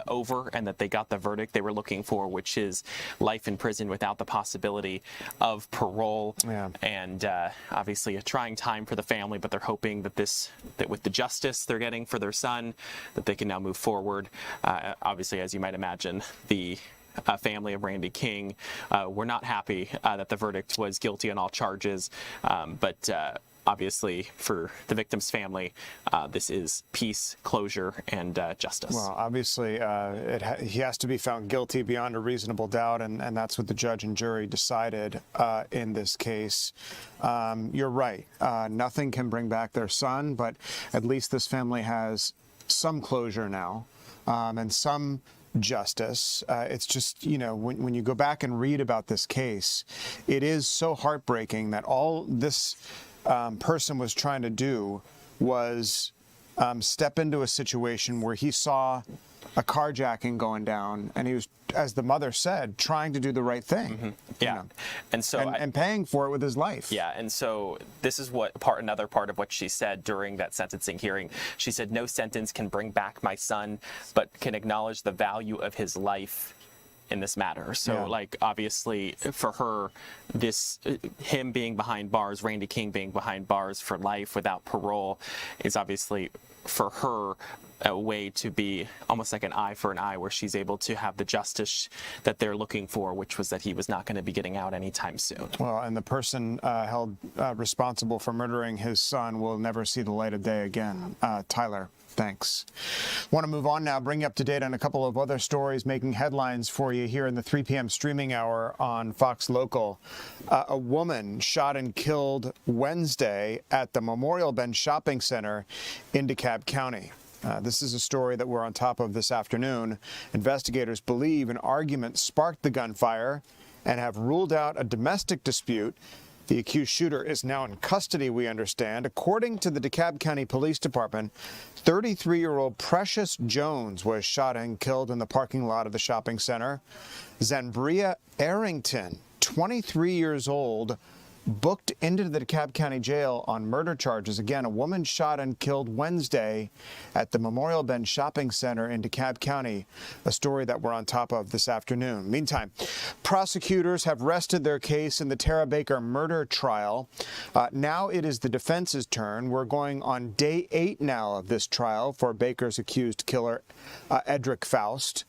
over and that they got the verdict they were looking for, which is life in prison without the possibility of parole. Yeah. And obviously a trying time for the family, but they're hoping that that with the justice they're getting for their son, that they can now move forward. Obviously, as you might imagine, the family of Randy King were not happy that the verdict was guilty on all charges, but obviously, for the victim's family, this is peace, closure, and justice. Well, obviously, he has to be found guilty beyond a reasonable doubt, and that's what the judge and jury decided in this case. You're right. Nothing can bring back their son, but at least this family has some closure now and some justice. It's just, when you go back and read about this case, it is so heartbreaking that all this person was trying to do was step into a situation where he saw a carjacking going down, and he was, as the mother said, trying to do the right thing. Mm-hmm. Yeah, and so and paying for it with his life. Yeah, and so this is another part of what she said during that sentencing hearing. She said, "No sentence can bring back my son, but can acknowledge the value of his life in this matter." So, obviously, for her, him being behind bars, Randy King being behind bars for life without parole, is obviously, for her, a way to be almost like an eye for an eye, where she's able to have the justice that they're looking for, which was that he was not going to be getting out anytime soon. Well, and the person held responsible for murdering his son will never see the light of day again. Tyler, thanks. Want to move on now, bring you up to date on a couple of other stories making headlines for you here in the 3 p.m. streaming hour on Fox Local. A woman shot and killed Wednesday at the Memorial Bend Shopping Center in DeKalb County. This is a story that we're on top of this afternoon. Investigators believe an argument sparked the gunfire and have ruled out a domestic dispute. The accused shooter is now in custody, we understand. According to the DeKalb County Police Department, 33-year-old Precious Jones was shot and killed in the parking lot of the shopping center. Zanbria Arrington, 23 years old, booked into the DeKalb County Jail on murder charges. Again, a woman shot and killed Wednesday at the Memorial Bend Shopping Center in DeKalb County, a story that we're on top of this afternoon. Meantime, prosecutors have rested their case in the Tara Baker murder trial. Now it is the defense's turn. We're going on day 8 now of this trial for Baker's accused killer, Edric Faust.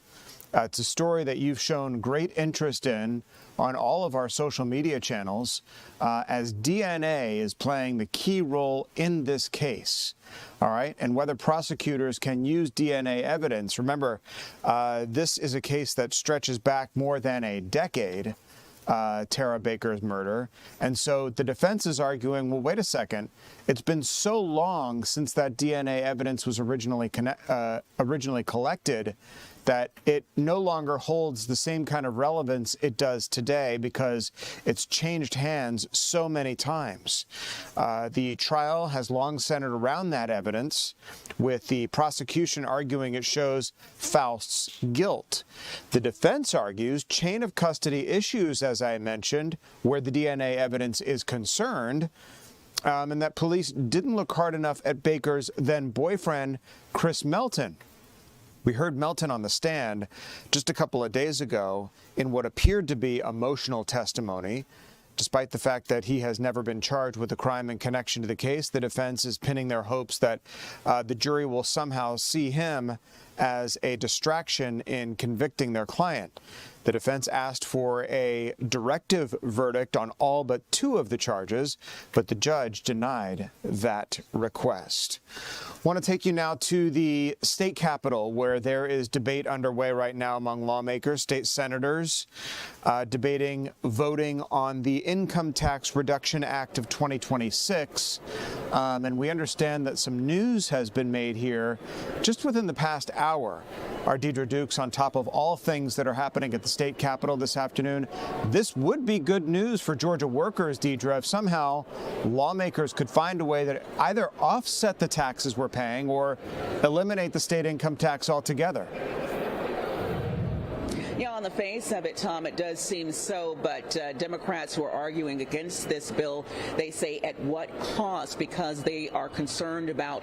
It's a story that you've shown great interest in on all of our social media channels, as DNA is playing the key role in this case. All right, and whether prosecutors can use DNA evidence. Remember, this is a case that stretches back more than a decade, Tara Baker's murder. And so the defense is arguing, well, wait a second, it's been so long since that DNA evidence was originally collected that it no longer holds the same kind of relevance it does today because it's changed hands so many times. The trial has long centered around that evidence, with the prosecution arguing it shows Faust's guilt. The defense argues chain of custody issues, as I mentioned, where the DNA evidence is concerned, and that police didn't look hard enough at Baker's then-boyfriend, Chris Melton. We heard Melton on the stand just a couple of days ago in what appeared to be emotional testimony. Despite the fact that he has never been charged with a crime in connection to the case, the defense is pinning their hopes that the jury will somehow see him as a distraction in convicting their client. The defense asked for a directive verdict on all but 2 of the charges, but the judge denied that request. I want to take you now to the state capitol, where there is debate underway right now among lawmakers, state senators, debating voting on the Income Tax Reduction Act of 2026. And we understand that some news has been made here just within the past hour. Our Deidre Dukes on top of all things that are happening at the state capitol this afternoon. This would be good news for Georgia workers, Deidre, if somehow lawmakers could find a way that either offset the taxes we're paying or eliminate the state income tax altogether. Yeah, on the face of it, Tom, it does seem so, but Democrats who are arguing against this bill, they say at what cost, because they are concerned about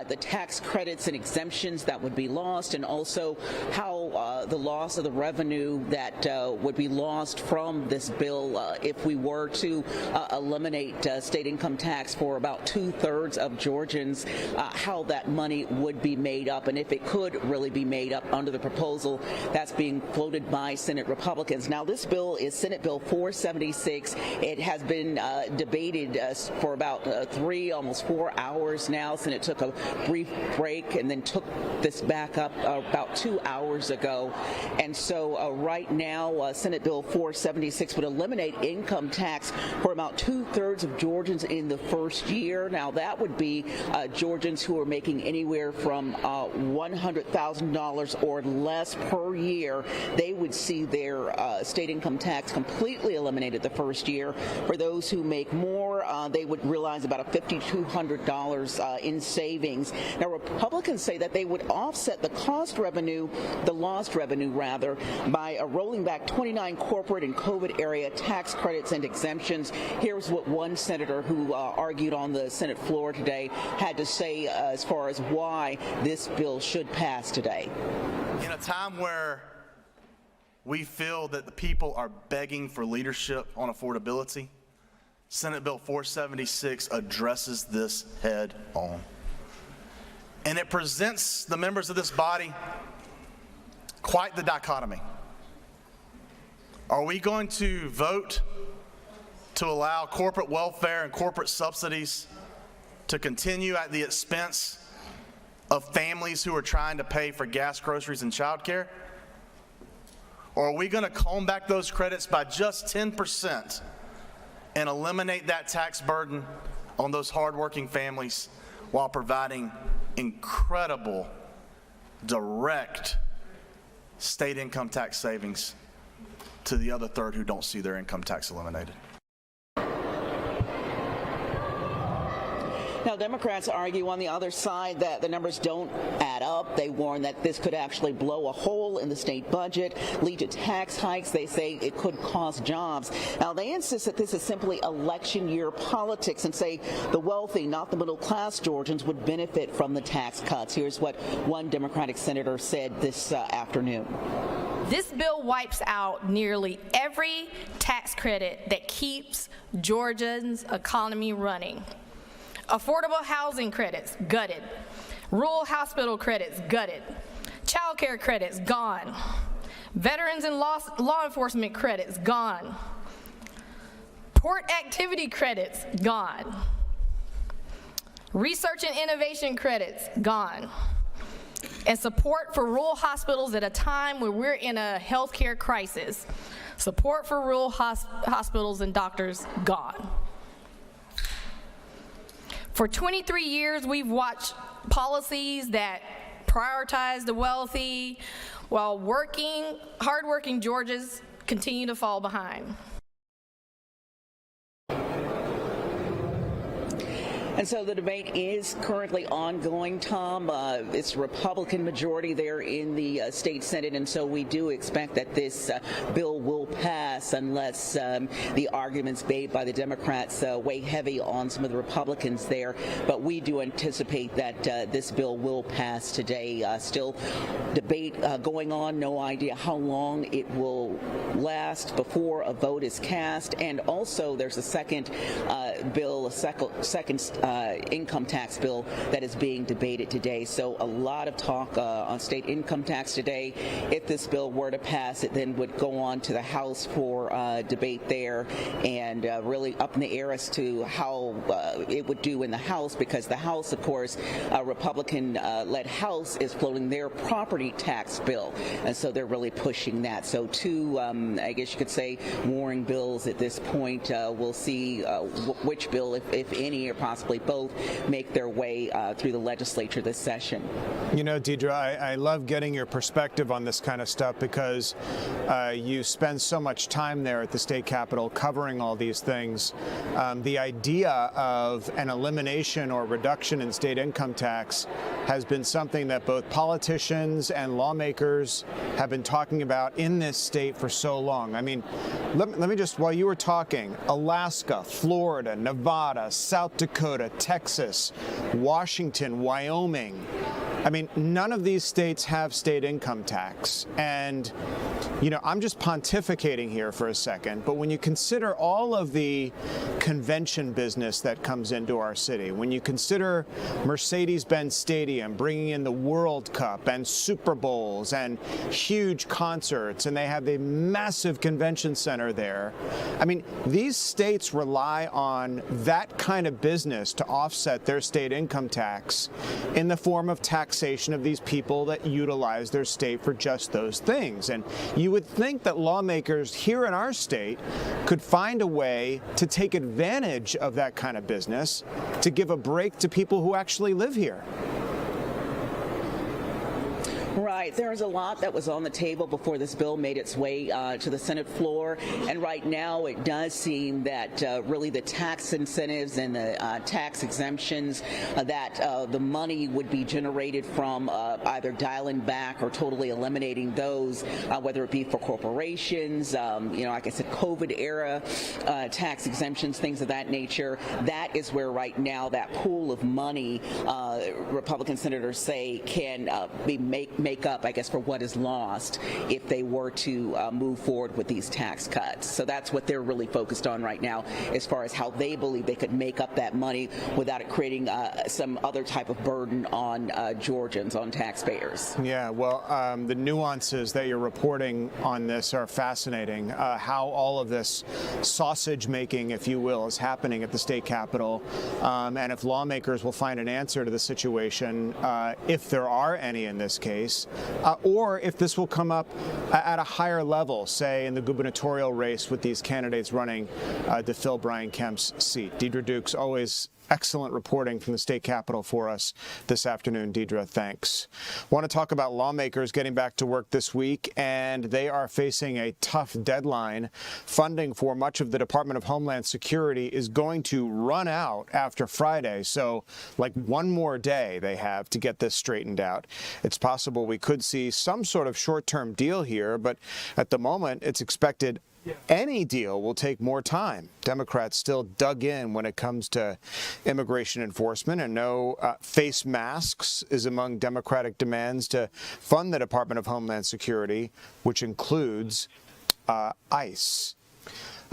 the tax credits and exemptions that would be lost, and also how the loss of the revenue that would be lost from this bill if we were to eliminate state income tax for about 2/3 of Georgians, how that money would be made up, and if it could really be made up under the proposal that's being floated by Senate Republicans. Now, this bill is Senate Bill 476. It has been debated for about almost 4 hours now. Senate took a brief break and then took this back up about 2 hours ago. And so right now, Senate Bill 476 would eliminate income tax for about 2/3 of Georgians in the first year. Now, that would be Georgians who are making anywhere from $100,000 or less per year. They would see their state income tax completely eliminated the first year. For those who make more, they would realize about a $5,200 in savings. Now, Republicans say that they would offset the lost revenue rather, by rolling back 29 corporate and COVID area tax credits and exemptions. Here's what one senator who argued on the Senate floor today had to say as far as why this bill should pass today. In a time where we feel that the people are begging for leadership on affordability, Senate Bill 476 addresses this head on. And it presents the members of this body quite the dichotomy. Are we going to vote to allow corporate welfare and corporate subsidies to continue at the expense of families who are trying to pay for gas, groceries, and childcare? Or are we going to comb back those credits by just 10% and eliminate that tax burden on those hardworking families while providing incredible, direct state income tax savings to the other third who don't see their income tax eliminated? Now, Democrats argue on the other side that the numbers don't add up. They warn that this could actually blow a hole in the state budget, lead to tax hikes. They say it could cost jobs. Now, they insist that this is simply election year politics and say the wealthy, not the middle class Georgians, would benefit from the tax cuts. Here's what one Democratic senator said this afternoon. This bill wipes out nearly every tax credit that keeps Georgians' economy running. Affordable housing credits, gutted. Rural hospital credits, gutted. Child care credits, gone. Veterans and law enforcement credits, gone. Port activity credits, gone. Research and innovation credits, gone. And support for rural hospitals at a time where we're in a healthcare crisis. Support for rural hospitals and doctors, gone. For 23 years, we've watched policies that prioritize the wealthy, while hardworking Georgians continue to fall behind. And so the debate is currently ongoing, Tom. It's Republican majority there in the state Senate, and so we do expect that this bill will pass unless the arguments made by the Democrats weigh heavy on some of the Republicans there. But we do anticipate that this bill will pass today. Still debate going on. No idea how long it will last before a vote is cast. And also there's a second bill, a second income tax bill that is being debated today. So a lot of talk on state income tax today. If this bill were to pass, it then would go on to the House for debate there, and really up in the air as to how it would do in the House, because the House, of course, Republican-led House is floating their property tax bill, and so they're really pushing that. So two, I guess you could say, warring bills at this point. We'll see which bill, if any, or possibly both, make their way through the legislature this session. You know, Deidre, I love getting your perspective on this kind of stuff because you spend so much time there at the state capitol covering all these things. The idea of an elimination or reduction in state income tax has been something that both politicians and lawmakers have been talking about in this state for so long. I mean, let me just, while you were talking, Alaska, Florida, Nevada, South Dakota, Texas, Washington, Wyoming. I mean, none of these states have state income tax. And, you know, I'm just pontificating here for a second, but when you consider all of the convention business that comes into our city, when you consider Mercedes-Benz Stadium bringing in the World Cup and Super Bowls and huge concerts, and they have a massive convention center there. I mean, these states rely on that kind of business to offset their state income tax in the form of taxation of these people that utilize their state for just those things. And you would think that lawmakers here in our state could find a way to take advantage of that kind of business to give a break to people who actually live here. Right. There's a lot that was on the table before this bill made its way to the Senate floor. And right now it does seem that really the tax incentives and the tax exemptions, that the money would be generated from either dialing back or totally eliminating those, whether it be for corporations, you know, like I said, COVID era tax exemptions, things of that nature. That is where right now that pool of money, Republican senators say, can be make up, I guess, for what is lost if they were to move forward with these tax cuts. So that's what they're really focused on right now, as far as how they believe they could make up that money without it creating some other type of burden on Georgians, on taxpayers. Yeah, well, the nuances that you're reporting on this are fascinating. How all of this sausage making, if you will, is happening at the state capitol, and if lawmakers will find an answer to the situation, if there are any in this case, or if this will come up at a higher level, say in the gubernatorial race with these candidates running to fill Brian Kemp's seat. Deidre Dukes, always excellent reporting from the state capitol for us this afternoon. Deidre, thanks. Want to talk about lawmakers getting back to work this week, and they are facing a tough deadline. Funding for much of the Department of Homeland Security is going to run out after Friday, so like one more day they have to get this straightened out. It's possible we could see some sort of short-term deal here, but at the moment it's expected any deal will take more time. Democrats still dug in when it comes to immigration enforcement, and no face masks is among Democratic demands to fund the Department of Homeland Security, which includes ICE.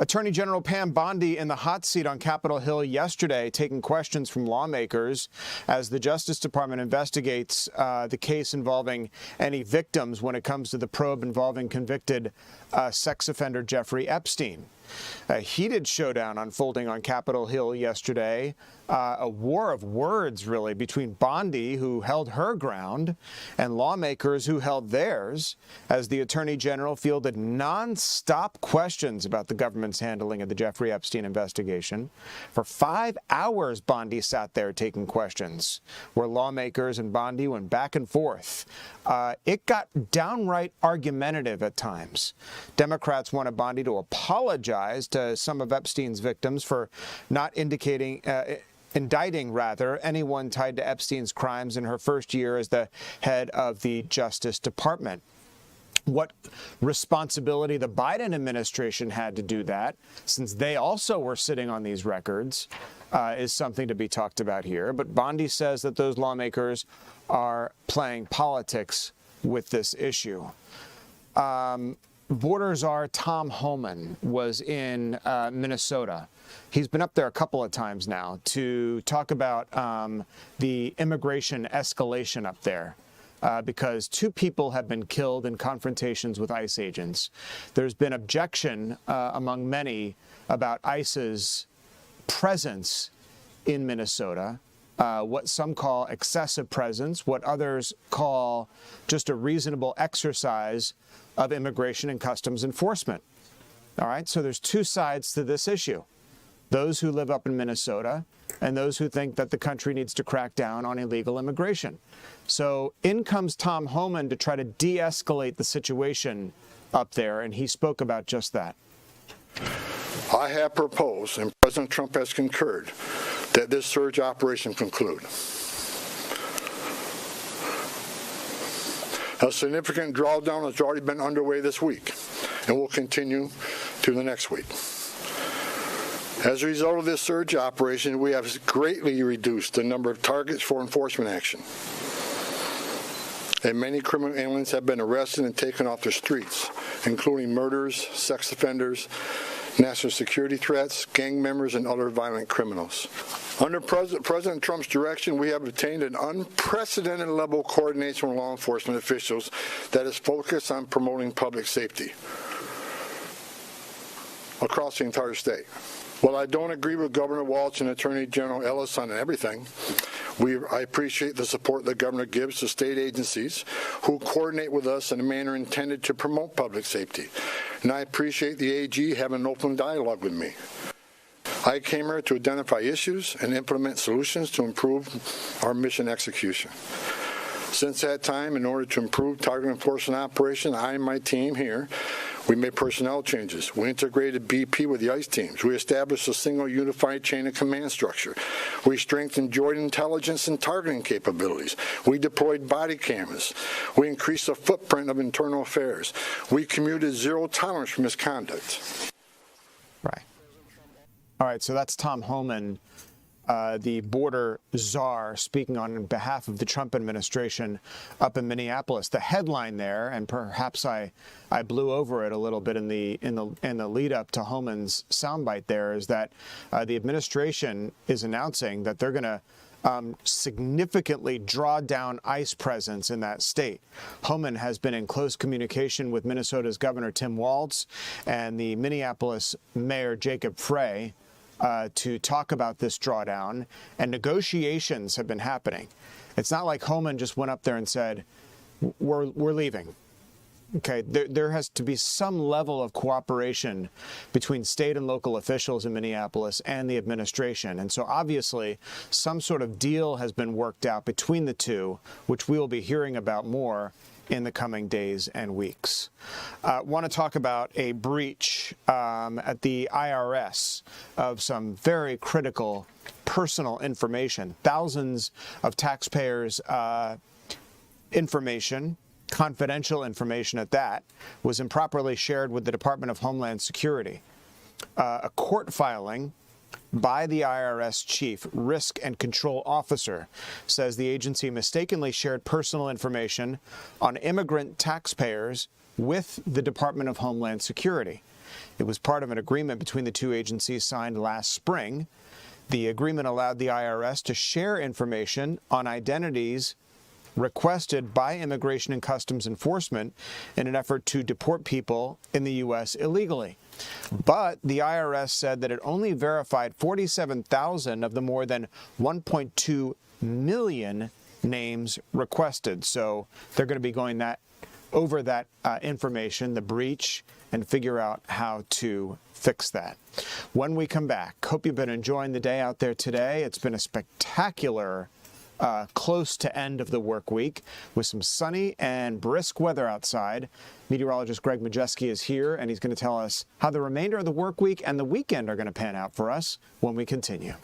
Attorney General Pam Bondi in the hot seat on Capitol Hill yesterday, taking questions from lawmakers as the Justice Department investigates the case involving any victims when it comes to the probe involving convicted sex offender Jeffrey Epstein. A heated showdown unfolding on Capitol Hill yesterday. A war of words, really, between Bondi, who held her ground, and lawmakers who held theirs, as the Attorney General fielded nonstop questions about the government's handling of the Jeffrey Epstein investigation. For 5 hours, Bondi sat there taking questions, where lawmakers and Bondi went back and forth. It got downright argumentative at times. Democrats wanted Bondi to apologize to some of Epstein's victims for not indicting indicting anyone tied to Epstein's crimes in her first year as the head of the Justice Department. What responsibility the Biden administration had to do that, since they also were sitting on these records, is something to be talked about here. But Bondi says that those lawmakers are playing politics with this issue. Border Czar Tom Homan was in Minnesota. He's been up there a couple of times now to talk about the immigration escalation up there. Because 2 people have been killed in confrontations with ICE agents. There's been objection among many about ICE's presence in Minnesota, what some call excessive presence, what others call just a reasonable exercise of immigration and customs enforcement. All right, so there's 2 sides to this issue. Those who live up in Minnesota and those who think that the country needs to crack down on illegal immigration. So in comes Tom Homan to try to de-escalate the situation up there, and he spoke about just that. I have proposed, and President Trump has concurred, that this surge operation conclude. A significant drawdown has already been underway this week and will continue to the next week. As a result of this surge operation, we have greatly reduced the number of targets for enforcement action. And many criminal aliens have been arrested and taken off the streets, including murderers, sex offenders, national security threats, gang members, and other violent criminals. Under President Trump's direction, we have obtained an unprecedented level of coordination with law enforcement officials that is focused on promoting public safety across the entire state. While I don't agree with Governor Walz and Attorney General Ellis on everything, I appreciate the support the governor gives to state agencies who coordinate with us in a manner intended to promote public safety. And I appreciate the AG having an open dialogue with me. I came here to identify issues and implement solutions to improve our mission execution. Since that time, in order to improve target enforcement operation, I and my team here, we made personnel changes. We integrated BP with the ICE teams. We established a single unified chain of command structure. We strengthened joint intelligence and targeting capabilities. We deployed body cameras. We increased the footprint of internal affairs. We commuted zero tolerance for misconduct. Right. All right, so that's Tom Homan, the border czar, speaking on behalf of the Trump administration up in Minneapolis. The headline there, and perhaps I blew over it a little bit in the lead up to Homan's soundbite there, is that the administration is announcing that they're going to significantly draw down ICE presence in that state. Homan has been in close communication with Minnesota's Governor Tim Walz and the Minneapolis Mayor Jacob Frey to talk about this drawdown, and negotiations have been happening. It's not like Homan just went up there and said, we're leaving. Okay, there has to be some level of cooperation between state and local officials in Minneapolis and the administration. And so obviously some sort of deal has been worked out between the two, which we will be hearing about more in the coming days and weeks. Want to talk about a breach at the IRS of some very critical personal information. Thousands of taxpayers' information, confidential information at that, was improperly shared with the Department of Homeland Security. A court filing by the IRS Chief Risk and Control Officer says the agency mistakenly shared personal information on immigrant taxpayers with the Department of Homeland Security. It was part of an agreement between the two agencies signed last spring. The agreement allowed the IRS to share information on identities requested by Immigration and Customs Enforcement in an effort to deport people in the U.S. illegally. But the IRS said that it only verified 47,000 of the more than 1.2 million names requested. So they're going to be going over that information, the breach, and figure out how to fix that. When we come back, hope you've been enjoying the day out there today. It's been a spectacular close to end of the work week with some sunny and brisk weather outside. Meteorologist Greg Majeski is here, and he's going to tell us how the remainder of the work week and the weekend are going to pan out for us when we continue.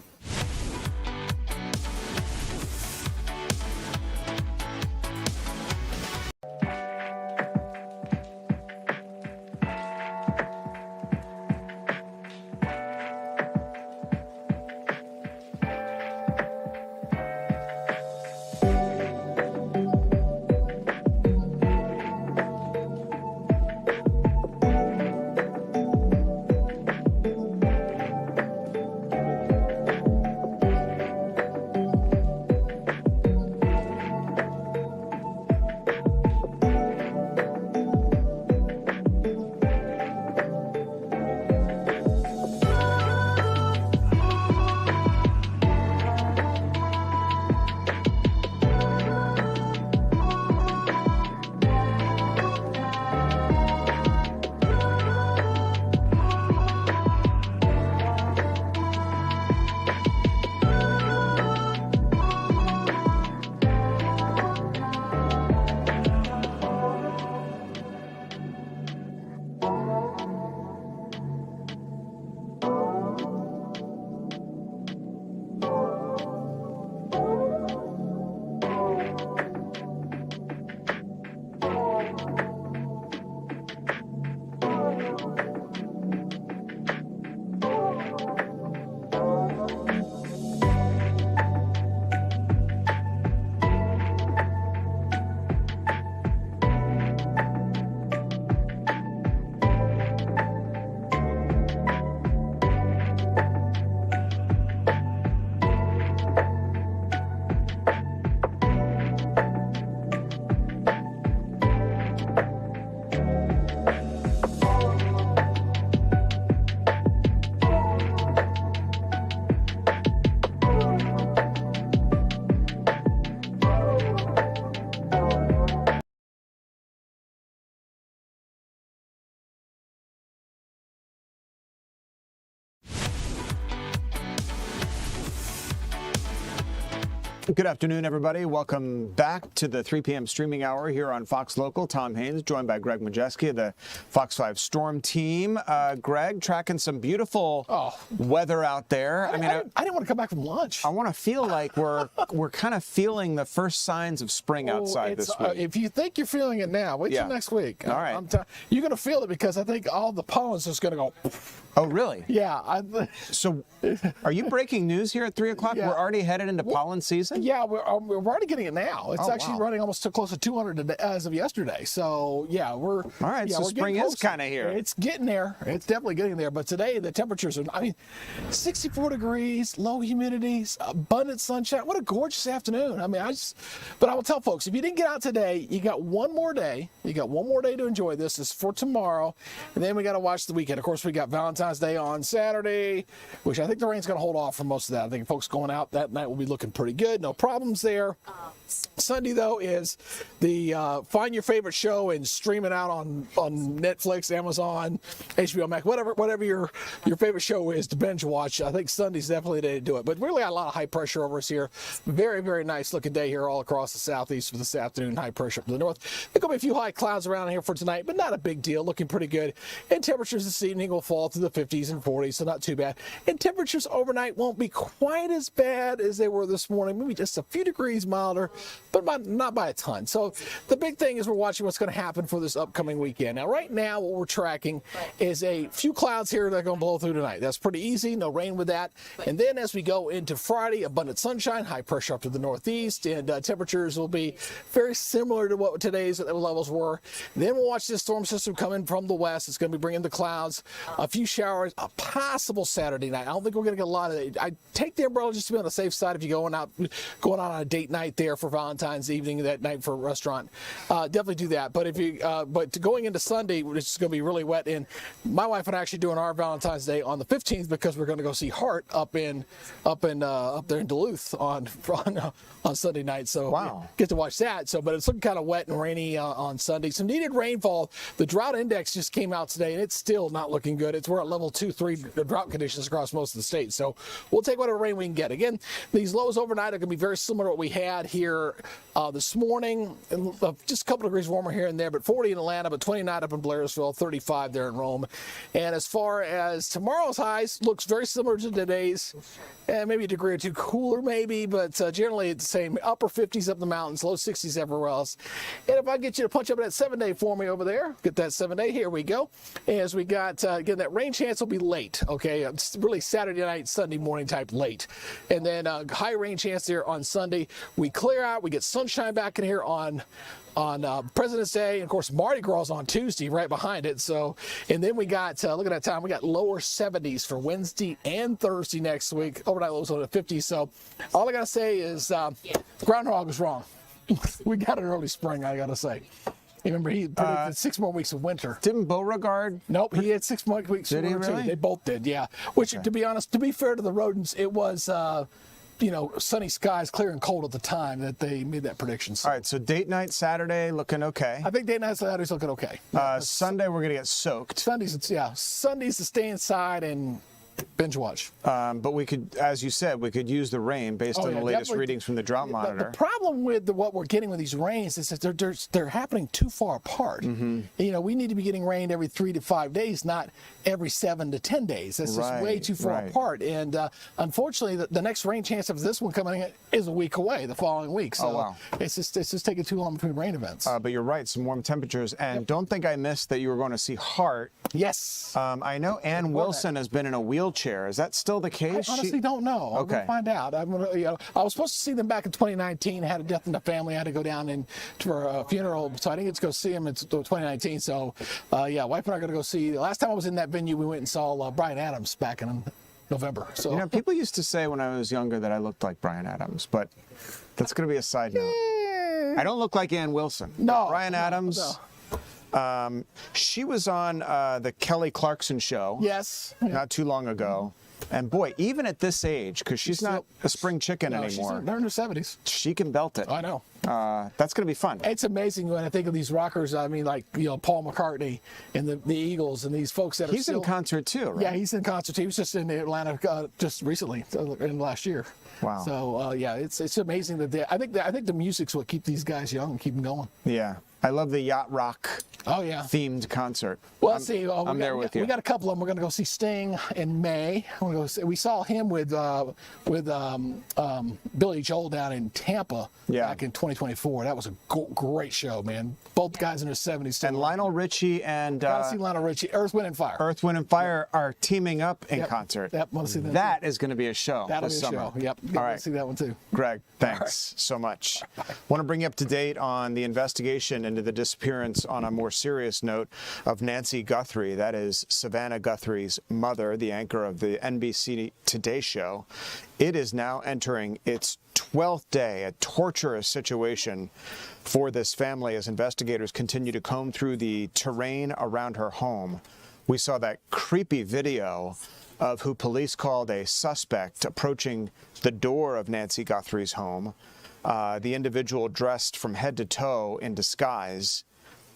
Good afternoon, everybody. Welcome back to the 3 p.m. streaming hour here on Fox Local. Tom Haynes, joined by Greg Majeski of the Fox 5 Storm team. Greg, tracking some beautiful weather out there. I didn't want to come back from lunch. I want to feel like we're kind of feeling the first signs of spring outside this week. If you think you're feeling it now, wait till next week. All right. You're going to feel it because I think all the pollen's just going to go. Oh, really? Yeah. So are you breaking news here at 3 o'clock? Yeah. We're already headed into pollen season? Yeah, we're already getting it now. It's actually running almost to close to 200 as of yesterday. So, yeah, we're... All right, so spring is kind of here. It's getting there. It's definitely getting there. But today, the temperatures are, 64 degrees, low humidity, abundant sunshine. What a gorgeous afternoon. But I will tell folks, if you didn't get out today, you got one more day. You got one more day to enjoy this. It's for tomorrow. And then we got to watch the weekend. Of course, we got Valentine's Day on Saturday, which I think the rain's going to hold off for most of that. I think folks going out that night will be looking pretty good. No problems there. Sunday, though, is the find your favorite show and stream it out on Netflix, Amazon, HBO Max, whatever your favorite show is to binge watch. I think Sunday's definitely the day to do it. But really got a lot of high pressure over us here. Very, very nice looking day here all across the southeast for this afternoon. High pressure up to the north. There's going to be a few high clouds around here for tonight, but not a big deal. Looking pretty good. And temperatures this evening will fall to the 50s and 40s, so not too bad. And temperatures overnight won't be quite as bad as they were this morning. Maybe just a few degrees milder, but not by a ton. So the big thing is we're watching what's going to happen for this upcoming weekend. Now, right now, what we're tracking is a few clouds here that are going to blow through tonight. That's pretty easy. No rain with that. And then as we go into Friday, abundant sunshine, high pressure up to the northeast, and temperatures will be very similar to what today's levels were. Then we'll watch this storm system come in from the west. It's going to be bringing the clouds, a few showers, a possible Saturday night. I don't think we're going to get a lot of it. I take the umbrella just to be on the safe side if you're going out on a date night there for for Valentine's evening that night for a restaurant, definitely do that. But if you, going into Sunday, which is going to be really wet, and my wife and I are actually doing our Valentine's Day on the 15th because we're going to go see Hart up there in Duluth on Sunday night. So wow, get to watch that. So, but it's looking kind of wet and rainy on Sunday. Some needed rainfall. The drought index just came out today, and it's still not looking good. We're at level 2, 3 drought conditions across most of the state. So we'll take whatever rain we can get. Again, these lows overnight are going to be very similar to what we had here this morning. Just a couple degrees warmer here and there, but 40 in Atlanta, but 29 up in Blairsville, 35 there in Rome. And as far as tomorrow's highs, looks very similar to today's. Maybe a degree or two cooler, maybe, but generally it's the same. Upper 50s up the mountains, low 60s everywhere else. And if I get you to punch up that 7-day for me over there, get that 7-day. Here we go. As we got, again, that rain chance will be late, okay? It's really Saturday night, Sunday morning type late. And then high rain chance there on Sunday. We clear out, we get sunshine back in here on President's Day, and of course Mardi Gras on Tuesday right behind it. So, and then we got look at that time, we got lower 70s for Wednesday and Thursday next week, overnight lows on the 50s. So all I gotta say is groundhog was wrong. We got an early spring, I gotta say. Remember, he predicted 6 more weeks of winter. Didn't Beauregard? Nope, he had 6 more weeks of winter too. They both did, yeah. Which, to be honest, to be fair to the rodents, it was sunny skies, clear and cold at the time that they made that prediction. So. All right, so date night Saturday looking okay. I think date night Saturday's looking okay. Sunday we're gonna get soaked. Sunday's to stay inside and binge watch. But we could, as you said, we could use the rain based on the latest readings from the drought monitor. The problem with what we're getting with these rains is that they're happening too far apart. Mm-hmm. We need to be getting rain every 3 to 5 days, not every 7 to 10 days. That's just way too far apart. And unfortunately, the next rain chance of this one coming in is a week away, the following week. So it's just taking too long between rain events. But you're right, some warm temperatures. And don't think I missed that you were going to see Hart. Yes. I know Ann Wilson has been in a wheelchair. Is that still the case? I honestly don't know. I'm gonna find out. I was supposed to see them back in 2019. Had a death in the family. I had to go down for a funeral, so I didn't get to go see him in 2019. So, wife and I are gonna go see. The last time I was in that venue, we went and saw Bryan Adams back in November. So people used to say when I was younger that I looked like Bryan Adams, but that's gonna be a side note. I don't look like Ann Wilson. No, Bryan Adams. No. She was on the Kelly Clarkson show. Yes. Not too long ago. And boy, even at this age, because she's not a spring chicken anymore. They're in her 70s. She can belt it. I know. That's going to be fun. It's amazing when I think of these rockers. I mean, like Paul McCartney and the Eagles and these folks that are He's in concert too, right? Yeah, he's in concert. He was just in Atlanta just recently, in last year. Wow. So it's amazing that I think the music's what keep these guys young and keep them going. Yeah. I love the yacht rock themed concert. Well, I'm there with you. We got a couple of them. We're going to go see Sting in May. We saw him with Billy Joel down in Tampa back in 2024. That was a great show, man. Both guys in their 70s. And Lionel Richie and gotta see Lionel Richie. Earth, Wind and Fire. Earth, Wind and Fire are teaming up in concert. Yep, want to see that. That is going to be a show. That'll this be a summer. show. Yep. All right. See that one too. Greg, thanks so much. Want to bring you up to date on the investigation into the disappearance, on a more serious note, of Nancy Guthrie. That is Savannah Guthrie's mother, the anchor of the NBC Today show. It is now entering its 12th day, a torturous situation for this family as investigators continue to comb through the terrain around her home. We saw that creepy video of who police called a suspect approaching the door of Nancy Guthrie's home. The individual dressed from head to toe in disguise,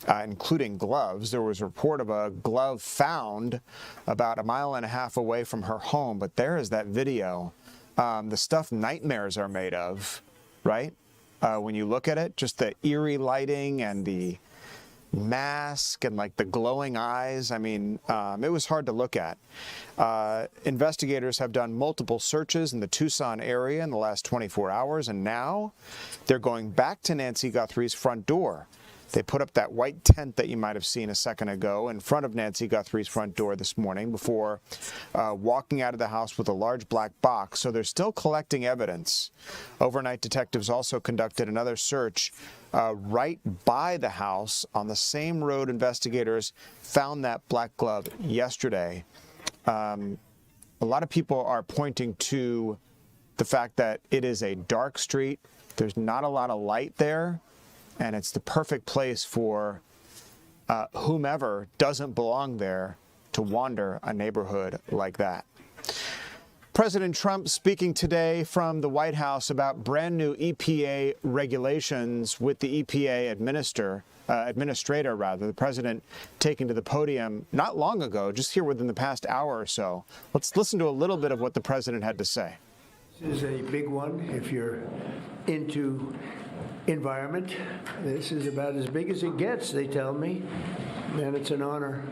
including gloves. There was a report of a glove found about 1.5 miles away from her home, but there is that video. The stuff nightmares are made of, right? When you look at it, just the eerie lighting and the mask and like the glowing eyes. I mean, it was hard to look at. Investigators have done multiple searches in the Tucson area in the last 24 hours, and now they're going back to Nancy Guthrie's front door. They put up that white tent that you might have seen a second ago in front of Nancy Guthrie's front door this morning before walking out of the house with a large black box. So they're still collecting evidence. Overnight, detectives also conducted another search right by the house on the same road investigators found that black glove yesterday. A lot of people are pointing to the fact that it is a dark street There's not a lot of light there, and it's the perfect place for whomever doesn't belong there to wander a neighborhood like that. President Trump speaking today from the White House about brand new EPA regulations with the EPA administrator, the president taking to the podium not long ago, just here within the past hour or so. Let's listen to a little bit of what the president had to say. This is a big one if you're into environment. This is about as big as it gets, they tell me, and it's an honor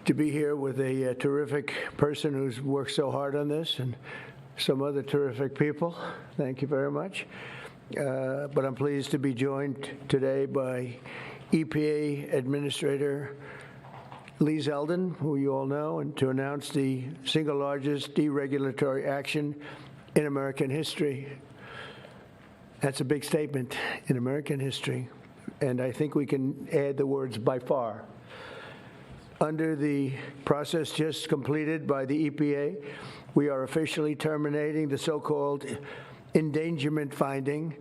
to be here with a terrific person who's worked so hard on this and some other terrific people. Thank you very much. But I'm pleased to be joined today by EPA Administrator Lee Zeldin, who you all know, and to announce the single largest deregulatory action in American history. That's a big statement, in American history, and I think we can add the words by far. Under the process just completed by the EPA, we are officially terminating the so-called endangerment finding,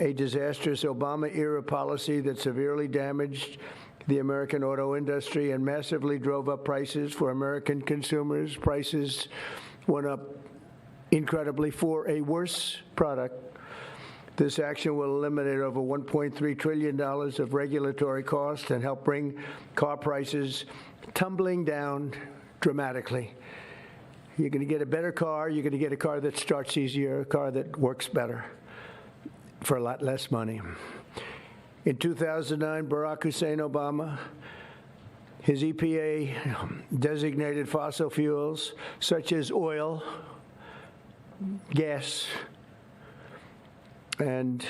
a disastrous Obama-era policy that severely damaged the American auto industry and massively drove up prices for American consumers. Prices went up incredibly for a worse product. This action will eliminate over $1.3 trillion of regulatory costs and help bring car prices tumbling down dramatically. You're going to get a better car. You're going to get a car that starts easier, a car that works better for a lot less money. In 2009, Barack Hussein Obama, his EPA designated fossil fuels such as oil, gas, and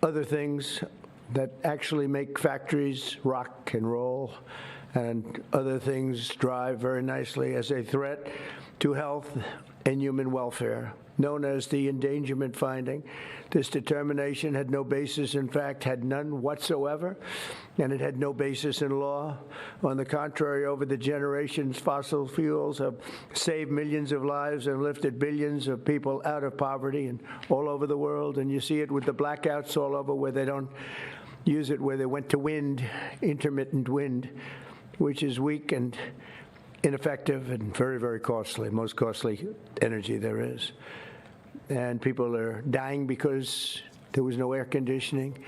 other things that actually make factories rock and roll and other things drive very nicely as a threat to health and human welfare, known as the endangerment finding. This determination had no basis, in fact, had none whatsoever, and it had no basis in law. On the contrary, over the generations, fossil fuels have saved millions of lives and lifted billions of people out of poverty and all over the world. And you see it with the blackouts all over where they don't use it, where they went to wind, intermittent wind, which is weak and ineffective and very, very costly, most costly energy there is. And people are dying because there was no air conditioning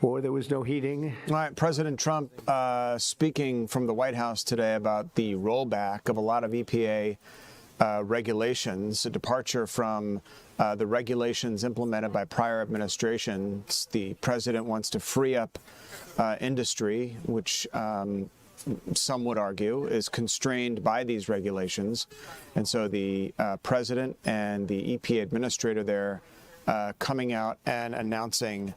or there was no heating. All right, President Trump speaking from the White House today about the rollback of a lot of EPA regulations, a departure from the regulations implemented by prior administrations. The president wants to free up industry, which some would argue is constrained by these regulations. And so the president and the EPA administrator there coming out and announcing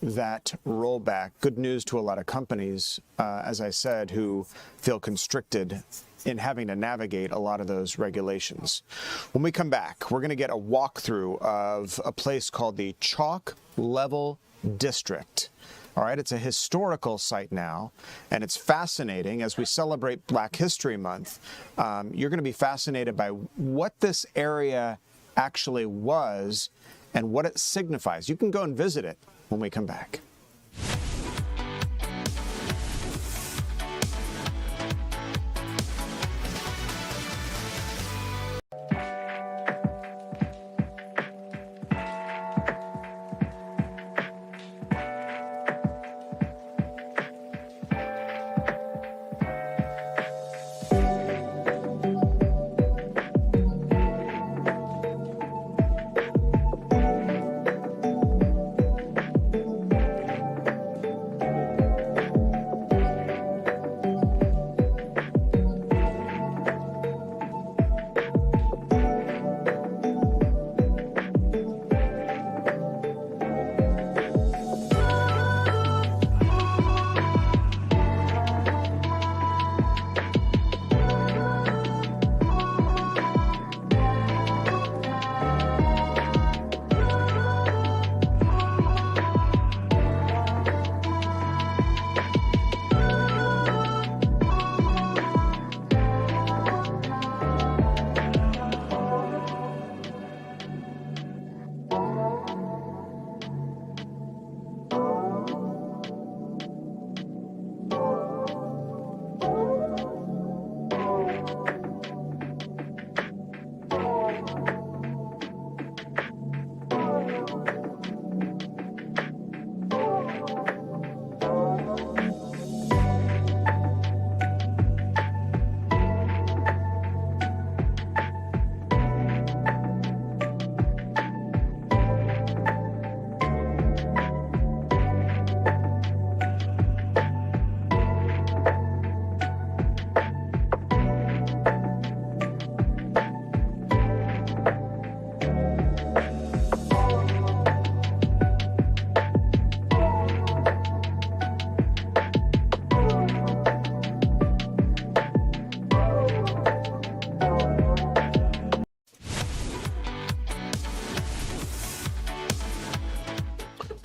that rollback. Good news to a lot of companies, as I said, who feel constricted in having to navigate a lot of those regulations. When we come back, we're going to get a walkthrough of a place called the Chalk Level District. All right, it's a historical site now, and it's fascinating. As we celebrate Black History Month, you're going to be fascinated by what this area actually was and what it signifies. You can go and visit it when we come back.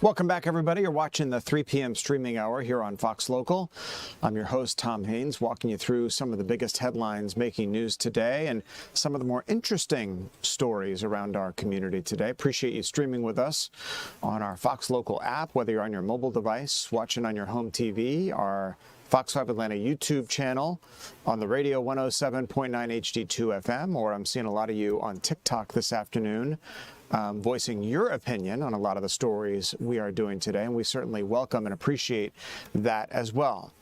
Welcome back, everybody. You're watching the 3 p.m. streaming hour here on Fox Local. I'm your host, Tom Haynes, walking you through some of the biggest headlines making news today and some of the more interesting stories around our community today. Appreciate you streaming with us on our Fox Local app, whether you're on your mobile device, watching on your home TV, our Fox 5 Atlanta YouTube channel, on the radio 107.9 HD2 FM, or I'm seeing a lot of you on TikTok this afternoon. Voicing your opinion on a lot of the stories we are doing today, and we certainly welcome and appreciate that as well.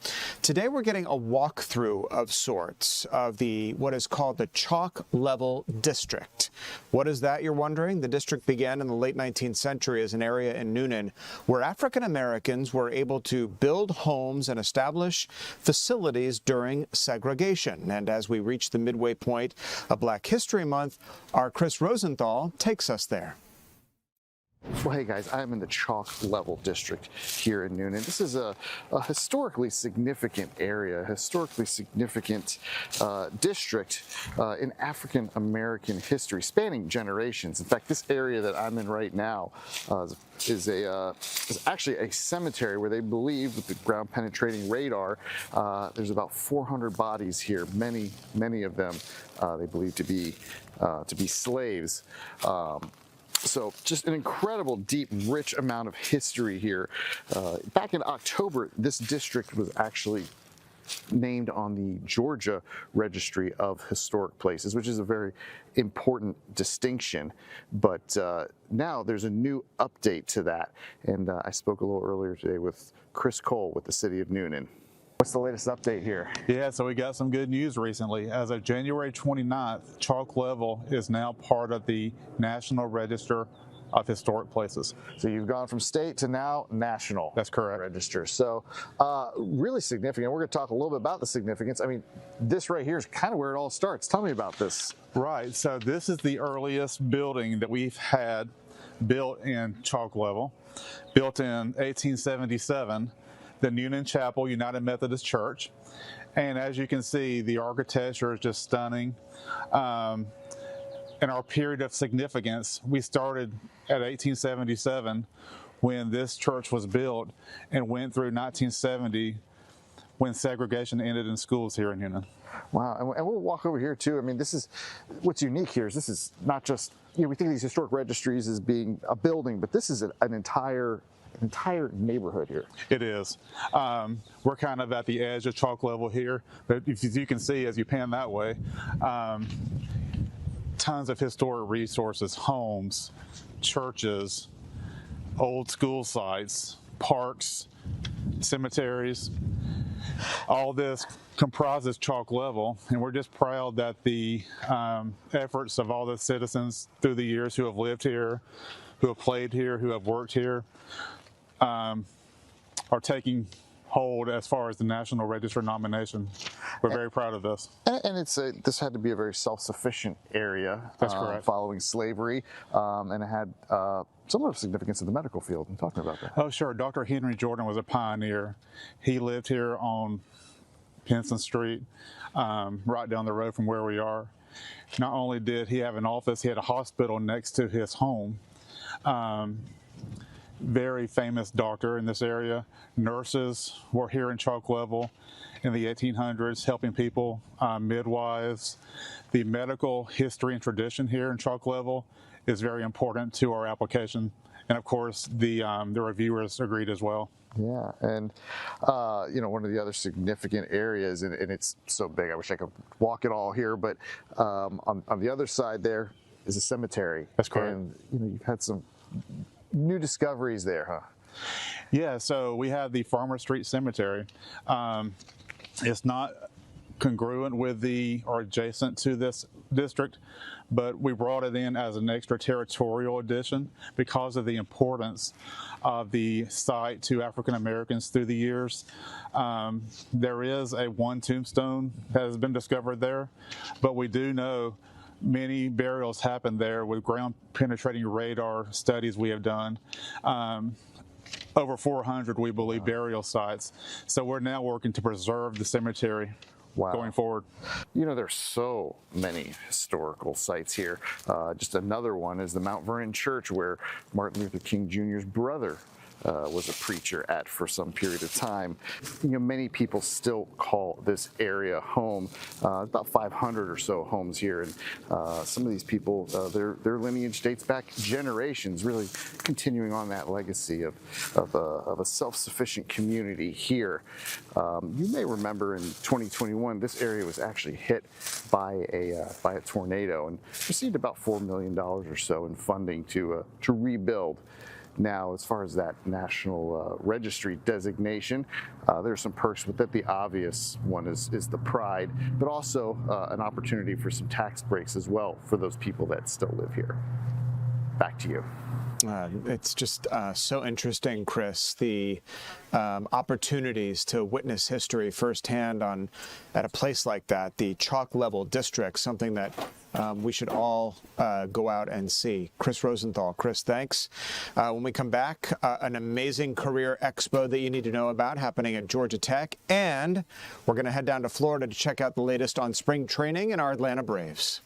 Today we're getting a walkthrough of sorts of what is called the chalk level district. What is that, you're wondering? The district began in the late 19th century as an area in Noonan where African Americans were able to build homes and establish facilities during segregation. And as we reach the midway point of Black History Month, our Chris Rosenthal takes us there. Well, hey guys, I'm in the chalk level district here in Noonan. This is a historically significant area, historically significant district in African American history, spanning generations. In fact, this area that I'm in right now is actually a cemetery where they believe, with the ground penetrating radar, there's about 400 bodies here. Many of them they believe to be slaves. So just an incredible, deep, rich amount of history here. Back in October, this district was actually named on the Georgia Registry of Historic Places, which is a very important distinction. But now there's a new update to that. And I spoke a little earlier today with Chris Cole with the City of Noonan. What's the latest update here? Yeah, so we got some good news recently. As of January 29th, chalk level is now part of the National Register of Historic Places. So you've gone from state to now national. That's correct. Register. So really significant. We're going to talk a little bit about the significance. I mean, this right here is kind of where it all starts. Tell me about this. Right. So this is the earliest building that we've had built in chalk level, built in 1877. The Noonan Chapel United Methodist Church. And as you can see, the architecture is just stunning. In our period of significance, we started at 1877 when this church was built and went through 1970 when segregation ended in schools here in Noonan. Wow, and we'll walk over here too. I mean, this is what's unique here is this is not just, we think of these historic registries as being a building, but this is an entire neighborhood here. It is. We're kind of at the edge of chalk level here, but as you can see as you pan that way, tons of historic resources, homes, churches, old school sites, parks, cemeteries. All this comprises chalk level, and we're just proud that the efforts of all the citizens through the years who have lived here, who have played here, who have worked here, are taking hold as far as the National Register nomination. We're very proud of this. And this had to be a very self-sufficient area. That's correct. Following slavery, and it had some of significance in the medical field. I'm talking about that. Oh, sure. Dr. Henry Jordan was a pioneer. He lived here on Pinson Street, right down the road from where we are. Not only did he have an office, he had a hospital next to his home. Very famous doctor in this area. Nurses were here in chalk level in the 1800s, helping people, midwives. The medical history and tradition here in chalk level is very important to our application. And of course, the reviewers agreed as well. Yeah, and one of the other significant areas, and it's so big, I wish I could walk it all here, but on the other side there is a cemetery. That's correct. And you've had some new discoveries there, huh? Yeah, so we have the Farmer Street Cemetery. It's not congruent with or adjacent to this district, but we brought it in as an extraterritorial addition because of the importance of the site to African Americans through the years. There is one tombstone that has been discovered there, but we do know many burials happened there with ground penetrating radar studies we have done. Over 400, we believe, burial sites. So we're now working to preserve the cemetery going forward. There's so many historical sites here. Just another one is the Mount Vernon Church, where Martin Luther King Jr.'s brother was a preacher at for some period of time. Many people still call this area home. About 500 or so homes here, and some of these people, their lineage dates back generations, really continuing on that legacy of a self-sufficient community here. You may remember in 2021, this area was actually hit by a tornado and received about $4 million or so in funding to rebuild. Now, as far as that National Registry designation, there are some perks with it. The obvious one is the pride, but also an opportunity for some tax breaks as well for those people that still live here. Back to you. It's just so interesting, Chris, the opportunities to witness history firsthand at a place like that, the chalk level district, something that we should all go out and see. Chris Rosenthal. Chris, thanks. When we come back, an amazing career expo that you need to know about happening at Georgia Tech, and we're going to head down to Florida to check out the latest on spring training in our Atlanta Braves.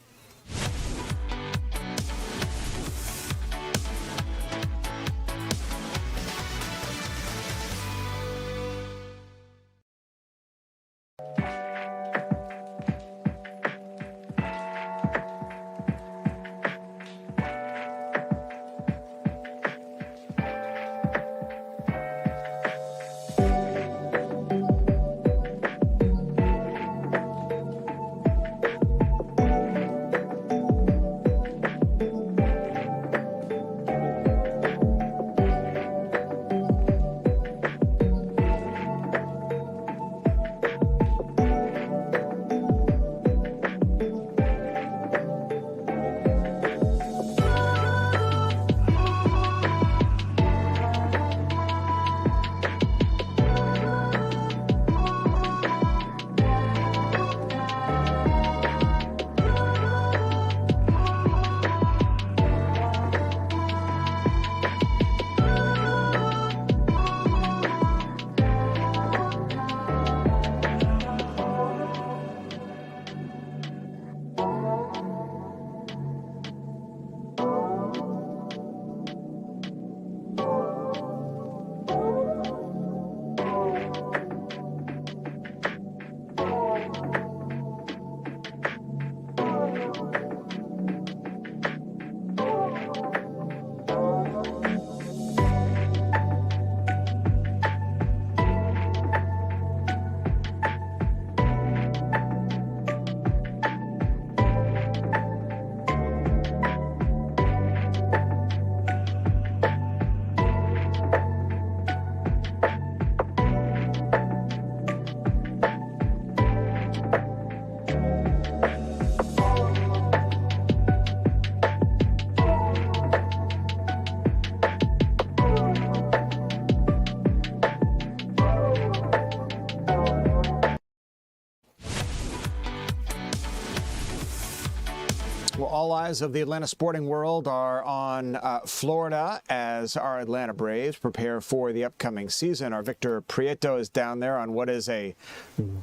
Well, all eyes of the Atlanta sporting world are on Florida as our Atlanta Braves prepare for the upcoming season. Our Victor Prieto is down there on what is a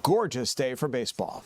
gorgeous day for baseball.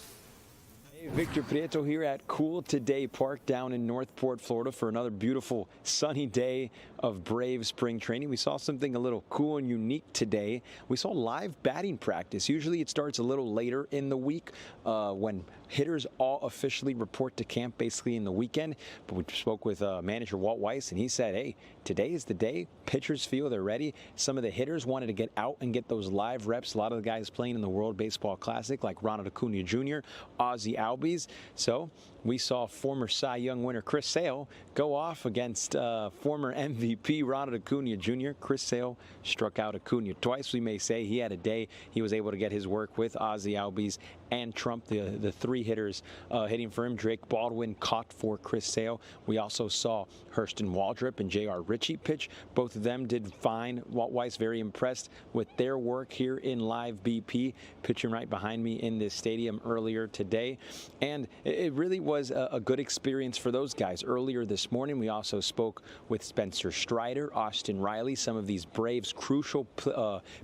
Hey, Victor Prieto here at Cool Today Park down in Northport, Florida for another beautiful sunny day of Brave spring training. We saw something a little cool and unique today. We saw live batting practice. Usually it starts a little later in the week when hitters all officially report to camp basically in the weekend. But we spoke with manager Walt Weiss, and he said, hey, today is the day. Pitchers feel they're ready. Some of the hitters wanted to get out and get those live reps. A lot of the guys playing in the World Baseball Classic, like Ronald Acuna Jr., Ozzie Albies. So we saw former Cy Young winner Chris Sale go off against former MVP Ronald Acuna Jr. Chris Sale struck out Acuna twice. We may say he had a day. He was able to get his work with Ozzie Albies and Trump, the three hitters hitting for him. Drake Baldwin caught for Chris Sale. We also saw Hurston Waldrop and J.R. Ritchie pitch. Both of them did fine. Walt Weiss very impressed with their work here in live BP, pitching right behind me in this stadium earlier today. And it really was a good experience for those guys. Earlier this morning, we also spoke with Spencer Strider, Austin Riley, some of these Braves crucial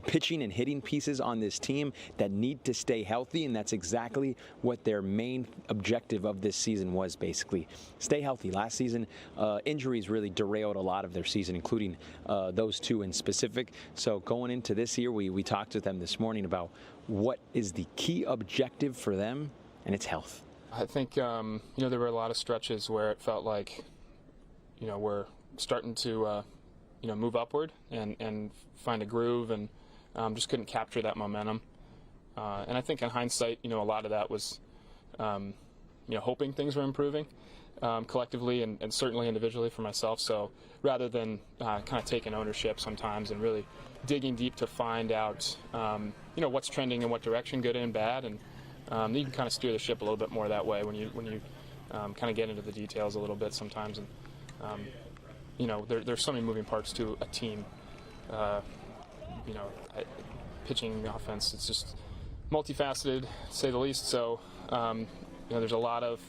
pitching and hitting pieces on this team that need to stay healthy, and that's exactly what their main objective of this season was, basically. Stay healthy. Last season, injuries really derailed a lot of their season, including those two in specific. So going into this year, we talked with them this morning about what is the key objective for them, and it's health. I think, there were a lot of stretches where it felt like, we're starting to, move upward and find a groove, and just couldn't capture that momentum. And I think in hindsight, a lot of that was, hoping things were improving collectively and certainly individually for myself. So rather than kind of taking ownership sometimes and really digging deep to find out, what's trending in what direction, good and bad, and you can kind of steer the ship a little bit more that way when you kind of get into the details a little bit sometimes. And there's so many moving parts to a team. Pitching, offense, it's just multifaceted, to say the least. So there's a lot of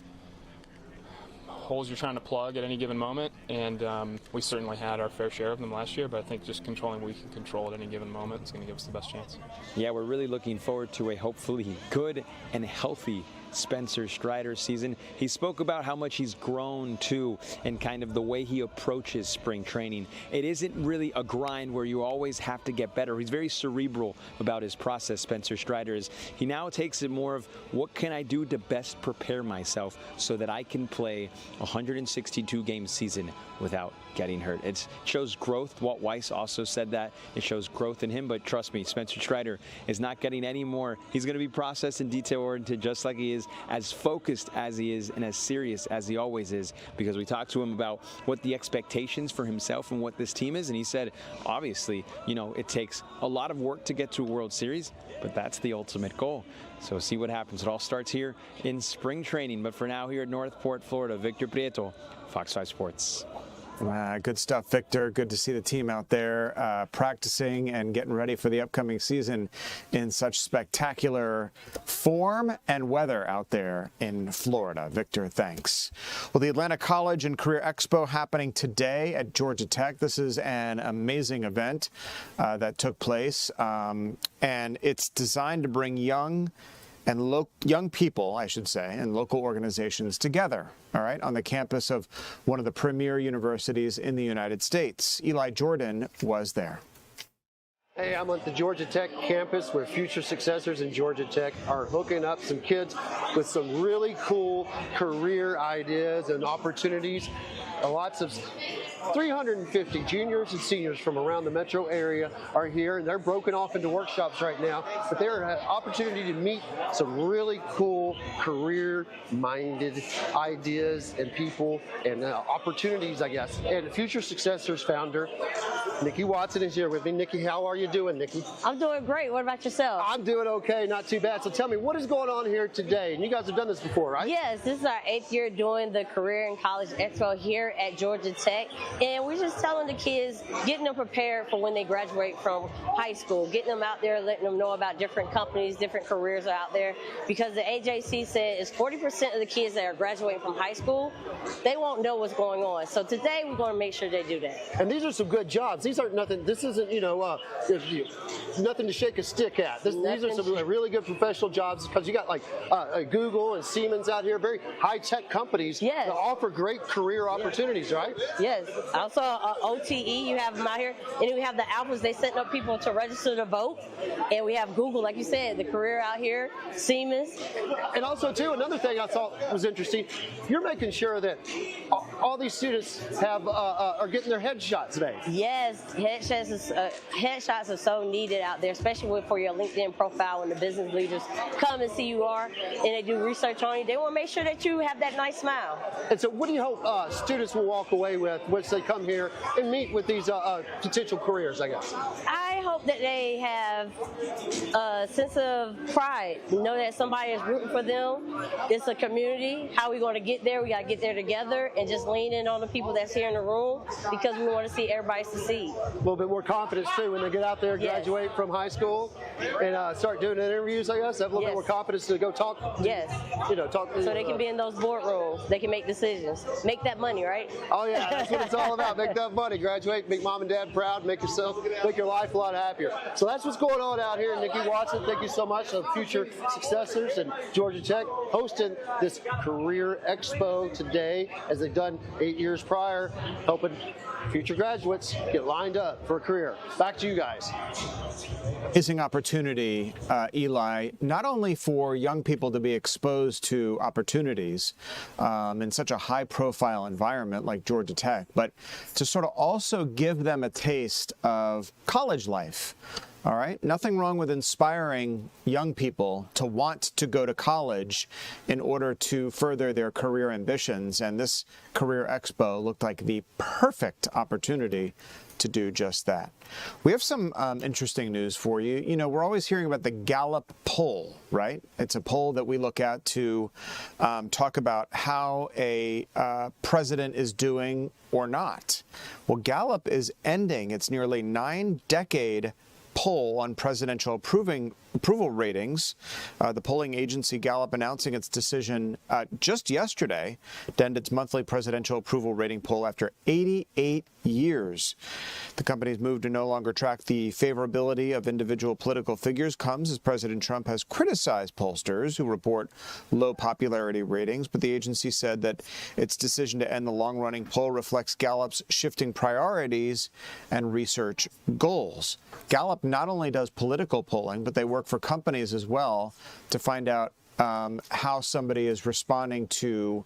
holes you're trying to plug at any given moment, and we certainly had our fair share of them last year, but I think just controlling what we can control at any given moment is going to give us the best chance. Yeah, we're really looking forward to a hopefully good and healthy Spencer Strider season. He spoke about how much he's grown too, and kind of the way he approaches spring training. It isn't really a grind where you always have to get better. He's very cerebral about his process, Spencer Strider is. He now takes it more of, what can I do to best prepare myself so that I can play a 162-game season without getting hurt. It shows growth. Walt Weiss also said that. It shows growth in him, but trust me, Spencer Strider is not getting any more. He's going to be process and detail-oriented just like he is, as focused as he is and as serious as he always is, because we talked to him about what the expectations for himself and what this team is, and he said, obviously, it takes a lot of work to get to a World Series, but that's the ultimate goal. So see what happens. It all starts here in spring training, but for now here at Northport, Florida, Victor Prieto, Fox 5 Sports. Good stuff, Victor. Good to see the team out there practicing and getting ready for the upcoming season in such spectacular form and weather out there in Florida. Victor, thanks. Well, the Atlanta College and Career Expo happening today at Georgia Tech. This is an amazing event that took place, and it's designed to bring young people, I should say, and local organizations together, all right, on the campus of one of the premier universities in the United States. Eli Jordan was there. Hey, I'm at the Georgia Tech campus where future successors in Georgia Tech are hooking up some kids with some really cool career ideas and opportunities. Lots of 350 juniors and seniors from around the metro area are here, and they're broken off into workshops right now, but they're an opportunity to meet some really cool career-minded ideas and people and opportunities, I guess. And Future Successors founder, Nikki Watson, is here with me. Nikki, how are you doing, Nikki? I'm doing great. What about yourself? I'm doing okay, not too bad. So tell me, what is going on here today? And you guys have done this before, right? Yes, this is our 8th year doing the Career and College Expo here at Georgia Tech. And we're just telling the kids, getting them prepared for when they graduate from high school, getting them out there, letting them know about different companies, different careers are out there. Because the AJC said it's 40% of the kids that are graduating from high school, they won't know what's going on. So today we're going to make sure they do that. And these are some good jobs. These aren't nothing, this isn't, nothing to shake a stick at. These are some really good professional jobs, because you got like Google and Siemens out here, very high-tech companies that offer great career opportunities, right? Yes. Also, OTE, you have them out here. And then we have the Alphas, they setting up people to register to vote. And we have Google, like you said, the career out here, Siemens. And also, too, another thing I thought was interesting, you're making sure that all these students are getting their headshots made. Yes, headshots are so needed out there, especially for your LinkedIn profile when the business leaders come and see you are, and they do research on you. They want to make sure that you have that nice smile. And so what do you hope students will walk away with once they come here and meet with these potential careers, I guess? I hope that they have a sense of pride, know that somebody is rooting for them. It's a community. How are we going to get there? We got to get there together and just lean in on the people that's here in the room, because we want to see everybody succeed. A little bit more confidence, too, when they get out out there, graduate from high school, and start doing interviews, I guess, have a little bit more confidence to go talk. Talk. So they can be in those boardrooms. They can make decisions. Make that money, right? Oh yeah, that's what it's all about. Make that money. Graduate, make mom and dad proud, make your life a lot happier. So that's what's going on out here. Nikki Watson, thank you so much. Of future successors and Georgia Tech hosting this career expo today, as they've done 8 years prior, helping future graduates get lined up for a career. Back to you guys. Amazing opportunity, Eli, not only for young people to be exposed to opportunities in such a high-profile environment like Georgia Tech, but to sort of also give them a taste of college life. All right. Nothing wrong with inspiring young people to want to go to college in order to further their career ambitions. And this Career Expo looked like the perfect opportunity to do just that. We have some interesting news for you. You know, we're always hearing about the Gallup poll, right? It's a poll that we look at to talk about how a president is doing or not. Well, Gallup is ending its nearly 9-decade poll on presidential approval ratings. The polling agency Gallup announcing its decision just yesterday to end its monthly presidential approval rating poll after 88 years. The company's move to no longer track the favorability of individual political figures comes as President Trump has criticized pollsters who report low popularity ratings, but the agency said that its decision to end the long-running poll reflects Gallup's shifting priorities and research goals. Gallup not only does political polling, but they work for companies as well to find out how somebody is responding to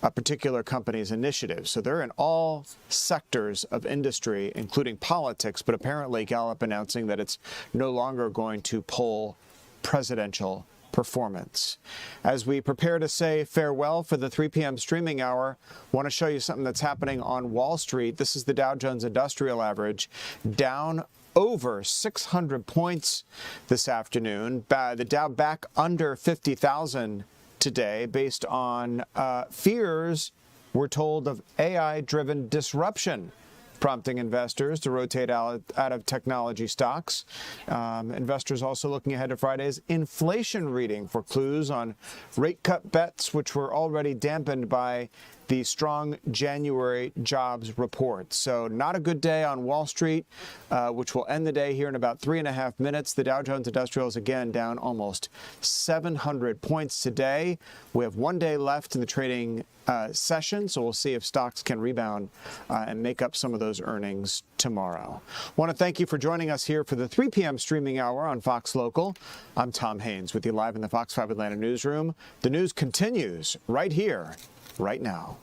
a particular company's initiative. So they're in all sectors of industry, including politics, but apparently Gallup announcing that it's no longer going to poll presidential performance. As we prepare to say farewell for the 3 p.m. streaming hour, I want to show you something that's happening on Wall Street. This is the Dow Jones Industrial Average, down over 600 points this afternoon. The Dow back under 50,000 today based on fears, we're told, of AI-driven disruption, prompting investors to rotate out of technology stocks. Investors also looking ahead to Friday's inflation reading for clues on rate cut bets, which were already dampened by the strong January jobs report. So not a good day on Wall Street, which will end the day here in about 3.5 minutes. The Dow Jones Industrial is again down almost 700 points today. We have 1 day left in the trading session, so we'll see if stocks can rebound and make up some of those earnings tomorrow. I want to thank you for joining us here for the 3 p.m. streaming hour on Fox Local. I'm Tom Haines with you live in the Fox 5 Atlanta newsroom. The news continues right here, right now.